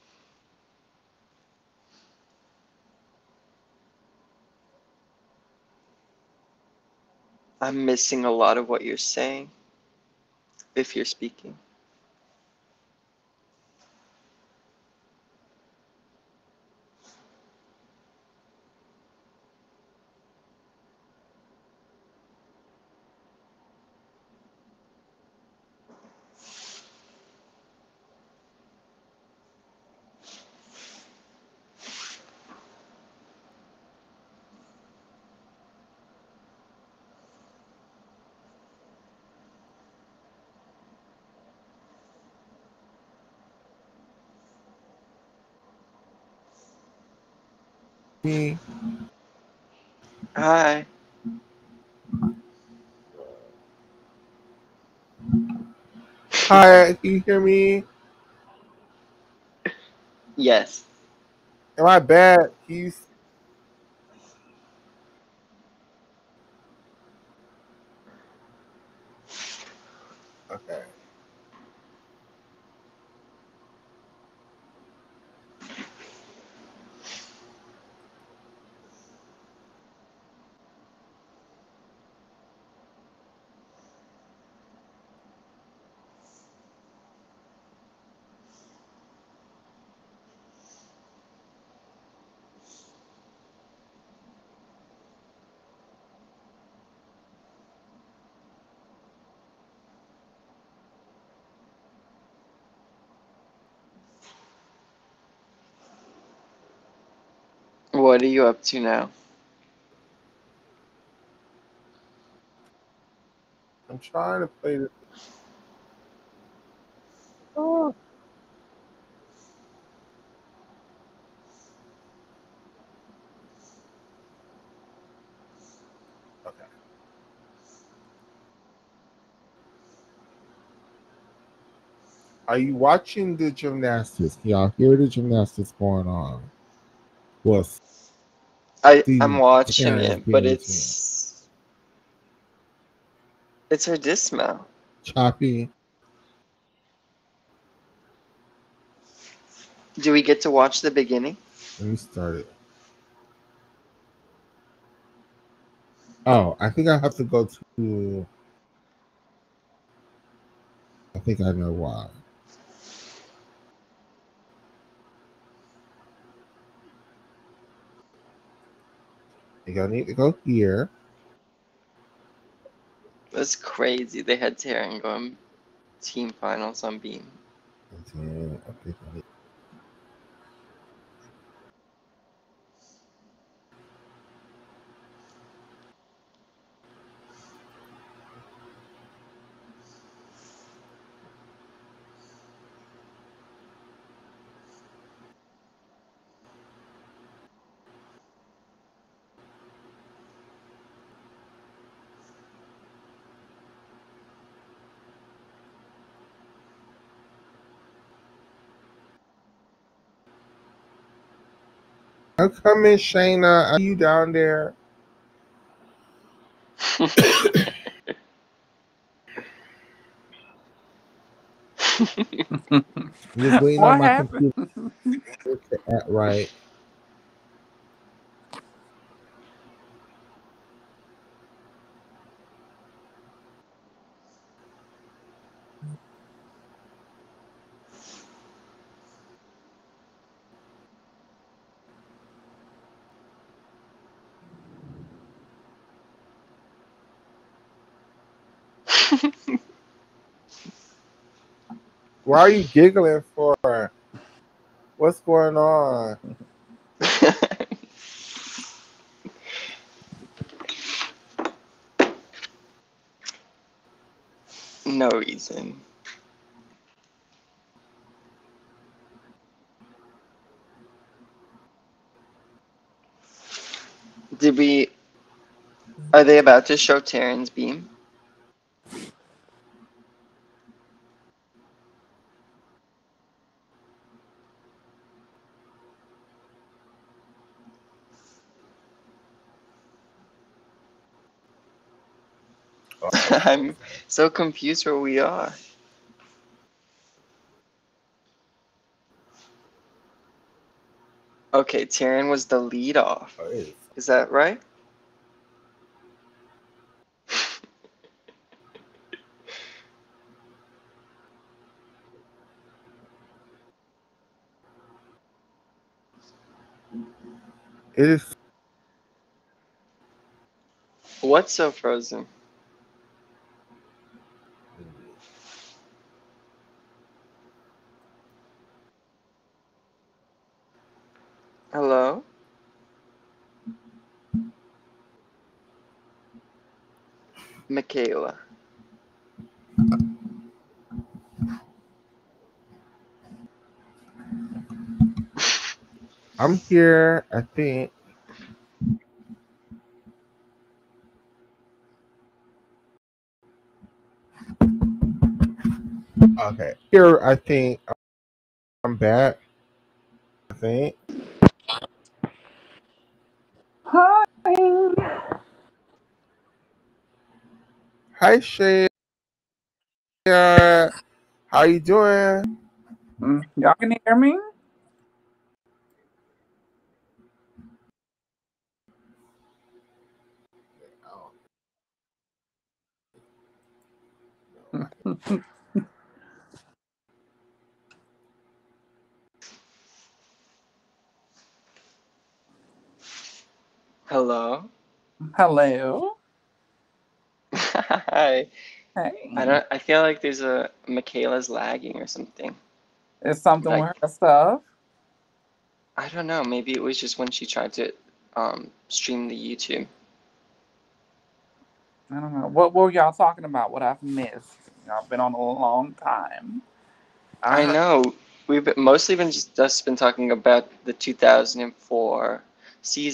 I'm missing a lot of what you're saying if you're speaking. Me. Hi. Hi, can you hear me? Yes. Am I bad? Can you? Okay. What are you up to now? I'm trying to play this. Oh, okay. Are you watching the gymnastics? Can y'all hear the gymnastics going on? Well, I'm see watching Karen's it, but being routine. it's her dismount. Choppy. Do we get to watch the beginning? Let me start it. Oh, I think I have to go to. I think I know why. I think I need to go here. That's crazy. They had Taryn going team finals on beam. And then I think I need I'm coming, Shayna. I see you down there. I'm just waiting on What my happened? computer to act right. Why are you giggling for? What's going on? No reason. Did we? Are they about to show Terran's beam? I'm so confused where we are. Okay, Terran was the lead off. Oh, it is. Is that right? It is. What's so frozen? Hello? Michaela. I'm here. I think. Okay. Here, I think I'm back. I think. Hi. Hi, Shaya. How you doing? Y'all can hear me? Hello? Hello. Hi. I Hey. don't I feel like there's a Michaela's lagging or something. Is something with Like her stuff? I don't know, maybe it was just when she tried to stream the YouTube. I don't know. What were y'all talking about? What I've missed? Y'all been on a long time. I I heard. know. Mostly been just been talking about the 2004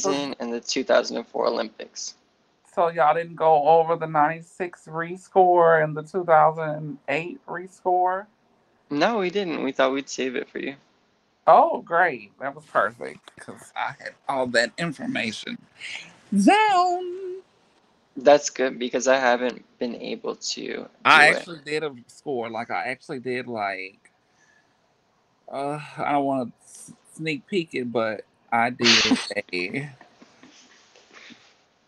So, season and the 2004 Olympics. so y'all didn't go over the 96 rescore and the 2008 rescore? No, we didn't. We thought we'd save it for you. Oh, great. That was perfect because I had all that information down. That's good because I haven't been able to I do it. actually did a score. Like, I actually did, like, I don't want to sneak peek it, but I did a,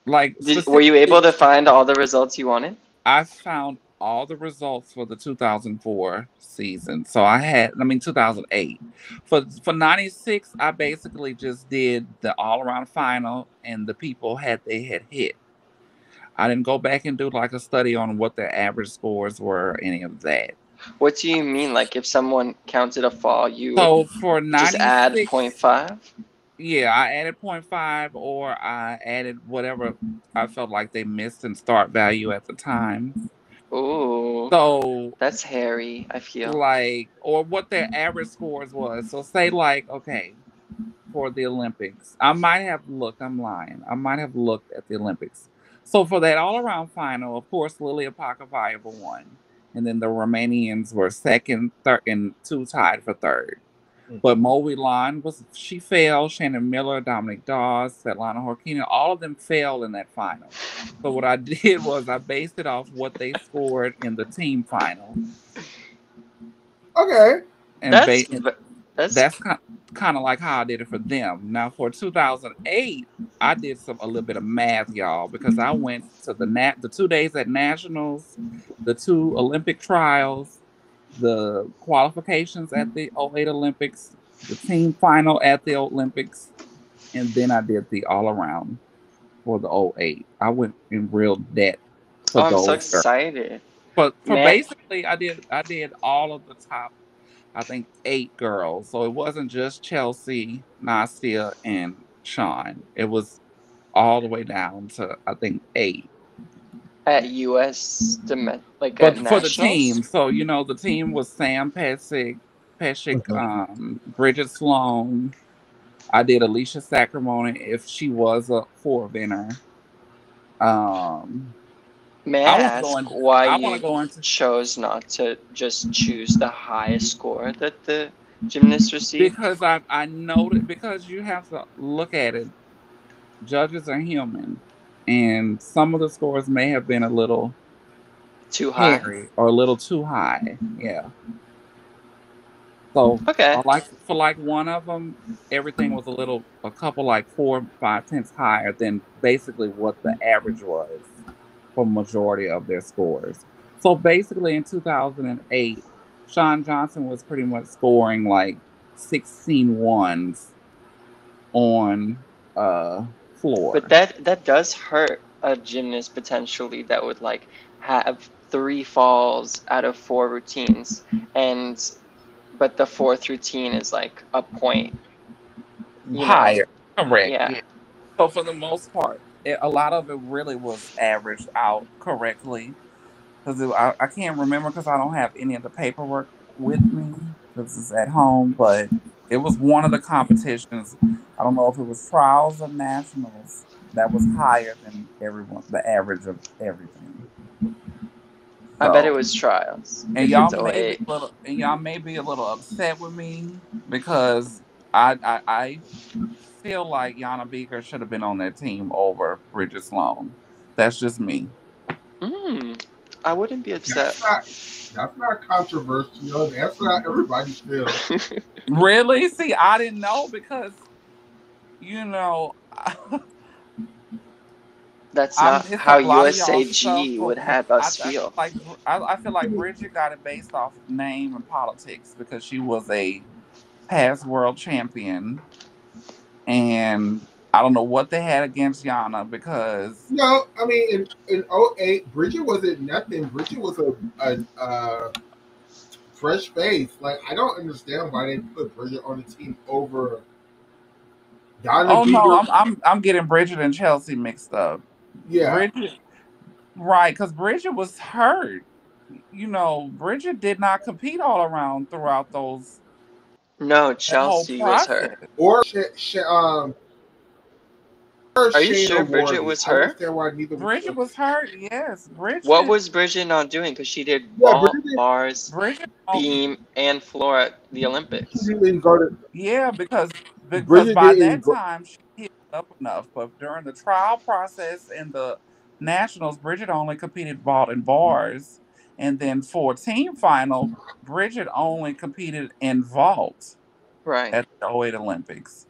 like, Were you able specifically, to find all the results you wanted? I found all the results for the 2004 season. So I had, I mean, 2008. For 96, I basically just did the all around final and the people had they had hit. I didn't go back and do like a study on what their average scores were, or any of that. What do you mean? Like if someone counted a fall, you would So for just add 96, 0.5? yeah, I added point 0.5 or I added whatever I felt like they missed in start value at the time. Ooh, So that's hairy, I feel. like, or what their average scores was. So say like, okay, for the Olympics, I might have looked. I'm lying. I might have looked at the Olympics. So for that all around final, of course, Lilia Pakavayeva won, and then the Romanians were second, third, and two tied for third. But Moe Line she fell. Shannon Miller, Dominic Dawes, Svetlana Horkina, all of them fell in that final. So what I did was I based it off what they scored in the team final, Okay. and that's that's kind of like how I did it for them. Now for 2008, I did a little bit of math, y'all, because I went to the 2 days at nationals, the two Olympic trials, the qualifications at the '08 Olympics, the team final at the Olympics, and then I did the all around for the '08. I went in real debt for oh, I'm so those girls. excited. For Man, basically, I did all of the top, I think, 8 girls. So it wasn't just Chelsea, Nastia, and Sean. It was all the way down to I think 8. at like at But for the nationals. team, so the team was Sam Pesek, Mhm. Bridget Sloan. I did Alicia Sacramone if she was a four-winner. Um, May I I want to go ask into. why I want to you go into chose not to just choose the highest score that the gymnasts received? because I know that because you have to look at it. Judges are human, and some of the scores may have been a little Too high? hairy or a little too high. Yeah. So, Okay. for one of them, everything was a couple like 4, 5 tenths higher than basically what the average was for majority of their scores. So basically, in 2008, Sean Johnson was pretty much scoring like 16 ones on But floor. that does hurt a gymnast potentially that would like have 3 falls out of 4 routines, and but the fourth routine is like a point, you know? Higher, correct? Yeah. Yeah. So for the most part, a lot of it really was averaged out correctly because I can't remember because I don't have any of the paperwork with me because it's at home. But it was one of the competitions. I don't know if it was trials or nationals that was higher than everyone, the average of everything. I bet it So, was trials and if y'all it's may be '08. a little, and y'all may be a little upset with me because I feel like Yana Beaker should have been on that team over Bridget Sloan. That's just me. Mm, I wouldn't be upset. That's not controversial. That's not everybody feels. Really? See, I didn't know because you know That's I not miss a how lot of y'all stuff. USAG would have us feel. I feel like Bridget got it based off of name and politics because she was a past world champion, and I don't know what they had against Yana because No, I mean in '08, Bridget wasn't nothing. Bridget was a fresh face. Like I don't understand why they put Bridget on the team over Donna oh no, Beaver. I'm getting Bridget and Chelsea mixed up. Yeah, Bridget, right? Because Bridget was hurt. Bridget did not compete all around throughout No, that whole Chelsea was process. her. or Are you Shayna sure Bridget Wardy. was I don't her? understand why neither was. Bridget was hurt. Yes, What Bridget. was Bridget not doing? Because she did Yeah, vault, Bridget didn't. bars, Bridget. beam, and floor at the She Olympics. didn't go to. Yeah, because Bridget by didn't that go. time she healed up enough. But during the trial process and the nationals, Bridget only competed vault and bars, and then for team final, Bridget only competed in vault Right. at the '08 Olympics.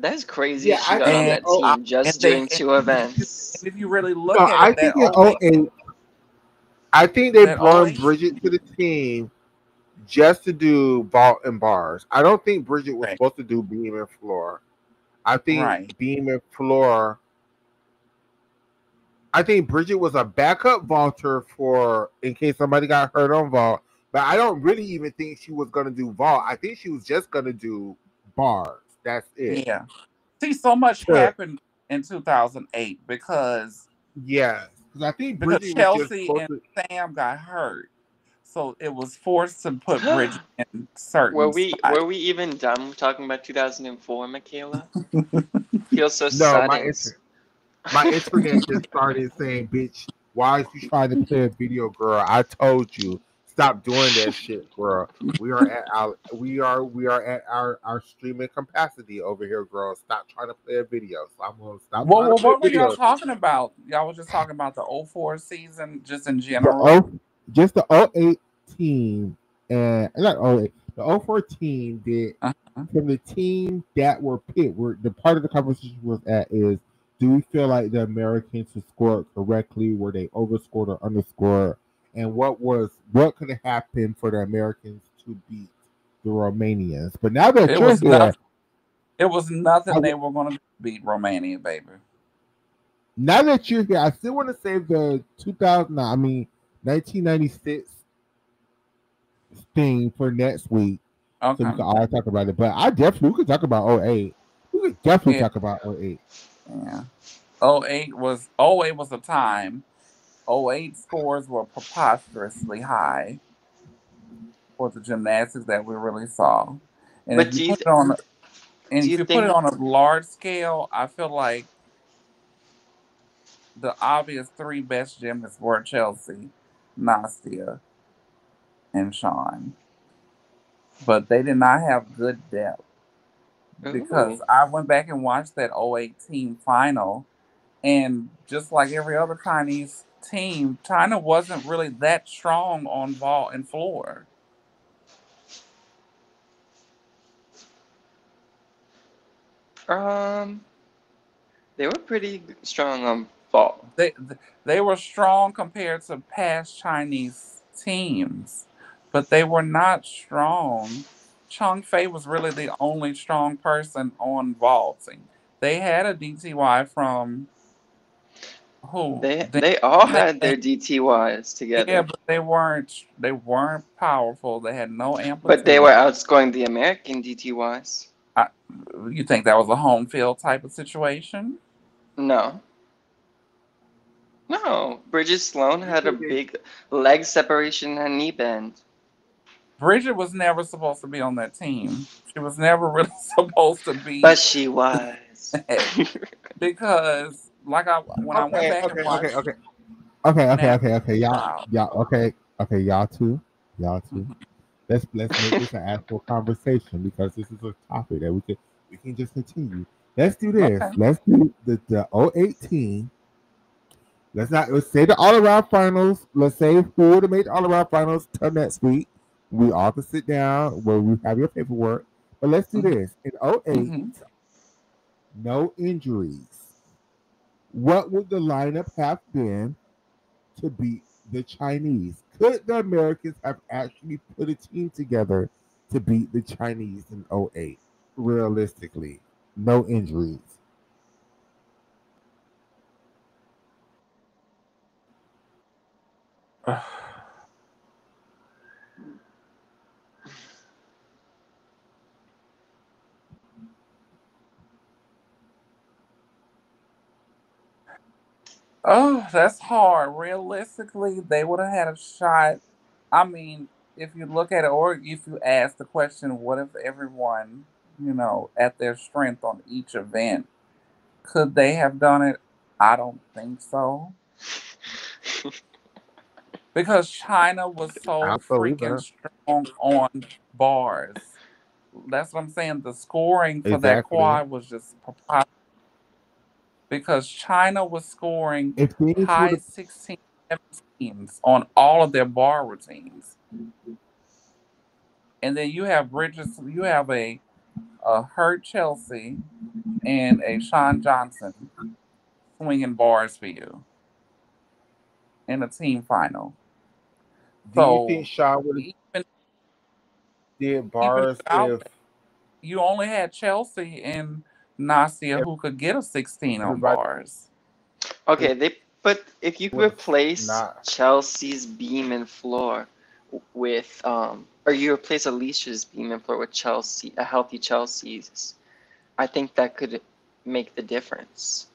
That's crazy Yeah, she I got on think in And that oh team and just they doing and two if you events. and if you really look no, at I it, think in '08, I think they that brought '08, Bridget to the team just to do vault and bars. I don't think Bridget was right, supposed to do beam and floor. I think right, beam and floor. I think Bridget was a backup vaulter for in case somebody got hurt on vault. But I don't really even think she was gonna do vault. I think she was just gonna do bars. That's it. yeah. See, so much To, happened in 2008 yes, because I think because Bridget was just Chelsea supposed and to. Sam got hurt. So it was forced to put Bridget in certain Were spots. we even done talking about 2004, Michaela? Feels so No, sudden. my internet just started saying, "Bitch, why is you trying to play a video, girl? I told you, stop doing that shit, bro. We are at our streaming capacity over here, girl. Stop trying to play a video. So I'm gonna stop trying to play What a were y'all video. talking about? Y'all was just talking about the '04 season, just in The general. O just the '08 team and not '08, the '04 team did Uh-huh. from the team that were picked. Where the part of the conversation was at is, do we feel like the Americans who scored correctly? Were they overscored or underscored? And what could have happened for the Americans to beat the Romanians? But now that It you're was here, nothing. It was nothing they were going to beat Romania, baby. now that you're here, I still want to save the 2000. I mean, 1996 thing for next week, so we Okay. can all talk about it. But I definitely we could talk about '08. We could definitely Yeah. talk about '08. Yeah. '08 was a time. '08 scores were preposterously high for the gymnastics that we really saw. And But if you put it on do and you if you put it think on a large scale, I feel like the obvious three best gymnasts were Chelsea, Nastia, and Sean. But they did not have good depth because ooh, I went back and watched that '08 team final, and just like every other Chinese team, China wasn't really that strong on ball and floor. um they were pretty strong on fall. They were strong compared to past Chinese teams, but they were not strong. Chong Fei was really the only strong person on vaulting. They had a DTY from who? They all had Dan. their DTYs Yeah, together. but they weren't powerful. They had no But they were amplitude. outscoring the American DTYs. I, you think that was a home field type of situation? No. No. Bridget Sloan You had a think they big leg separation and knee bend. Bridget was never supposed to be on that team. She was never really supposed to be But she was. that because, when I went okay, back and okay, okay, watched okay, okay, okay, okay, Nasty's okay, trial, okay, y'all too. mhm, Let's make this an actual conversation because this is a topic that we can just continue. Let's do this. okay, Let's do the '08. Let's say the all around finals. Let's say who would have made the all around finals till next week. We all can sit down where we have your paperwork. But let's do mhm, this. In '08, mhm. no injuries. What would the lineup have been to beat the Chinese? Could the Americans have actually put a team together to beat the Chinese in '08? Realistically, no injuries. Oh, that's hard. Realistically, they would have had a shot. I mean, if you look at it, or if you ask the question, what if everyone, at their strength on each event, could they have done it? I don't think so. Because China was I so believe freaking that. strong on bars. That's what I'm saying. The scoring for that Exactly. quad was just preposterous because China was scoring If things would high have 16, 17s on all of their bar routines. And then you have a Hurt Chelsea and a Sean Johnson swinging bars for you in a team final. do you think So Shaw would have even did even bars without if you only had Chelsea and Nasia who could get a 16 on everybody bars. Okay, but if you could would have replace not? Chelsea's beam and floor with or you replace Alicia's beam and floor with Chelsea, a healthy Chelsea's, I think that could make the difference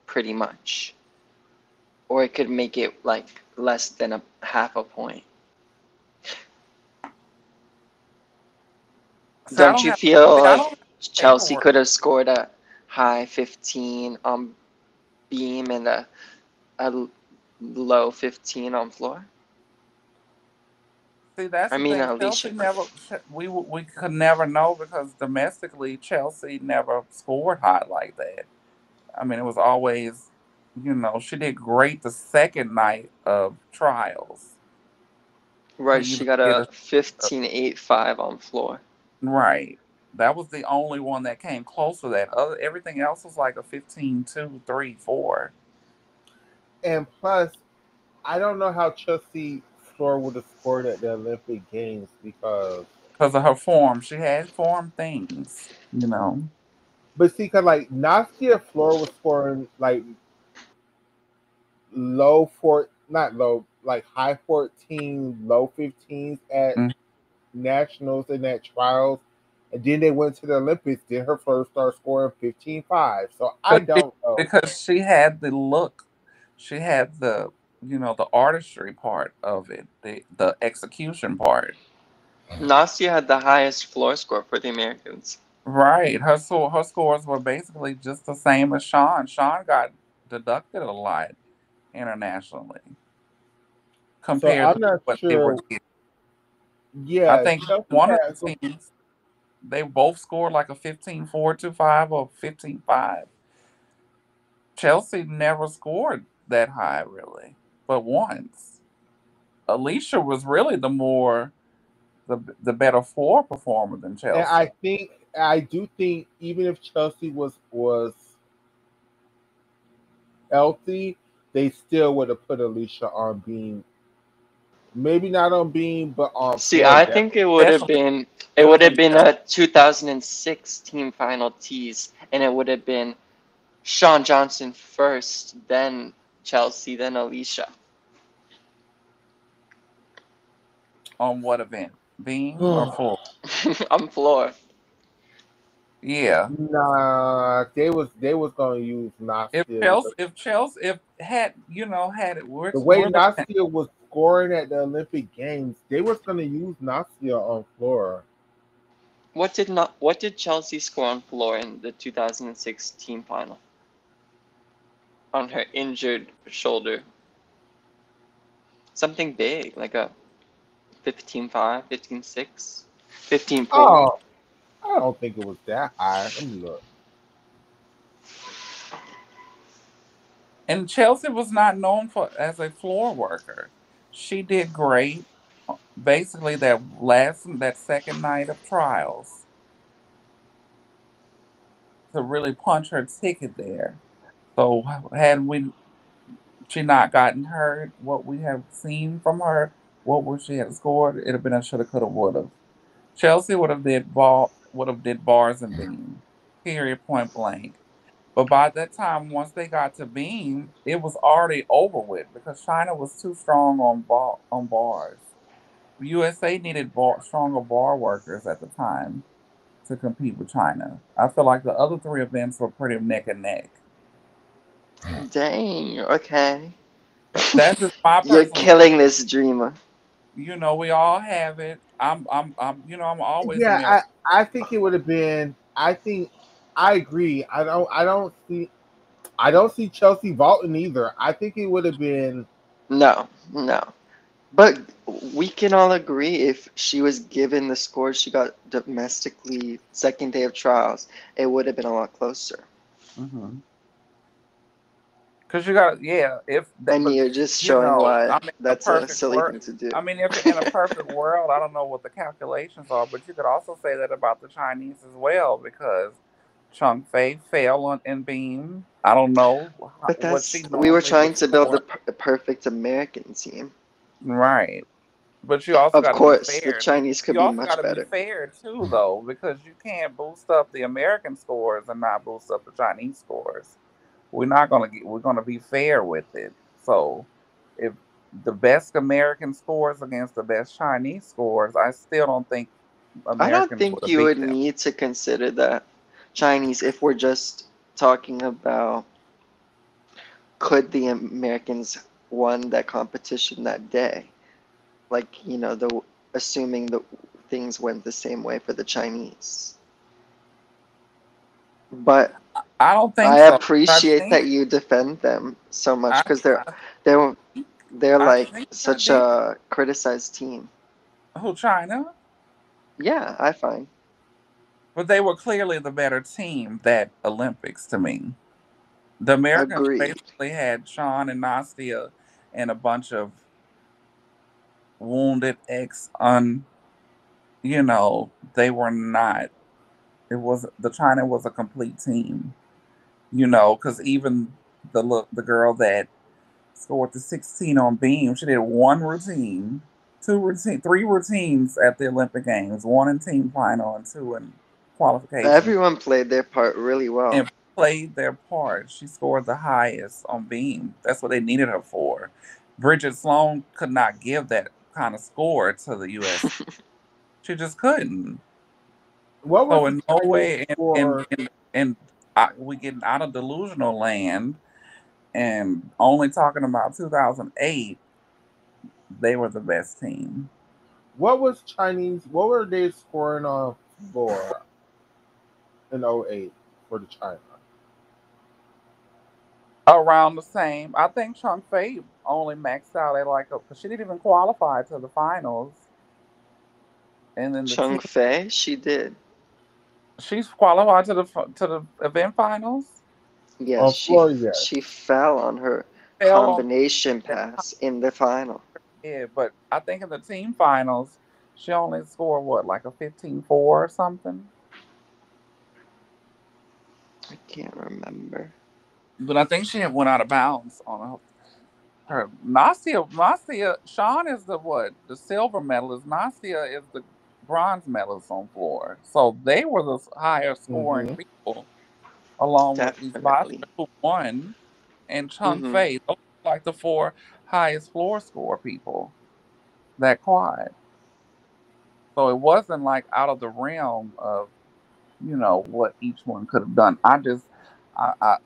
pretty much. Or it could make it like less than a half a point. So Don't you feel I don't like have Chelsea paperwork. could have scored a high 15 on beam and a low 15 on floor? See, that's I the mean, thing. Chelsea Alicia. never. We could never know because domestically, Chelsea never scored high like that. I mean, it was always, she did great the second night of trials. She Right, she even got did a a 15.85 on floor. right. That was the only one that came close to that. Everything else was like a 15-2, 3, 4. And plus, I don't know how Chelsea Floor would have scored at the Olympic Games because, Because of her form. She had form things. but see, because like Nastia Floor was scoring like not low, like high 14, low 15s at Mm. nationals and at trials. And then they went to the Olympics. Then her first start scoring 15.5. So I But don't know. because she had the look, she had the artistry part of it, the execution part. Nastia had the highest floor score for the Americans. Right. Her scores were basically just the same as Sean. Sean got deducted a lot internationally So compared I'm to not what they were sure. getting. I Yeah, think Chelsea one of has the teams they both scored like a 15-4, 2-5 or 15-5. Chelsea never scored that high really, but once. Alicia was really the better floor performer than and Chelsea. I do think even if Chelsea was healthy, they still would have put Alicia on beam. Maybe not on beam, but on See, floor I think definitely. Definitely it would would have have been been better. a 2006 team final tease, and it would have been Sean Johnson first, then Chelsea, then Alicia. On what event? Beam or floor? On floor. Yeah. Nah, they was gonna use Nastia because If had it, the way we're looking at Nastia was scoring at the Olympic Games, they was gonna use Nastia on floor. What did Chelsea score on floor in the 2006 team final on her injured shoulder? Something big, like a 15.5, 15.6, 15.4. Oh, I don't think it was that high. Let me look. and Chelsea was not known for as a floor worker. She did great basically that second night of trials to really punch her ticket there. So had she not gotten hurt, what we have seen from her, what would she have scored? It'd have been a shoulda, coulda, woulda. Chelsea would have did bars and beam, period, point blank. But by that time, once they got to beam, it was already over with because China was too strong on bars. USA needed stronger bar workers at the time to compete with China. I feel like the other three events were pretty neck and neck. Dang, okay. That's just my You're personal killing this dreamer. We all have it. I'm always Yeah, I American. I think it would have been. I think I agree. I don't see Chelsea vaulting either. I think it would have been. No, no. But we can all agree if she was given the score she got domestically second day of trials, it would have been a lot closer. Hmm. Because you got, yeah, if that, And but you're just showing I why mean, in a that's a perfect silly world, thing to do. I mean, if in a perfect world, I don't know what the calculations are, but you could also say that about the Chinese as well, because Chung Fei fell in beam. I don't know But what she we were normally trying would to build score. the perfect American team. Right. But you also Of got to be course, the fair. Chinese could You be also got much to be better. fair too, though, because you can't boost up the American scores and not boost up the Chinese scores. We're gonna be fair with it. So if the best American scores against the best Chinese scores, I still don't think I don't Americans would think have you would beat them. need to consider the Chinese if we're just talking about could the Americans won that competition that day. Like, the assuming that things went the same way for the Chinese. But I don't think I so. I've appreciate that seen you defend them so much I because I they're I like think I such did. a criticized team. Who, China? Yeah, I find. But they were clearly the better team that Olympics to me. The Americans Agreed. basically had Sean and Nastia and a bunch of wounded ex un they were not. It was the China was a complete team, because even the girl that scored the 16 on beam, she did one routine, three routines at the Olympic Games, one in team final and two in qualification, Everyone played their part really well. and played their part. She scored the highest on beam. That's what they needed her for. Bridget Sloan could not give that kind of score to the U.S. She just couldn't. What was So the in no Chinese way, score? we getting out of delusional land and only talking about 2008. They were the best team. What was Chinese? What were they scoring on floor in '08 for the China? Around the same. I think Chung Fei only maxed out at like a, cause she didn't even qualify to the finals. And then the Chung team, Fei, she did. she's qualified to the event finals. Yes, On floor, yes. she fell on her Fell on combination that pass in the final. head, but I think in the team finals, she only scored what, like a 15-4 or something. I can't remember. But I think she had went out of bounds on her. Nastia, Sean is the what? The silver medalist. Nastia is the bronze medalist on floor. So they were the higher scoring Hmm. people, along with Isbasha, Definitely. who won, and Chung Hmm. Fei. Those are like the four highest floor score people that quad. So it wasn't like out of the realm of what each one could have done.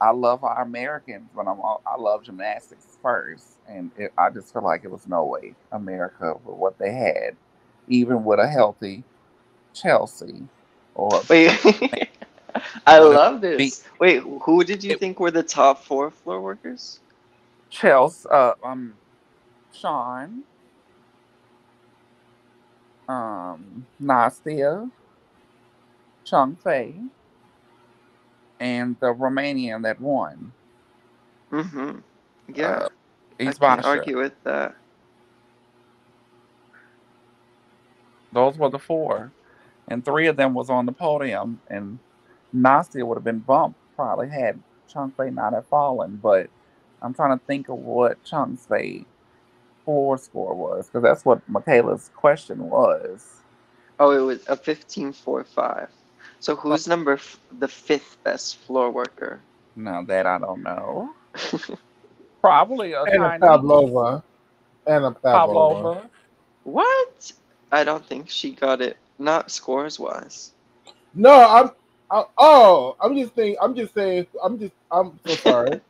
I love our Americans, but I love gymnastics first, and I just feel like it was no way America with what they had, even with a healthy Chelsea, or Wait, I would have love beat this. Wait, who did you it. think were the top four floor workers? Chelsea, Sean, Nastia, Chung Fei, and the Romanian that won, Hmm. Yeah, uh, I can't Isbasha. argue with that. Those were the four, and three of them was on the podium. And Nastia would have been bumped probably had Chunk Fei not have fallen. But I'm trying to think of what Chunk Fei floor score was, because that's what Michaela's question was. Oh, it was a 15.45. So So who's the fifth best floor worker? now that I don't know, probably a Anna Chinese Pavlova. Anna Pavlova. Pavlova. What? I don't think she got it. Not scores wise. No, oh, I'm just saying. I'm just saying. I'm so sorry.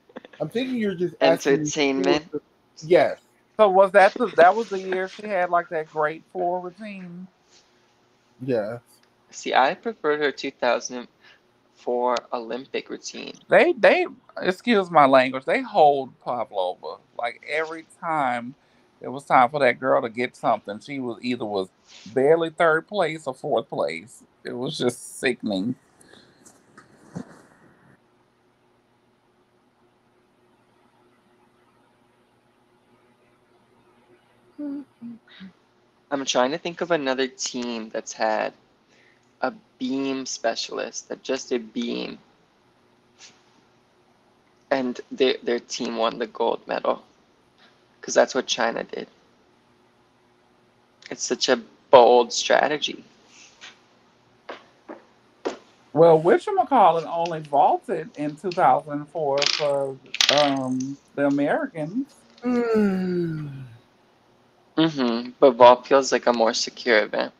I'm thinking you're just asking me who was Entertainment. the. Yes, So was that was the year she had like that great floor routine? yes. See, I preferred her 2004 Olympic routine. They excuse my language. They hold Pavlova like every time it was time for that girl to get something. She was barely third place or fourth place. It was just sickening. I'm trying to think of another team that's had a beam specialist that just did beam, and their team won the gold medal because that's what China did. It's such a bold strategy. Well, whatchamacallit only vaulted in 2004 for the Americans. Mm. But vault feels like a more secure event.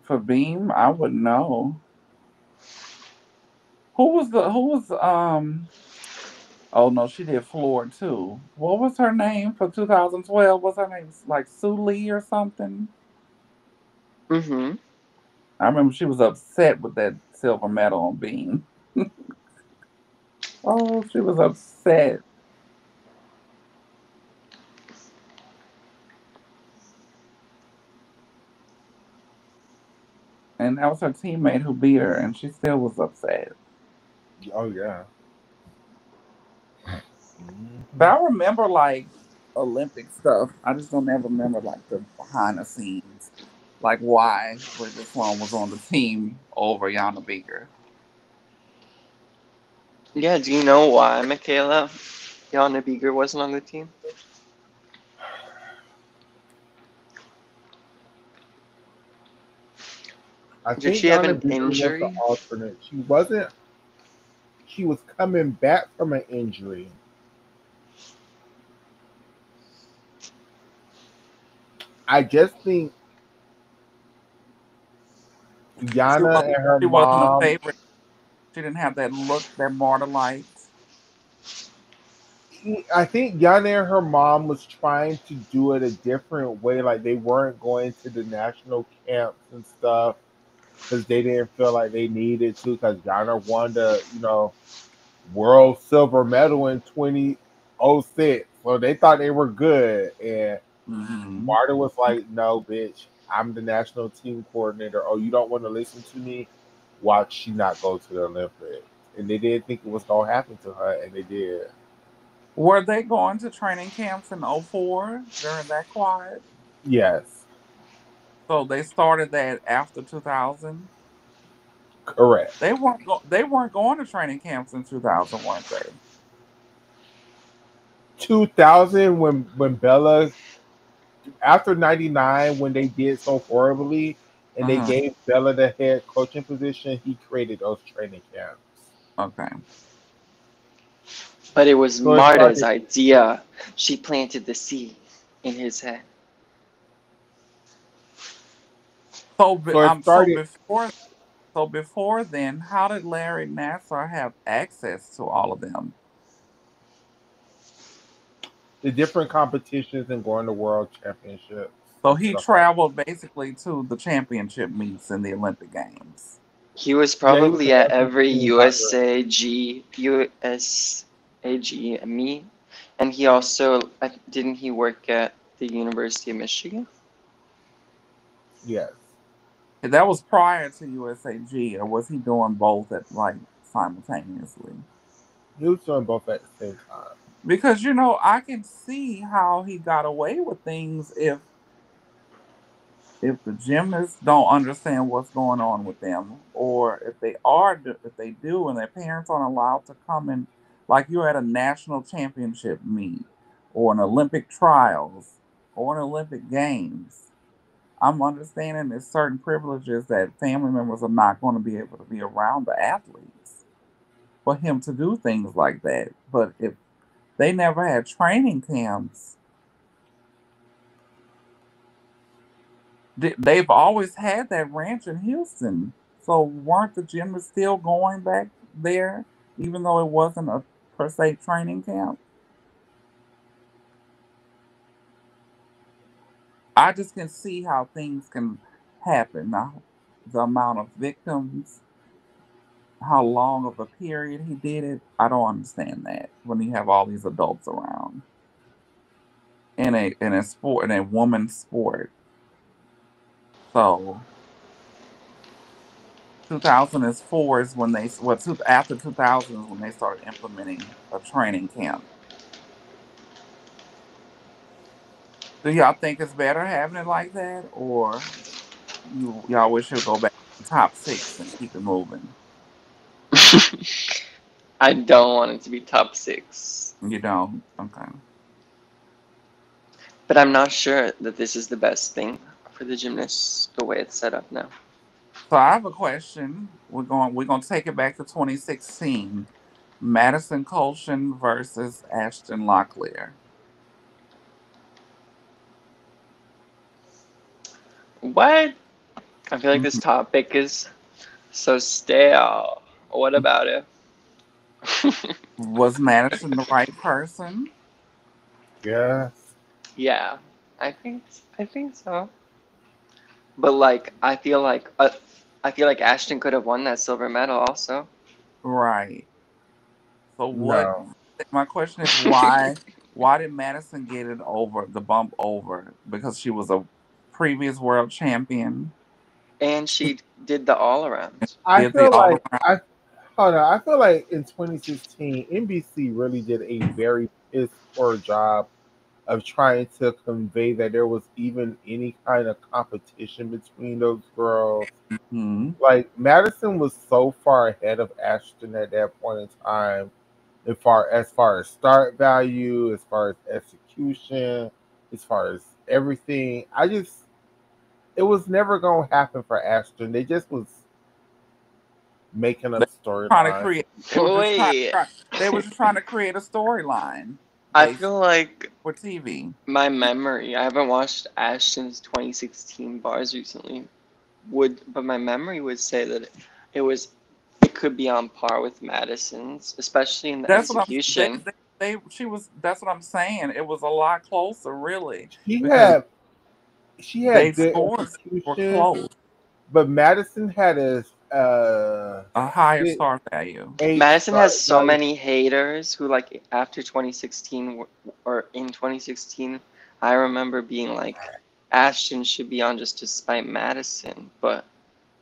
For Beam, I wouldn't know. Who was oh no, she did floor too. What was her name for 2012? Was her name like Sue Lee or something? Mm-hmm. I remember she was upset with that silver medal on Beam. Oh, she was upset. and that was her teammate who beat her, and she still was upset. Oh yeah. But Hmm. I remember like Olympic stuff. I just don't ever remember like the behind the scenes, like why Bridget Sloan was on the team over Yana Beaker. Yeah, do you know why Michaela Jana Beeger wasn't on the team? I Did think she have Yana an Beaver was the injury? alternate. She wasn't. She was coming back from an injury. I just think She Yana was and her she wasn't a mom. favorite. She didn't have that look that Marta liked. I think Yana and her mom was trying to do it a different way. Like they weren't going to the national camps and stuff because they didn't feel like they needed to. Because Yana won the world silver medal in 2006, so they thought they were good. And Hmm. Marta was like, "No, bitch, I'm the national team coordinator. Oh, you don't want to listen to me? Watch she not go to the Olympics." And they didn't think it was gonna happen to her, and they did. Were they going to training camps in '04 during that quiet? Yes, So they started that after 2000. correct. They weren't going to training camps in 2000, weren't they? 2000 when Bella after 99 when they did so horribly and they Uh-huh. gave Bella the head coaching position, he created those training camps. Okay. But it was So it Marta's started. idea. She planted the seed in his head. So So it started. before then, how did Larry Nassar have access to all of them? The different competitions and going to world championships So and he stuff like traveled basically to the championship meets in the Olympic Games. He was that. Yeah, he was the probably at person every who got the. USAG meet, and he also didn't he work at the University of Michigan? Yes, And that was prior to USAG, or was he doing both at like simultaneously? he was doing both at the same time. Because I can see how he got away with things if the gymnasts don't understand what's going on with them, or if they do, and their parents aren't allowed to come in, like you're at a national championship meet, or an Olympic trials, or an Olympic games. I'm understanding there's certain privileges that family members are not going to be able to be around the athletes for him to do things like that. But if they never had training camps, they've always had that ranch in Houston. So weren't the gymnasts still going back there, even though it wasn't a per se training camp? I just can see how things can happen. Now, the amount of victims, how long of a period he did it, I don't understand that when you have all these adults around in a sport, in a woman's sport. So 2004 is when after 2000 is when they started implementing a training camp. Do y'all think it's better having it like that, or y'all wish it would go back to top six and keep it moving? I don't want it to be top six, You don't? Okay. but I'm not sure that this is the best thing for the gymnasts the way it's set up now. So I have a question. We're going to take it back to 2016. Madison Colshin versus Ashton Locklear. What? I feel like this topic is so stale. What about it? Was Madison the right person? Yes. Yeah, I think so. But like, I feel like Ashton could have won that silver medal also. Right. So what? No. My question is why? Why did Madison get the bump over? Because she was a previous world champion. And she did the all around. I Did the feel all like around. I hold on. I feel like in 2016, NBC really did a very piss poor job of trying to convey that there was even any kind of competition between those girls. Hmm. Like Madison was so far ahead of Ashton at that point in time, as far as start value, as far as execution, as far as everything. It was never gonna happen for Ashton. They just was making They up were trying to storylines. create. They were just Wait, they were just trying to create a storyline, I basically, feel like for TV. my memory, I haven't watched Ashton's 2016 bars recently, but my memory would say that it was, it could be on par with Madison's, especially in the That's what execution. she was. That's what I'm saying. It was a lot closer, really, She because had she they had good scores were execution, close, but Madison had a a higher six star value. eight Madison start has so value. many haters who like after 2016 or in 2016, I remember being like, Ashton should be on just to spite Madison, but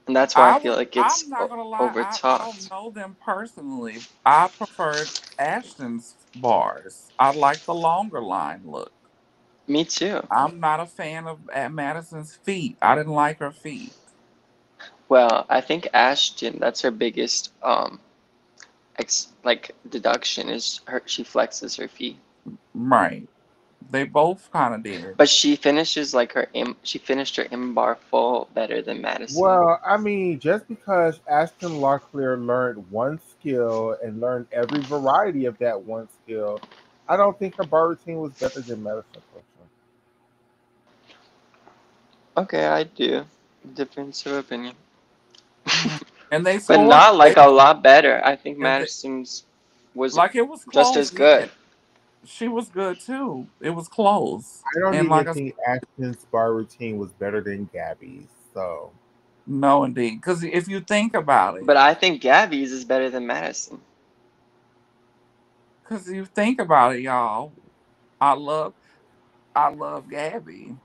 and that's why I feel like I'm it's not gonna lie. I don't overtalked. know them personally. I preferred Ashton's bars. I like the longer line look. Me too. I'm not a fan of Madison's feet. I didn't like her feet. Well, I think Ashton, that's her biggest like deduction is her she flexes her feet. Right. They both kind of did. But she finishes like she finished her M bar full better than Madison. Well, I mean, just because Ashton Locklear learned one skill and learned every variety of that one skill, I don't think her bar routine was better than Madison Cushion. Okay, I do. Difference of opinion. Mhm. And they But scored. not like a lot better. I think And they, Madison's was like it was just close. as good. She was good too. It was close. I don't And even like I said, think Ashton's bar routine was better than Gabby's. So no, indeed. Because if you think about it, But I think Gabby's is better than Madison. y'all, I love, I love Gabby,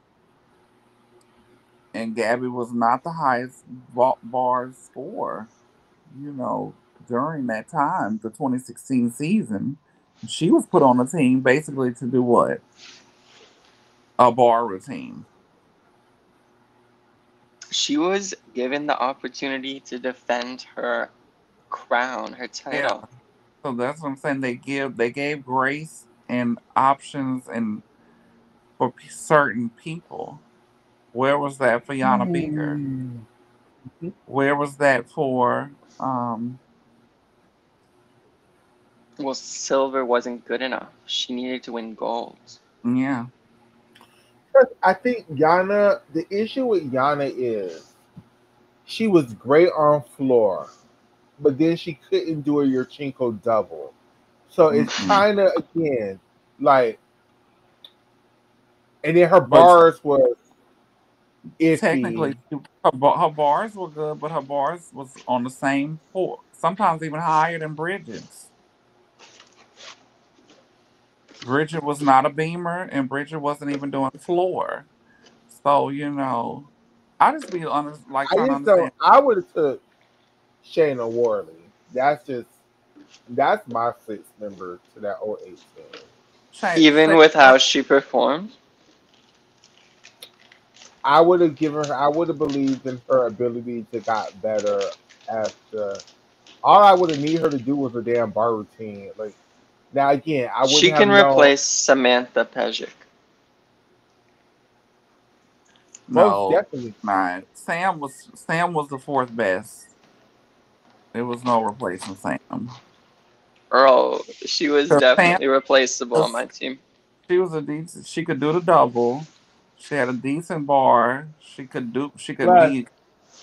and Gabby was not the highest bar score, you know, during that time, the 2016 season. She was put on a team basically to do what? A bar routine. She was given the opportunity to defend her crown, her Yeah. title. So that's what I'm saying. They gave grace and options and for certain people. Where was that for Yana Beaker? Mhm. Where was that for? Well, silver wasn't good enough. She needed to win gold. Yeah. I think Yana. The issue with Yana is she was great on floor, but then she couldn't do a Yurchenko double. So it's Mm-mm. kind of again like, and then her But bars was technically, iffy. her bars were good, but her bars was on the same floor, sometimes even higher than Bridget's. Bridget was not a beamer, and Bridget wasn't even doing floor. So I just be honest, like I trying to just don't. understand. I would have took Shayna Worley. That's my sixth member to that '08 team. Even with how she performed, I would have given her. I would have believed in her ability to got better after. All I would have need her to do was a damn bar routine. Like now again, I she wouldn't have can known. replace Samantha Pejic. Most No, definitely, not Sam was the fourth best. There was no replacing Sam. Earl, she was 'Cause Sam definitely replaceable on was my team. she was a decent. She could do the double. She had a decent bar. She could do. She could plus be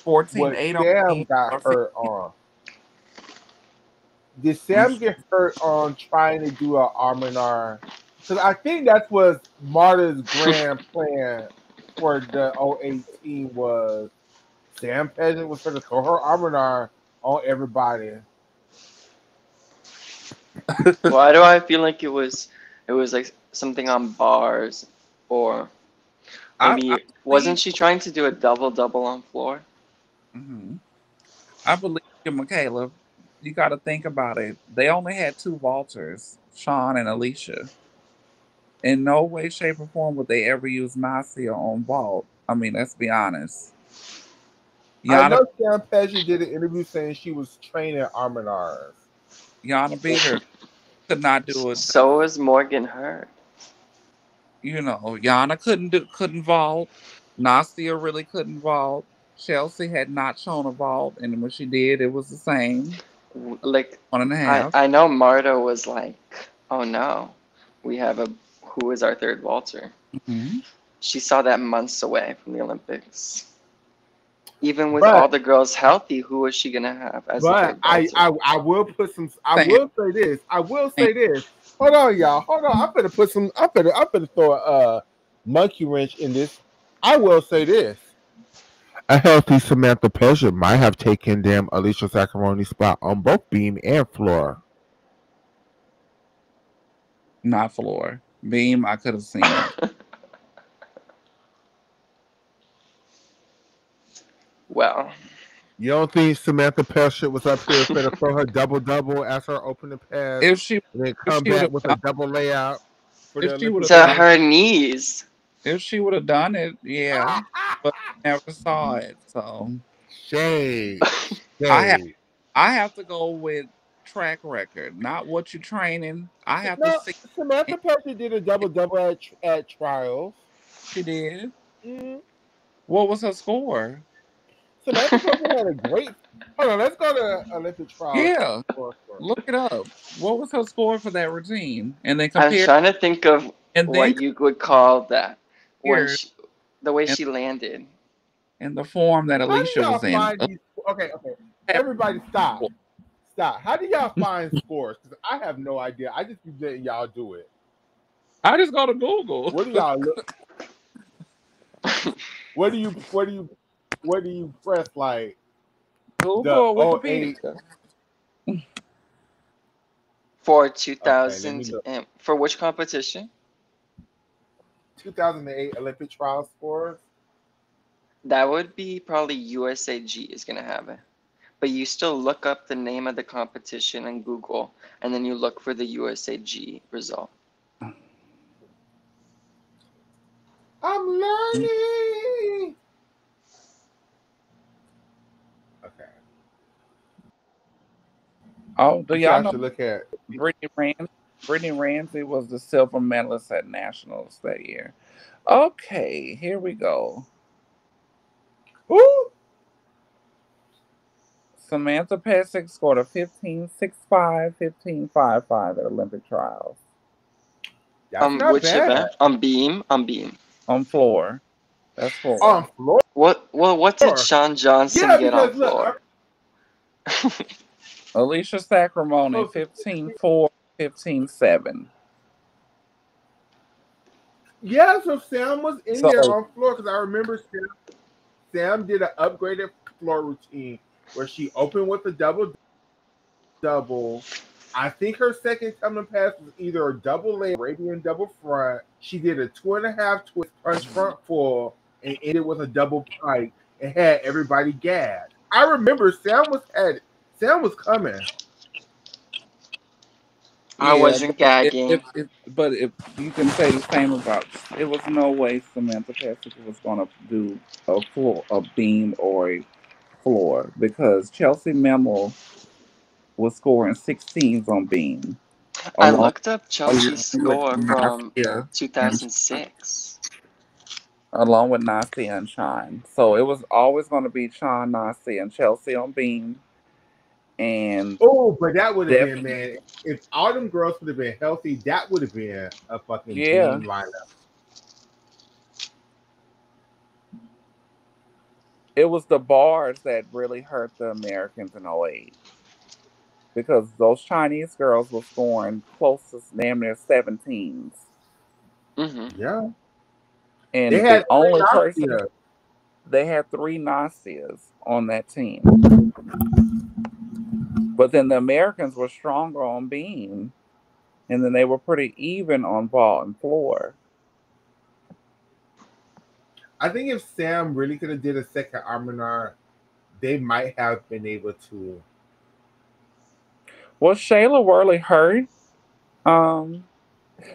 14 what 8 on Sam team got or hurt 15. on. Did And Sam get hurt on trying to do a Arminar? Because I think that was Marta's grand plan for the '08 was Sam Peasant was going to throw her Arminar on everybody. Why do I feel like it was like something on bars, or I maybe wasn't believe she trying to do a double double on floor? Hmm. I believe you, Michaela. You got to think about it. They only had two vaulters, Sean and Alicia. In no way, shape, or form would they ever use Nasia on vault. I mean, let's be honest. I Yana know Sam Pesci did an interview saying she was training Arminars. Yana Beater could not do it. So is Morgan Hurt. You know, Yana couldn't vault. Nastia really couldn't vault. Chelsea had not shown a vault, and when she did, it was the same Like, 1.5. I know Marta was like, oh no, we have a who is our third waltzer. Hmm. She saw that months away from the Olympics. Even with But all the girls healthy, who was she gonna have as the but third waltzer? I will put some. I Same, will say this. I will same, say this. Hold on, y'all. Hold on. I'm gonna put some. I'm gonna throw a monkey wrench in this. I will say this. A healthy Samantha Pleasure might have taken damn Alicia Saccaroni's spot on both beam and floor. not floor. Beam, I could have seen it. Well, You don't think Samantha Pleasure was up here for to throw her double double as her opening pass If she and then if come she would back have with a done double layout for if the she would Olympic have to done Games? her knees. if she would have done it, yeah. But I never saw it. So Shade. I have Shade. I have to go with track record, not what you're training. I have to No, see Samantha Pleasure did a double double at trials. she did. Mm. What was her score? Samantha Pleasure had a great. Hold on, let's go to Olympic trials. Yeah, For look it up. What was her score for that routine? And then I was compare trying to think of and then what you would call that when compare she, the way and she landed. in the form that How do Alicia y'all was in. find these? Okay, okay. Everybody, stop, stop. How do y'all find scores? Because I have no idea. I just be letting y'all do it. I just go to Google. What do y'all look? What do you? What do you? What do you press like Google the or oh 08? Wikipedia. For Okay, let me 2000, look. and for which competition? 2008 Olympic trial scores. That would be probably USAG is gonna have it. But you still look up the name of the competition in Google, and then you look for the USAG result. I'm learning. Okay, Oh, do what you y'all know actually look at? Brittany Ramsey? Brittany Ramsey was the silver medalist at nationals that year. Okay, here we go. Ooh, Samantha Pesic scored a 15.65, 15.55 at Olympic trials that's not Which bad. event? On beam? On beam. on floor. That's On floor. floor. What did Sean Johnson Yeah, get on because look, floor? Alicia Sacramone, so 15.4, 15.7. yeah, so Sam was in So there on floor because I remember Sam did an upgraded floor routine where she opened with a double double. I think her second coming pass was either a double leg, Arabian double front. She did a 2.5 twist punch front full and ended with a double pike and had everybody gagged. I remember Sam was coming. I yeah, wasn't gagging. but if you can say the same about it was no way Samantha Pesic was going to do a floor, a beam, or a floor because Chelsea Memmel was scoring 16s on beam I along looked up Chelsea's along with score from Nasia and 2006. along with Nasia and Shine. So it was always going to be Shine, Nasia, and Chelsea on beam, and Oh, but that would have been, definitely man. If all them girls would have been healthy, that would have been a fucking yeah. beam lineup. It was the bars that really hurt the Americans in '08 because those Chinese girls were scoring close to damn near 17s. Hmm. Yeah. They And the had only three person, Nastias. they had three Nasias on that team. But then the Americans were stronger on beam, and then they were pretty even on ball and floor. I think if Sam really could have did a second Arminar, they might have been able to. Was Shayla Worley hurt? Um,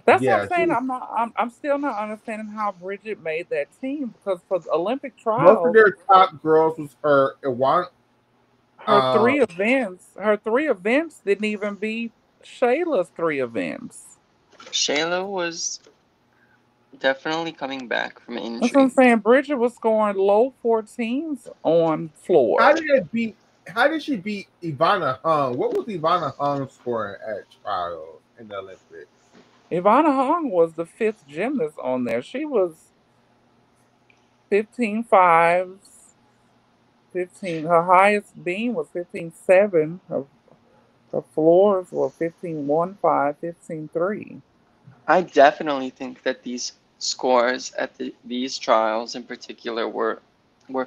that's what I'm Yeah, saying. I'm still not understanding how Bridget made that team because for the Olympic most of trials, their top girls was her. It one, uh, her three events didn't even beat Shayla's three events. Shayla was definitely coming back from That's what I'm injury. saying. Bridget was scoring low 14s on how floor. did it beat? How did she beat Ivana Hung? What was Ivana Hung scoring at trials in the Olympics? Ivana Hong was the fifth gymnast on there. She was 15 fives, 15. Her highest beam was 15.7. Her floors were 15.15, 15.3. I definitely think that these scores at these trials in particular were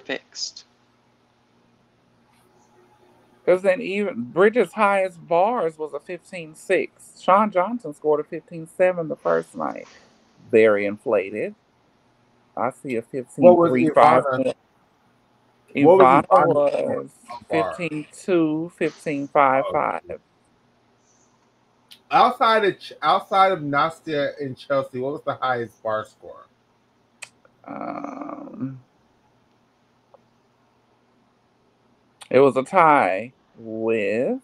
fixed. Because then even Bridget's highest bars was a 15.6. Sean Johnson scored a 15.7 the first night. Very inflated. I see a What was 15.35. Ivana? What was Ivana Ivana was bar? 15.2, Oh, 15.55. outside of Nastia and Chelsea, what was the highest bar score? Um, it was a tie with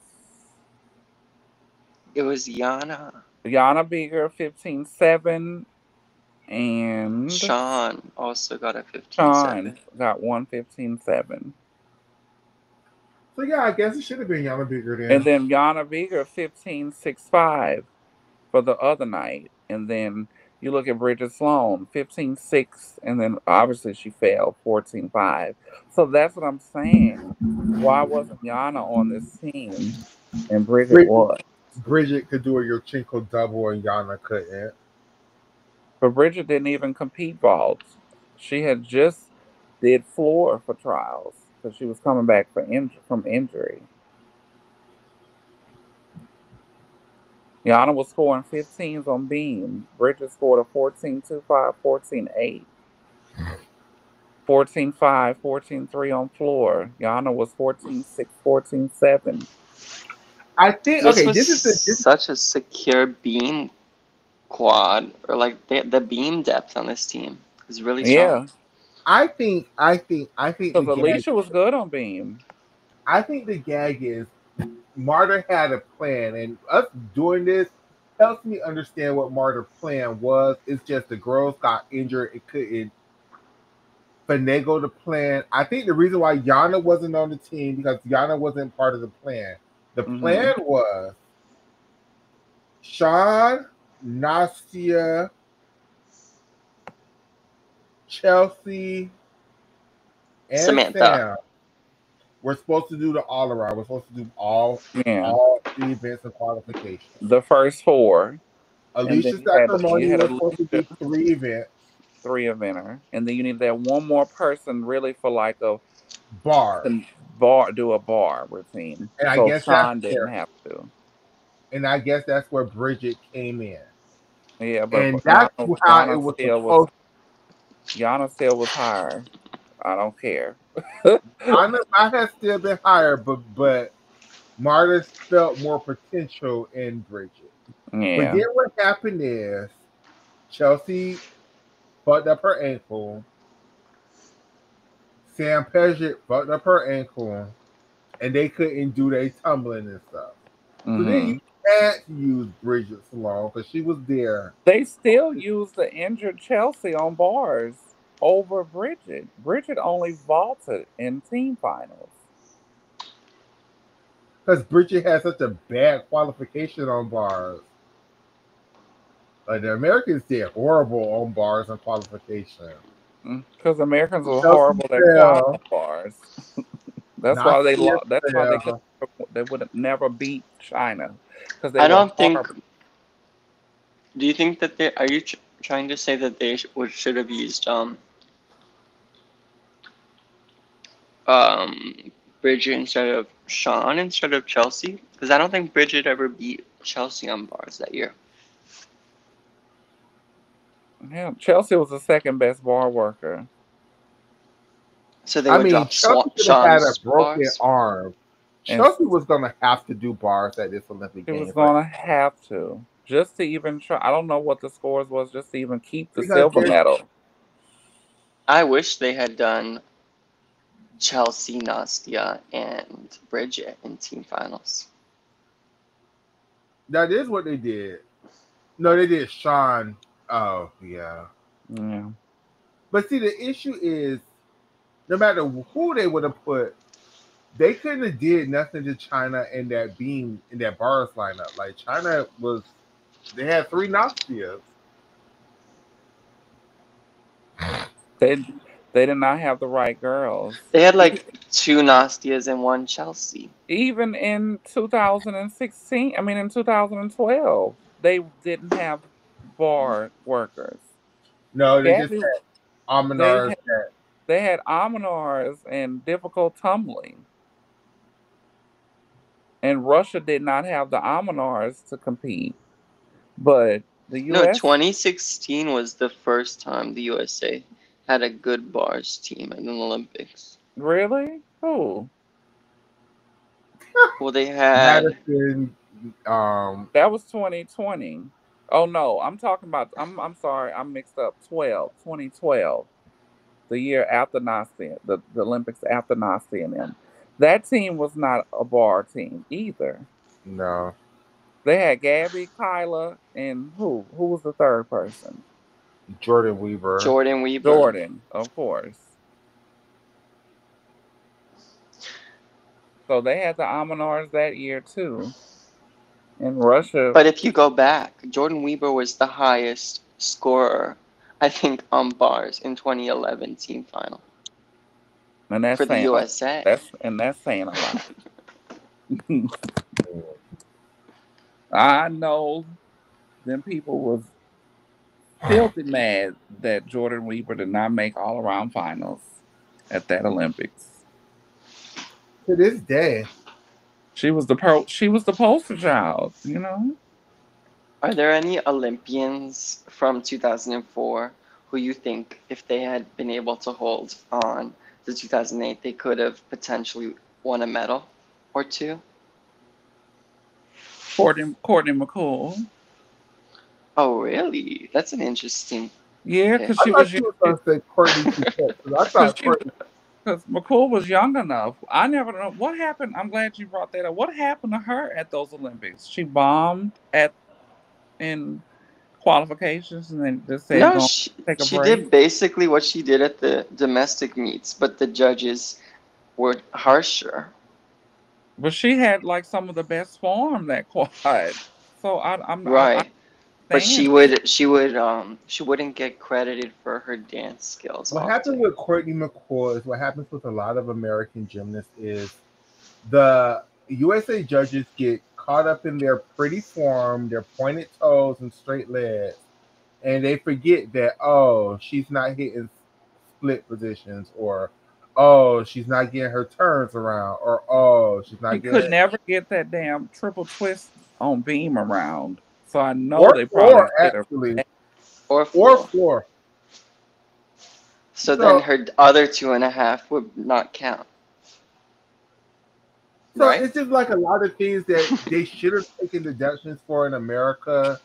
It was Yana. Yana Beeger 15.7 and Sean also got a Sean 15.7. got one 15.7. So yeah, I guess it should have been Yana bigger And then. then Yana Beeger 15.65 for the other night. And then you look at Bridget Sloan 15.6, and then obviously she failed 14.5. So that's what I'm saying. Why wasn't Yana on this team and Bridget Bridget, was? Bridget could do a Yurchenko double and Yana couldn't. But Bridget didn't even compete vaults. She had just did floor for trials because she was coming back from injury. Yana was scoring 15s on beam. Bridget scored a 14.25, 14.8, 14.5, 14.3 on floor. Yana was 14.6, 14.7. I think This okay. was This is such a secure beam quad, or like the beam depth on this team is really strong. Yeah, I think the because gag. Alicia was good on beam. I think the gag is Marta had a plan, and us doing this helps me understand what Marta's plan was. It's just the girls got injured; it couldn't finagle the plan. I think the reason why Yana wasn't on the team because Yana wasn't part of the plan. The Hmm. plan was Sean, Nastia, Chelsea, and Samantha. Sam were supposed to do the all around. We're supposed to do Yeah, all the events and qualifications. the first four, and then Alicia you Sacramone had was supposed to Alicia do 3 events, three eventer, and then you need that one more person really for like a bars, to do a bar routine. and I So guess that's Sean didn't where, have to. and I guess that's where Bridget came in, Yeah, but and that's how it was supposed. Yana still was higher. I don't care. I had still been higher, but Marta felt more potential in Bridget. But Yeah. then what happened is Chelsea fucked up her ankle. Sam Paget fucked up her ankle, and they couldn't do their tumbling and stuff. So then you Hmm. can't use Bridget Sloan because she was there. They still use the injured Chelsea on bars over Bridget. Bridget only vaulted in team finals. Because Bridget had such a bad qualification on bars. Like the Americans did horrible on bars and qualification. Because Americans were Chelsea horrible at quad fell, on bars. That's why they Nastia lost. That's why fell. they would have never beat China because they I were don't think. horrible. Do you think that they are you trying to say that they should have used um Bridget instead of Sean instead of Chelsea? Because I don't think Bridget ever beat Chelsea on bars that year. Yeah, Chelsea was the second best bar worker. So they I would mean, drop Chelsea could have had a Sean's broken bars. arm. And Chelsea was gonna have to do bars at this Olympic she was Games, like gonna have to just to even try. I don't know what the scores was, just to even keep the because silver there's medal. I wish they had done Chelsea, Nastia, and Bridget in team finals. that is what they did. No, they did Sean. Oh yeah, Yeah. but see, the issue is no matter who they would have put, they couldn't have did nothing to China in that beam in that bars lineup. Like China was, they had three Nastias. They they did not have the right girls. They had like two Nastias and one Chelsea. Even in 2016, I mean in 2012, they didn't have bar workers. No, they just Gabby, had they Almenars had, that they had Amonars and difficult tumbling, and Russia did not have the Amonars to compete. But the No, U.S. 2016 was the first time the USA had a good bars team in the Olympics. Really? Who? Well, they had Madison. That was 2020. Oh no, I'm talking about. I'm sorry, I'm mixed up. 2012, the year after Nazi, the Olympics after Nazi and them. That team was not a bar team either. No, They had Gabby, Kyla, and who? Who was the third person? Jordan Weaver. Jordan Weber. Jordan, of course. So they had the Amonars that year too. In Russia, But if you go back, Jordan Weber was the highest scorer, I think, on bars in 2011 team final and that's for the saying a, USA. that's saying a lot. I know them people was filthy mad that Jordan Weaver did not make all around finals at that Olympics. To this day, She was the poster child, you know. Are there any Olympians from 2004 who you think, if they had been able to hold on to 2008, they could have potentially won a medal or two? Courtney McCool. Oh, really? That's an interesting Yeah, pick. because I she thought was you were going to say Courtney Touquette because I because thought she Courtney. because McCool was young enough. I never know what happened. I'm glad you brought that up. What happened to her at those Olympics? She bombed at in qualifications and then just said No, going to take a she break. did basically what she did at the domestic meets, but the judges were harsher. But she had like some of the best form that quad. So I Right. But understand. she wouldn't get credited for her dance skills What happened often. with Courtney McCoy is what happens with a lot of American gymnasts is the USA judges get caught up in their pretty form, their pointed toes and straight legs, and they forget that she's not hitting split positions, or she's not getting her turns around, or she's She not could getting never get that damn triple twist on beam around. So I know or they floor probably did her. actually Or or floor. floor. So then So her other two and a half would not count, right? it's just like a lot of things that they should have taken deductions for in America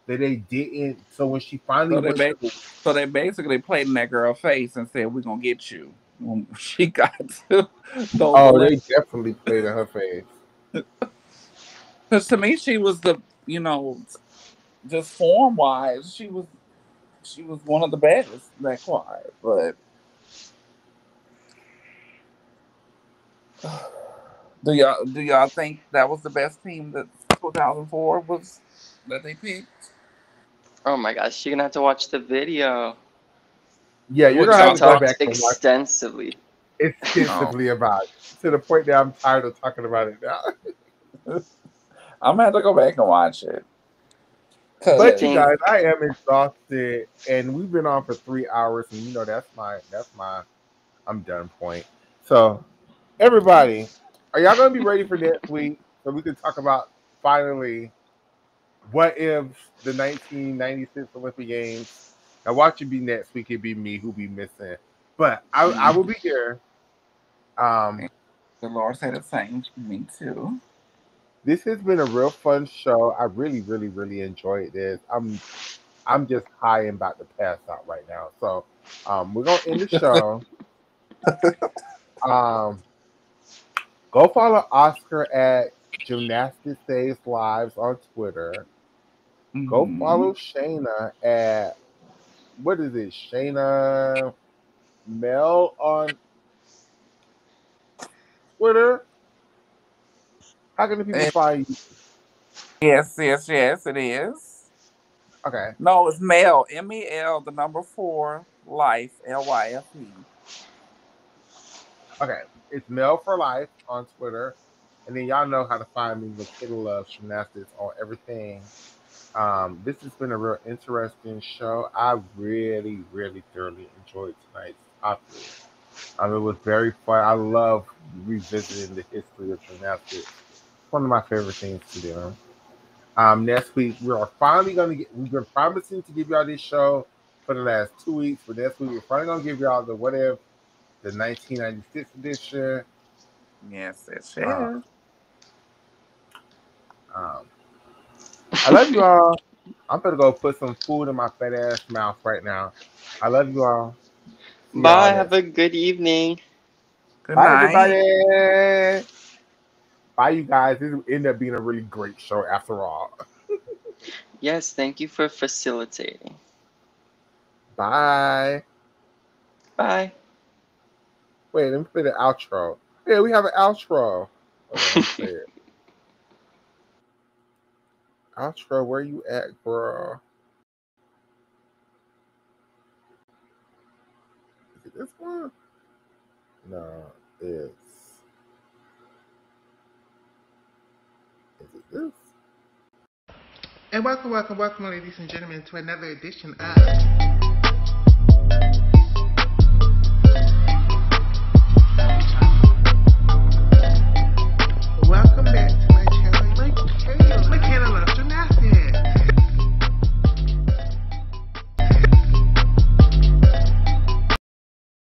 that they didn't. So when she finally So they went to ba- so they basically played in that girl face and said, "We're gonna get you." When she got to those they Olympics, definitely played in her face. because to me she was the just form wise she was one of the best that quad. But do y'all think that was the best team that 2004 was that they picked? Oh my gosh, you're gonna have to watch the video. Yeah, you're What gonna have She y'all to go think? talks back and watch extensively. Oh, extensively about it to the point that I'm tired of talking about it now. I'm gonna have to go back and watch it Do you But you because think guys, I am exhausted, and we've been on for 3 hours, and that's my I'm done point. So everybody, are y'all gonna be ready for next week so we can talk about finally what if the 1996 Olympic Games? Now watch it be next week. It be me who be missing, but I will be here. Um, The Lord said the same for me too. this has been a real fun show. I really, really, really enjoyed this. I'm just high and about to pass out right now. So we're gonna end the show. Um, go follow Oscar at Gymnastics Saves Lives on Twitter. Go Hmm. follow Shayna at what is it? Shayna Mel on Twitter. How can the people find you? Yes, yes, yes, it is. Okay, No, it's Mel. MEL, the number four, life, LYFE. okay. It's Mel for Life on Twitter. And then y'all know how to find me with Kittle Love Gymnastics on everything. This has been a real interesting show. I really, really thoroughly enjoyed tonight's topic. It was very fun. I love revisiting the history of gymnastics. It's one of my favorite things to do. Next week we are finally gonna get. We've been promising to give y'all this show for the last 2 weeks, but next week we're finally gonna give y'all the what if the 1996 edition. Yes, yes, Uh, yes. um, I love you all. I'm gonna go put some food in my fat ass mouth right now. I love you all. See y'all Bye. Have next. a good evening. Good Bye night. everybody. Bye you guys. This ended up being a really great show after all. Yes, thank you for facilitating. Bye. Bye. Wait, let me play the outro. Yeah, we have an outro. Hold on, let me play it. Outro, where you at, bro? Is it this one? No, it's is it this? And welcome, welcome, welcome, ladies and gentlemen, to another edition of